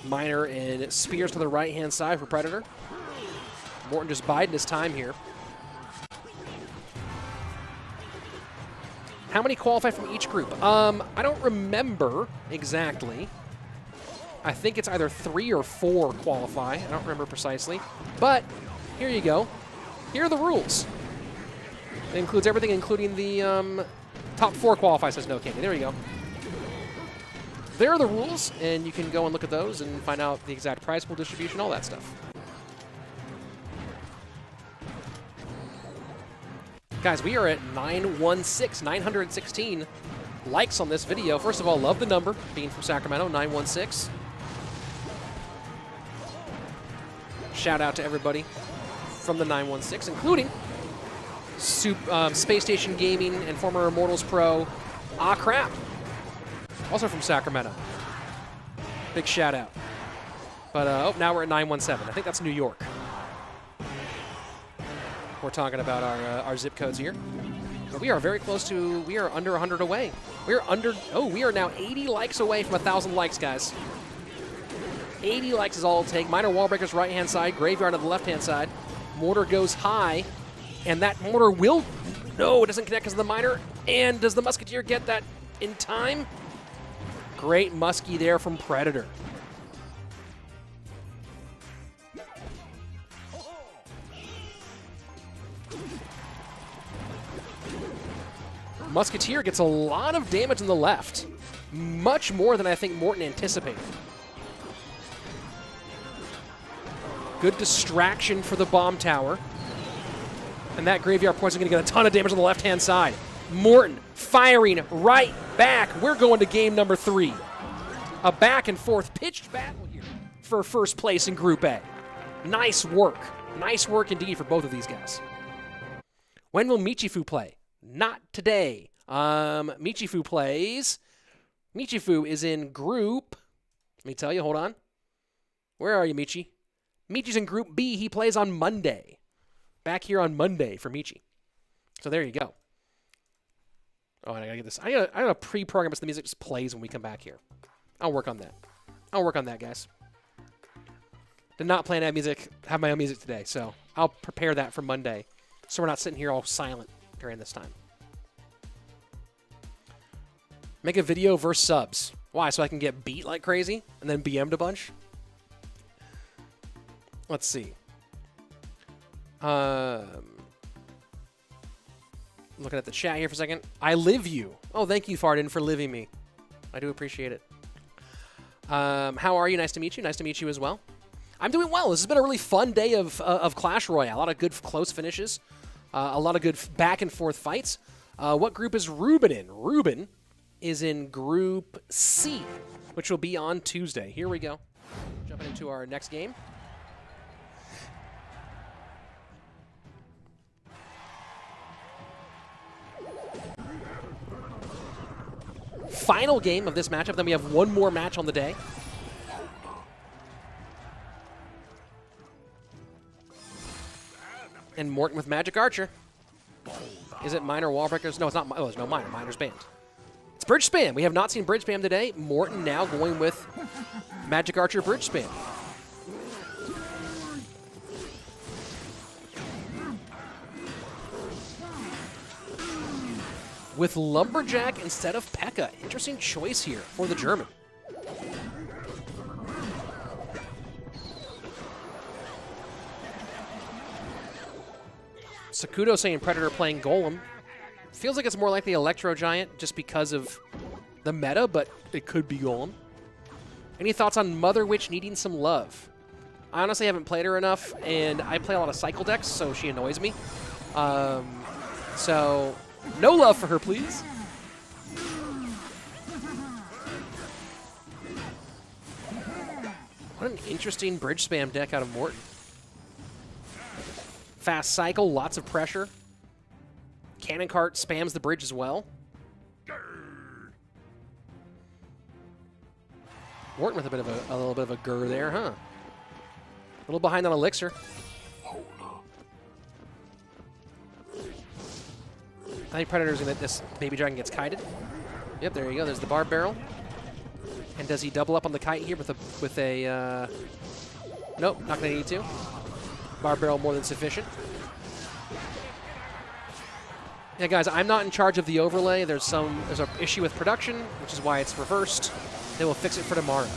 Minor and spears to the right-hand side for Predator. Morten just biding his time here. How many qualify from each group? I don't remember exactly. I think it's either 3 or 4 qualify. I don't remember precisely. But here you go. Here are the rules. It includes everything, including the top 4 qualify, says no candy. There you go. There are the rules, and you can go and look at those and find out the exact prize pool distribution, all that stuff. Guys, we are at 916 likes on this video. First of all, love the number, being from Sacramento, 916. Shout out to everybody from the 916, including Space Station Gaming and former Immortals Pro, Crap. Also from Sacramento. Big shout out. But oh, now we're at 917. I think that's New York. We're talking about our zip codes here. But we are very close to, we are under 100 away. We are now 80 likes away from 1,000 likes, guys. 80 likes is all it'll take. Minor wall breakers right-hand side, Graveyard on the left-hand side. Mortar goes high, and that mortar will, no, it doesn't connect because of the minor. And does the Musketeer get that in time? Great muskie there from Predator. Musketeer gets a lot of damage on the left. Much more than I think Morten anticipated. Good distraction for the bomb tower. And that Graveyard Poison is going to get a ton of damage on the left-hand side. Morten firing right back. We're going to game number 3. A back-and-forth pitched battle here for first place in Group A. Nice work. Nice work indeed for both of these guys. When will Michifu play? Not today. Michifu plays. Michifu is in group. Let me tell you, hold on. Where are you, Michi? Michi's in Group B. He plays on Monday. Back here on Monday for Michi. So there you go. Oh, and I gotta get this. I gotta pre-program so the music just plays when we come back here. I'll work on that. I'll work on that, guys. Did not plan to have my own music today, so I'll prepare that for Monday, so we're not sitting here all silent during this time. Make a video versus subs. Why? So I can get beat like crazy and then BM'd a bunch? Let's see. Looking at the chat here for a second. I live you. Oh, thank you, Farden, for living me. I do appreciate it. How are you? Nice to meet you. Nice to meet you as well. I'm doing well. This has been a really fun day of Clash Royale. A lot of good close finishes. A lot of good back-and-forth fights. What group is Ruben in? Ruben is in Group C, which will be on Tuesday. Here we go. Jumping into our next game. Final game of this matchup. Then we have one more match on the day. And Morten with Magic Archer. Is it minor wall breakers? No, it's not. Oh, there's no minor. Minor's banned. It's bridge spam. We have not seen bridge spam today. Morten now going with Magic Archer bridge spam. With Lumberjack instead of P.E.K.K.A. Interesting choice here for the German. Sakudo saying Predator playing Golem. Feels like it's more likely Electro Giant just because of the meta, but it could be Golem. Any thoughts on Mother Witch needing some love? I honestly haven't played her enough, and I play a lot of cycle decks, so she annoys me. So, no love for her, please. What an interesting bridge spam deck out of Morten. Fast cycle, lots of pressure. Cannon Cart spams the bridge as well. Morten with a little bit of a grr there, huh? A little behind on Elixir. I think Predator's gonna, this Baby Dragon gets kited. Yep, there you go. There's the Barb Barrel. And does he double up on the kite here with a nope, not gonna need to. Barb Barrel more than sufficient. Yeah, guys, I'm not in charge of the overlay. There's an issue with production, which is why it's reversed. They will fix it for tomorrow.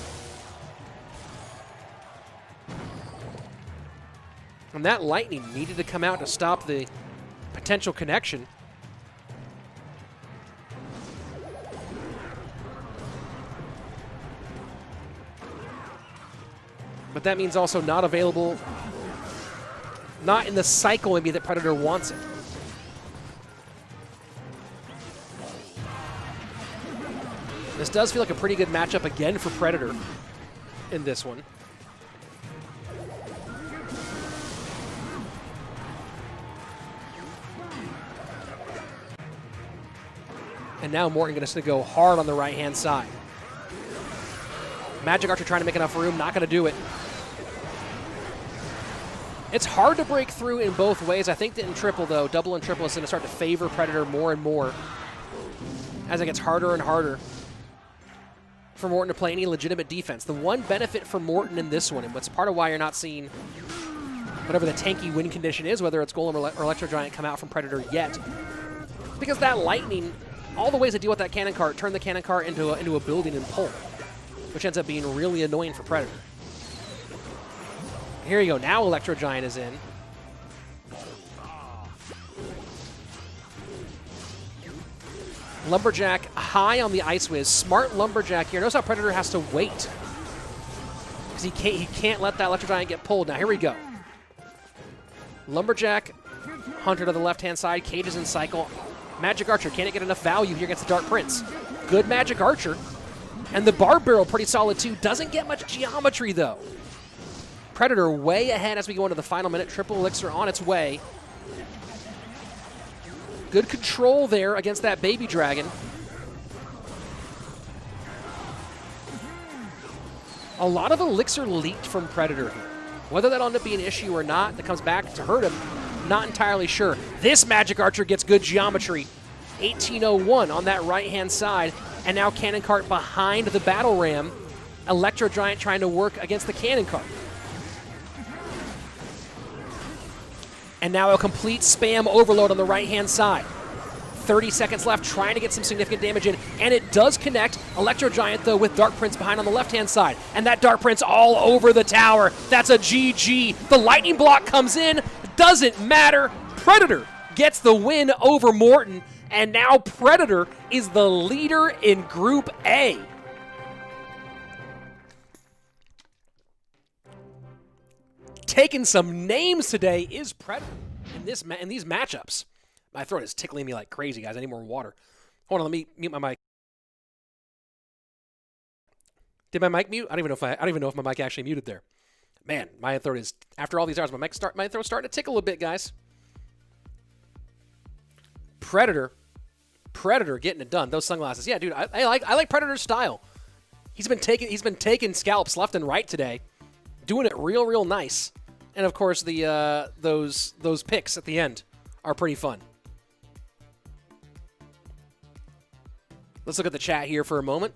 And that lightning needed to come out to stop the potential connection. But that means also not available, not in the cycle maybe that Predator wants it. This does feel like a pretty good matchup again for Predator in this one. And now Morten going to go hard on the right-hand side. Magic Archer trying to make enough room, not going to do it. It's hard to break through in both ways. I think that in triple, though, double and triple is going to start to favor Predator more and more as it gets harder and harder for Morten to play any legitimate defense. The one benefit for Morten in this one, and what's part of why you're not seeing whatever the tanky win condition is, whether it's Golem or Electro Giant, come out from Predator yet, because that lightning, all the ways to deal with that cannon cart, turn the cannon cart into a building and pull, which ends up being really annoying for Predator. Here you go. Now Electro Giant is in. Lumberjack high on the Ice Wiz. Smart Lumberjack here. Notice how Predator has to wait, because he can't let that Electro Giant get pulled. Now here we go. Lumberjack, Hunter to the left-hand side. Cage is in cycle. Magic Archer can't get enough value here against the Dark Prince. Good Magic Archer. And the Barb Barrel pretty solid too. Doesn't get much geometry though. Predator way ahead as we go into the final minute. Triple Elixir on its way. Good control there against that Baby Dragon. A lot of Elixir leaked from Predator here. Whether that'll end up being an issue or not, that comes back to hurt him, not entirely sure. This Magic Archer gets good geometry. 1801 on that right-hand side. And now Cannon Cart behind the Battle Ram. Electro Giant trying to work against the Cannon Cart. And now a complete spam overload on the right-hand side. 30 seconds left, trying to get some significant damage in, and it does connect. Electro Giant, though, with Dark Prince behind on the left-hand side. And that Dark Prince all over the tower. That's a GG. The lightning block comes in. Doesn't matter. Predator gets the win over Morten, and now Predator is the leader in Group A. Taking some names today is Predator in these matchups. My throat is tickling me like crazy, guys. I need more water. Hold on, let me mute my mic. Did my mic mute? I don't even know if my mic actually muted there. Man, my throat is, after all these hours, my throat's starting to tickle a bit, guys. Predator getting it done. Those sunglasses, yeah, dude. I like Predator's style. He's been taking scalps left and right today, doing it real nice. And of course, the those picks at the end are pretty fun. Let's look at the chat here for a moment.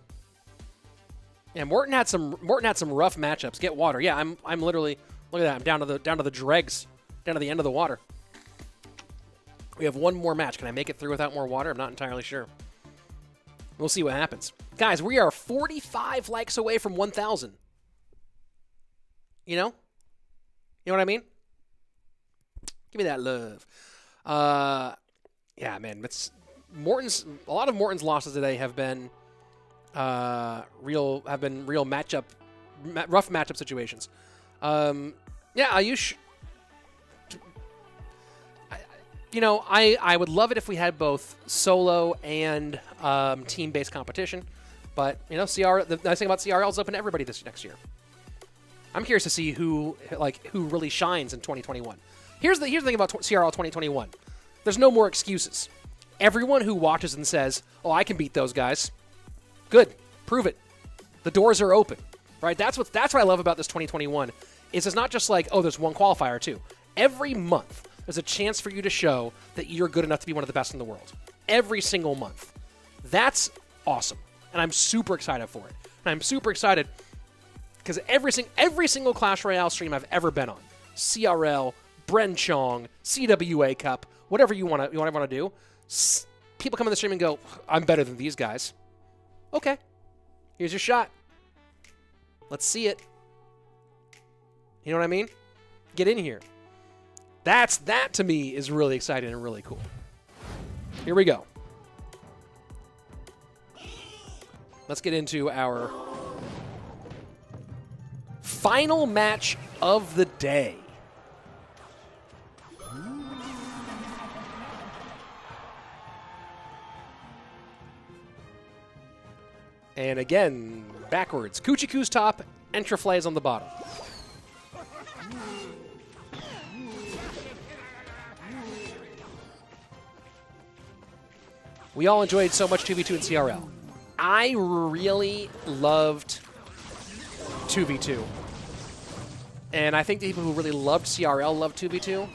Yeah, Morten had some rough matchups. Get water. Yeah, I'm literally, look at that. I'm down to the dregs, down to the end of the water. We have one more match. Can I make it through without more water? I'm not entirely sure. We'll see what happens. Guys, we are 45 likes away from 1,000. You know? You know what I mean? Give me that love. Yeah, man. A lot of Morten's losses today have been rough matchup situations. Yeah, Ayush. I would love it if we had both solo and team-based competition. But, the nice thing about CRL is open to everybody this next year. I'm curious to see who really shines in 2021. Here's the thing about CRL 2021. There's no more excuses. Everyone who watches and says, "Oh, I can beat those guys." Good. Prove it. The doors are open. Right? That's what I love about this 2021. Is it's not just like, "Oh, there's one qualifier too." Every month there's a chance for you to show that you're good enough to be one of the best in the world. Every single month. That's awesome. And I'm super excited for it. And I'm super excited because every single Clash Royale stream I've ever been on, CRL, Bren Chong, CWA Cup, whatever you want to do, people come in the stream and go, "I'm better than these guys." Okay, here's your shot. Let's see it. You know what I mean? Get in here. That to me is really exciting and really cool. Here we go. Let's get into our final match of the day. And again, backwards. Cuchii Cuu's top, Entriflay is on the bottom. We all enjoyed so much 2v2 in CRL. I really loved 2v2. And I think the people who really loved CRL loved 2v2.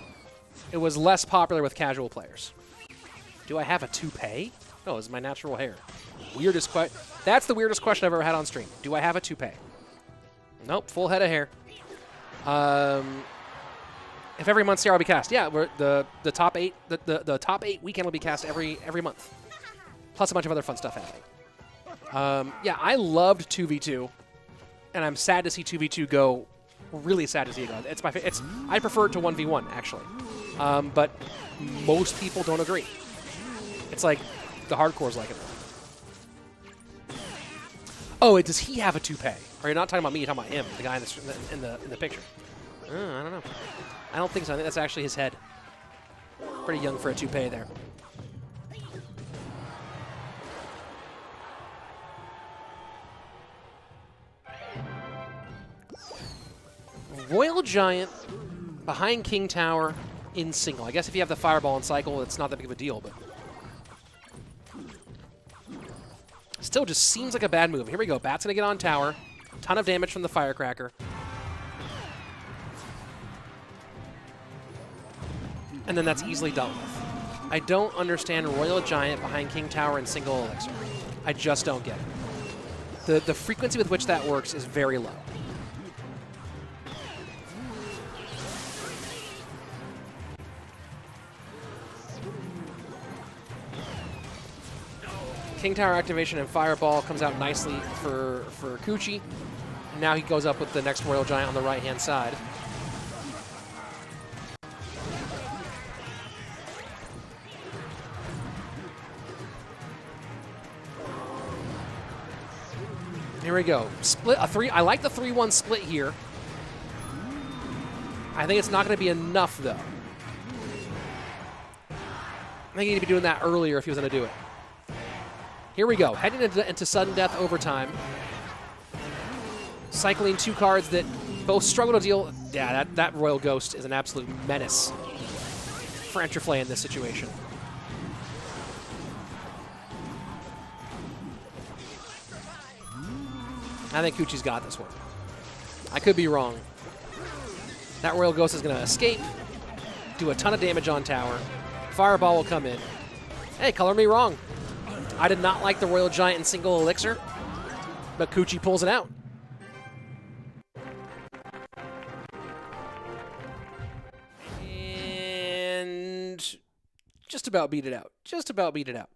It was less popular with casual players. Do I have a toupee? No, it's my natural hair. Weirdest question. That's the weirdest question I've ever had on stream. Do I have a toupee? Nope, full head of hair. If every month CRL will be cast, yeah, the top 8 the top 8 weekend will be cast every month. Plus a bunch of other fun stuff happening. Yeah, I loved 2v2, and I'm sad to see 2v2 go. Really sad to see it go. I prefer it to 1v1 actually, but most people don't agree. It's like the hardcores like it. Oh, does he have a toupee? Or you're not talking about me? You're talking about him, the guy in the picture. I don't know. I don't think so. I think that's actually his head. Pretty young for a toupee there. Royal Giant behind King Tower in single. I guess if you have the Fireball in cycle, it's not that big of a deal, but still just seems like a bad move. Here we go. Bat's going to get on tower. Ton of damage from the Firecracker. And then that's easily dealt with. I don't understand Royal Giant behind King Tower in single elixir. I just don't get it. The frequency with which that works is very low. King Tower activation and Fireball comes out nicely for Cuchii. Now he goes up with the next Royal Giant on the right-hand side. Here we go. Split a 3. I like the 3-1 split here. I think it's not going to be enough though. I think he need to be doing that earlier if he was going to do it. Here we go, heading into sudden death overtime. Cycling 2 cards that both struggle to deal. Yeah, that Royal Ghost is an absolute menace for Entriflay in this situation. I think Cuchii's got this one. I could be wrong. That Royal Ghost is going to escape, do a ton of damage on tower. Fireball will come in. Hey, color me wrong. I did not like the Royal Giant in single elixir, but Cuchii pulls it out. And just about beat it out. Just about beat it out.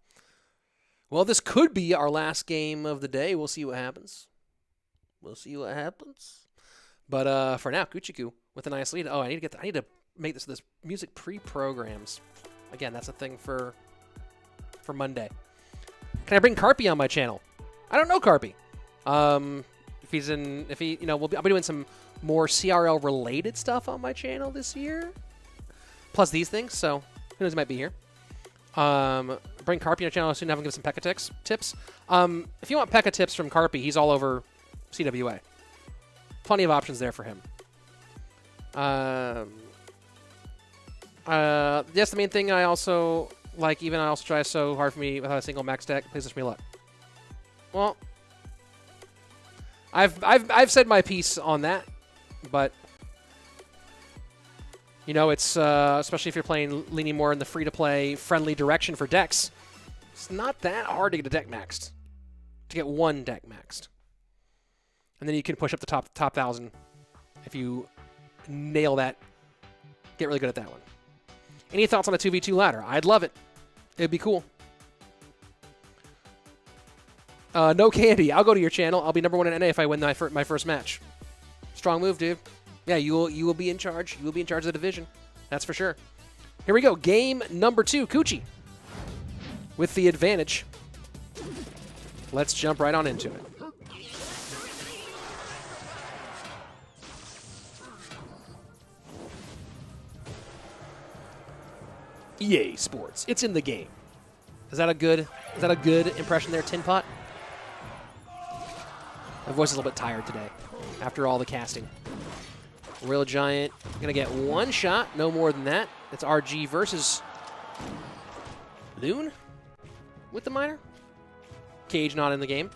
Well, this could be our last game of the day. We'll see what happens. We'll see what happens. But for now, Cuchii Cuu with a nice lead. Oh, I need to make this music pre-programs. Again, that's a thing for Monday. Can I bring Carpy on my channel? I don't know Carpy. I'll be doing some more CRL-related stuff on my channel this year. Plus these things, so who knows, might be here. Bring Carpy on the channel soon. Have him give some P.E.K.K.A tips. If you want P.E.K.K.A tips from Carpy, he's all over CWA. Plenty of options there for him. That's the main thing I also like. Even I also try so hard for me without a single max deck. Please wish me luck. Well, I've said my piece on that, but you know, it's especially if you're leaning more in the free-to-play friendly direction for decks. It's not that hard to get a deck maxed, to get one deck maxed, and then you can push up the top 1,000 if you nail that. Get really good at that one. Any thoughts on a 2v2 ladder? I'd love it. It'd be cool. No candy. I'll go to your channel. I'll be #1 in NA if I win my first match. Strong move, dude. Yeah, you will be in charge. You will be in charge of the division. That's for sure. Here we go. Game number 2. Cuchii with the advantage. Let's jump right on into it. EA Sports. It's in the game. Is that a good impression there, Tin Pot? My voice is a little bit tired today after all the casting. Royal Giant gonna get one shot, no more than that. It's RG versus Loon with the miner. Cage not in the game.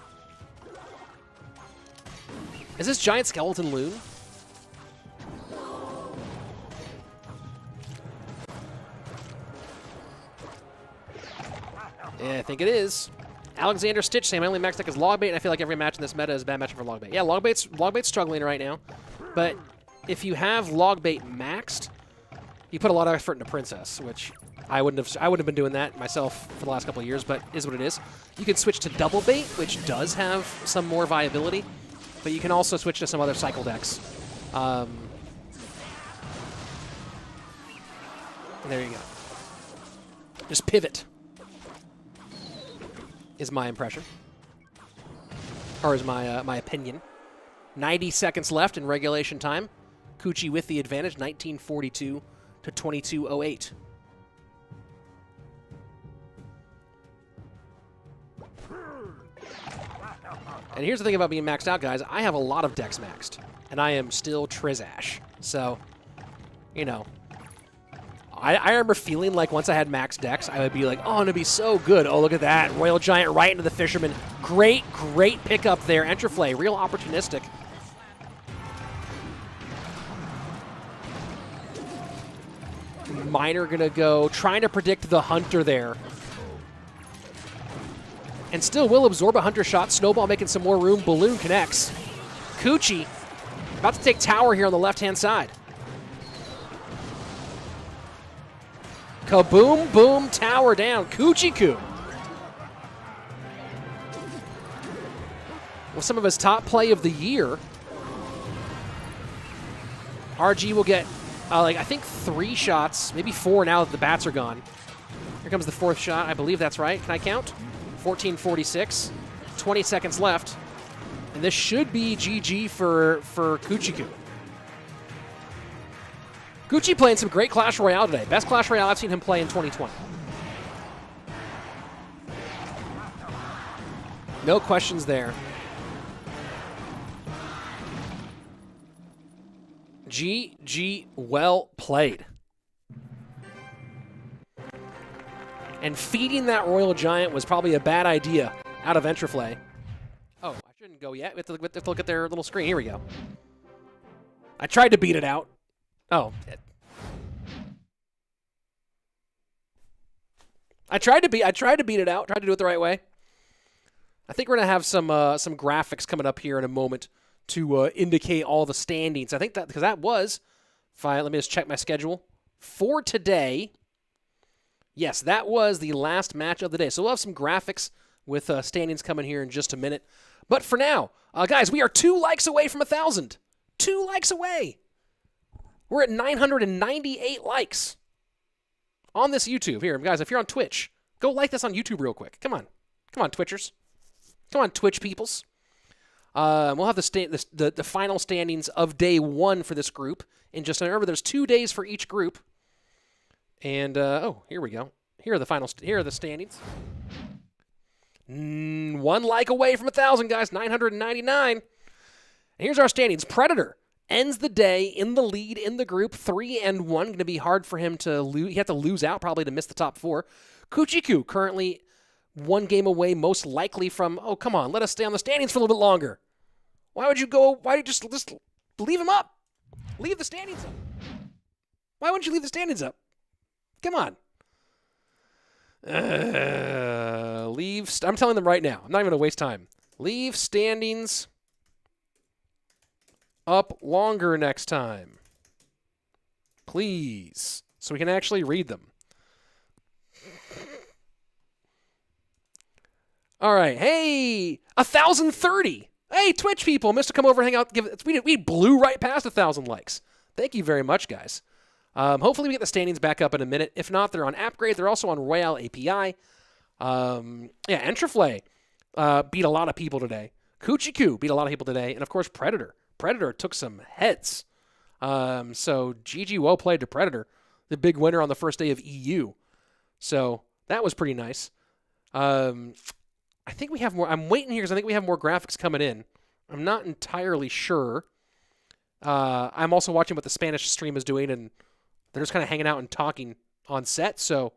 Is this Giant Skeleton Loon? Yeah, I think it is. Alexander Stitch saying my only max deck is Logbait, and I feel like every match in this meta is a bad matchup for Logbait. Yeah, Logbait's struggling right now, but if you have Logbait maxed, you put a lot of effort into Princess, which I wouldn't have been doing that myself for the last couple of years, but is what it is. You can switch to Double Bait, which does have some more viability, but you can also switch to some other cycle decks. And there you go. Just pivot. Is my impression, or is my opinion. 90 seconds left in regulation time. Cuchii with the advantage, 1942 to 2208. And here's the thing about being maxed out, guys. I have a lot of decks maxed, and I am still Trizash. So, you know, I remember feeling like once I had max decks, I would be like, oh, I'm going to be so good. Oh, look at that. Royal Giant right into the Fisherman. Great pickup there. Entriflay, real opportunistic. Miner going to go trying to predict the Hunter there. And still will absorb a Hunter shot. Snowball making some more room. Balloon connects. Cuchii about to take tower here on the left-hand side. Kaboom, boom, tower down. Cuchii Cuu. With some of his top play of the year. RG will get, I think 3 shots, maybe 4 now that the bats are gone. Here comes the 4th shot. I believe that's right. Can I count? 14:46. 20 seconds left. And this should be GG for Cuchii Cuu. Cuchii playing some great Clash Royale today. Best Clash Royale I've seen him play in 2020. No questions there. GG, well played. And feeding that Royal Giant was probably a bad idea out of Entriflay. Oh, I shouldn't go yet. We have to look at their little screen. Here we go. I tried to beat it out. Oh. I tried to beat it out. Tried to do it the right way. I think we're gonna have some graphics coming up here in a moment to indicate all the standings. I think that because that was fine. Let me just check my schedule for today. Yes, that was the last match of the day. So we'll have some graphics with standings coming here in just a minute. But for now, guys, we are 2 likes away from 1,000. 2 likes away. We're at 998 likes on this YouTube. Here, guys, if you're on Twitch, go like this on YouTube real quick. Come on. Come on, Twitchers. Come on, Twitch peoples. We'll have the final standings of day 1 for this group in just remember there's 2 days for each group. And here we go. Here are the standings. 1 like away from 1,000, guys. 999. And here's our standings. Predator ends the day in the lead in the group, 3-1. Going to be hard for him to lose. He had to lose out probably to miss the top 4. Cuchii Cuu currently 1 game away, most likely from. Oh, come on, let us stay on the standings for a little bit longer. Why would you go? Why don't you just leave him up? Leave the standings up. Why wouldn't you leave the standings up? Come on. I'm telling them right now. I'm not even going to waste time. Leave standings up longer next time. Please. So we can actually read them. All right. Hey, 1,030. Hey, Twitch people. Missed to come over and hang out. We blew right past 1,000 likes. Thank you very much, guys. Hopefully we get the standings back up in a minute. If not, they're on AppGrade. They're also on Royale API. Entriflay beat a lot of people today. Cuchii Cuu beat a lot of people today. And, of course, Predator. Predator took some heads. So, GG, well played to Predator. The big winner on the first day of EU. So, that was pretty nice. I think we have more. I'm waiting here because I think we have more graphics coming in. I'm not entirely sure. I'm also watching what the Spanish stream is doing, and they're just kind of hanging out and talking on set. So,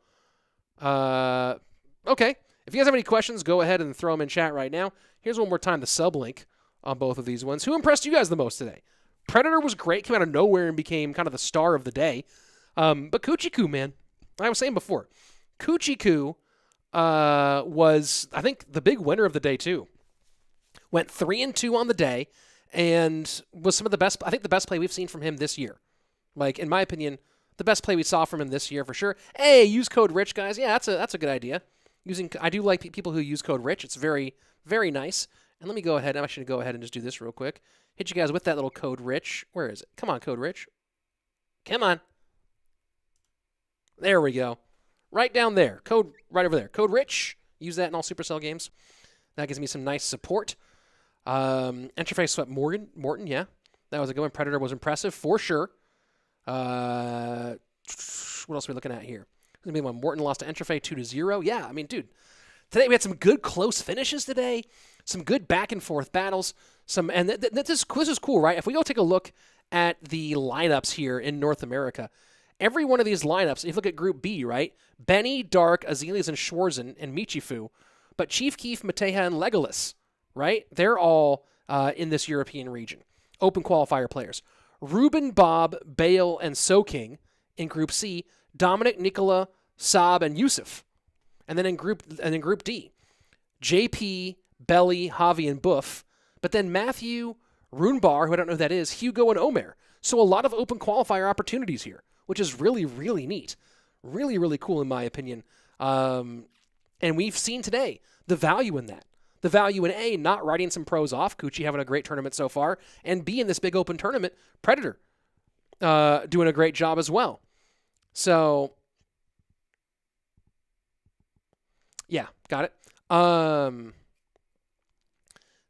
okay. If you guys have any questions, go ahead and throw them in chat right now. Here's one more time the sub link on both of these ones. Who impressed you guys the most today? Predator was great, came out of nowhere and became kind of the star of the day. But Cuchii Cuu, man, I was saying before, Cuchii Cuu was, I think, the big winner of the day too. Went 3-2 on the day and was some of the best, I think the best play we've seen from him this year. Like, in my opinion, the best play we saw from him this year for sure. Hey, use code RICH, guys. Yeah, that's a good idea. I do like people who use code RICH. It's very, very nice. And let me go ahead. I'm actually going to go ahead and just do this real quick. Hit you guys with that little code RICH. Where is it? Come on, code RICH. Come on. There we go. Right down there. Code right over there. Code RICH. Use that in all Supercell games. That gives me some nice support. Entriflay swept Morten, yeah. That was a good one. Predator was impressive, for sure. What else are we looking at here? Maybe when Morten lost to Entriflay 2-0. Yeah, I mean, dude, today we had some good close finishes today. Some good back-and-forth battles. This is cool, right? If we go take a look at the lineups here in North America, every one of these lineups, if you look at Group B, right? Benny, Dark, Azelius, and Schwarzen, and Michifu. But Chief Keef, Mateja, and Legolas, right? They're all in this European region. Open qualifier players. Ruben, Bob, Bale, and Soking in Group C. Dominic, Nicola, Saab, and Yusuf. And then in Group D, JP, Belly, Javi, and Buff. But then Matthew, Runebar, who I don't know who that is, Hugo, and Omer. So a lot of open qualifier opportunities here, which is really, really neat. Really, really cool in my opinion. And we've seen today the value in that. The value in A, not writing some pros off, Cuchii having a great tournament so far, and B, in this big open tournament, Predator doing a great job as well. So, yeah, got it.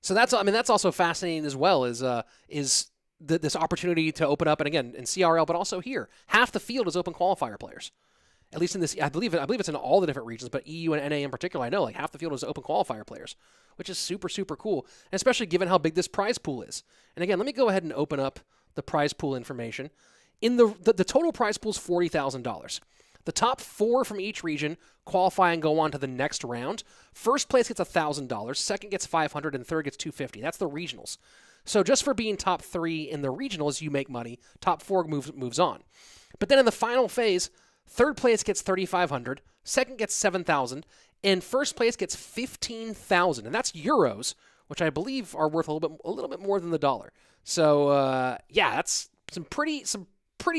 So that's also fascinating as well, is this opportunity to open up, and again, in CRL, but also here. Half the field is open qualifier players. At least in this, I believe it's in all the different regions, but EU and NA in particular, I know, like half the field is open qualifier players, which is super, super cool, and especially given how big this prize pool is. And again, let me go ahead and open up the prize pool information. In the total prize pool is $40,000. The top 4 from each region qualify and go on to the next round. First place gets $1,000, second gets $500, and third gets $250. That's the regionals. So just for being top 3 in the regionals, you make money. Top 4 moves on. But then in the final phase, third place gets $3,500, second gets $7,000, and first place gets $15,000, and that's euros, which I believe are worth a little bit more than the dollar. So yeah, that's some pretty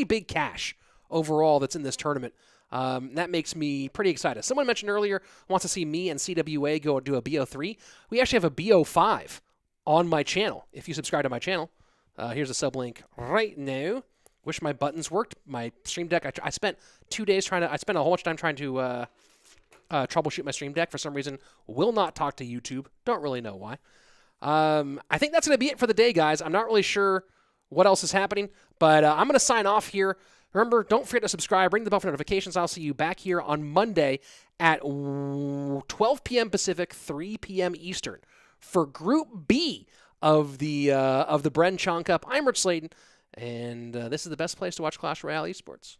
big cash overall that's in this tournament. That makes me pretty excited. Someone mentioned earlier wants to see me and CWA go do a BO3. We actually have a BO5 on my channel. If you subscribe to my channel, here's a sub link right now. Wish my buttons worked. My Stream Deck, I spent 2 days I spent a whole bunch of time trying to troubleshoot my Stream Deck. For some reason, will not talk to YouTube. Don't really know why. I think that's going to be it for the day, guys. I'm not really sure what else is happening, but I'm going to sign off here. Remember, don't forget to subscribe, ring the bell for notifications. I'll see you back here on Monday at 12 p.m. Pacific, 3 p.m. Eastern for Group B of the Bren Chong Cup. I'm Rich Slaton, and this is the best place to watch Clash Royale esports.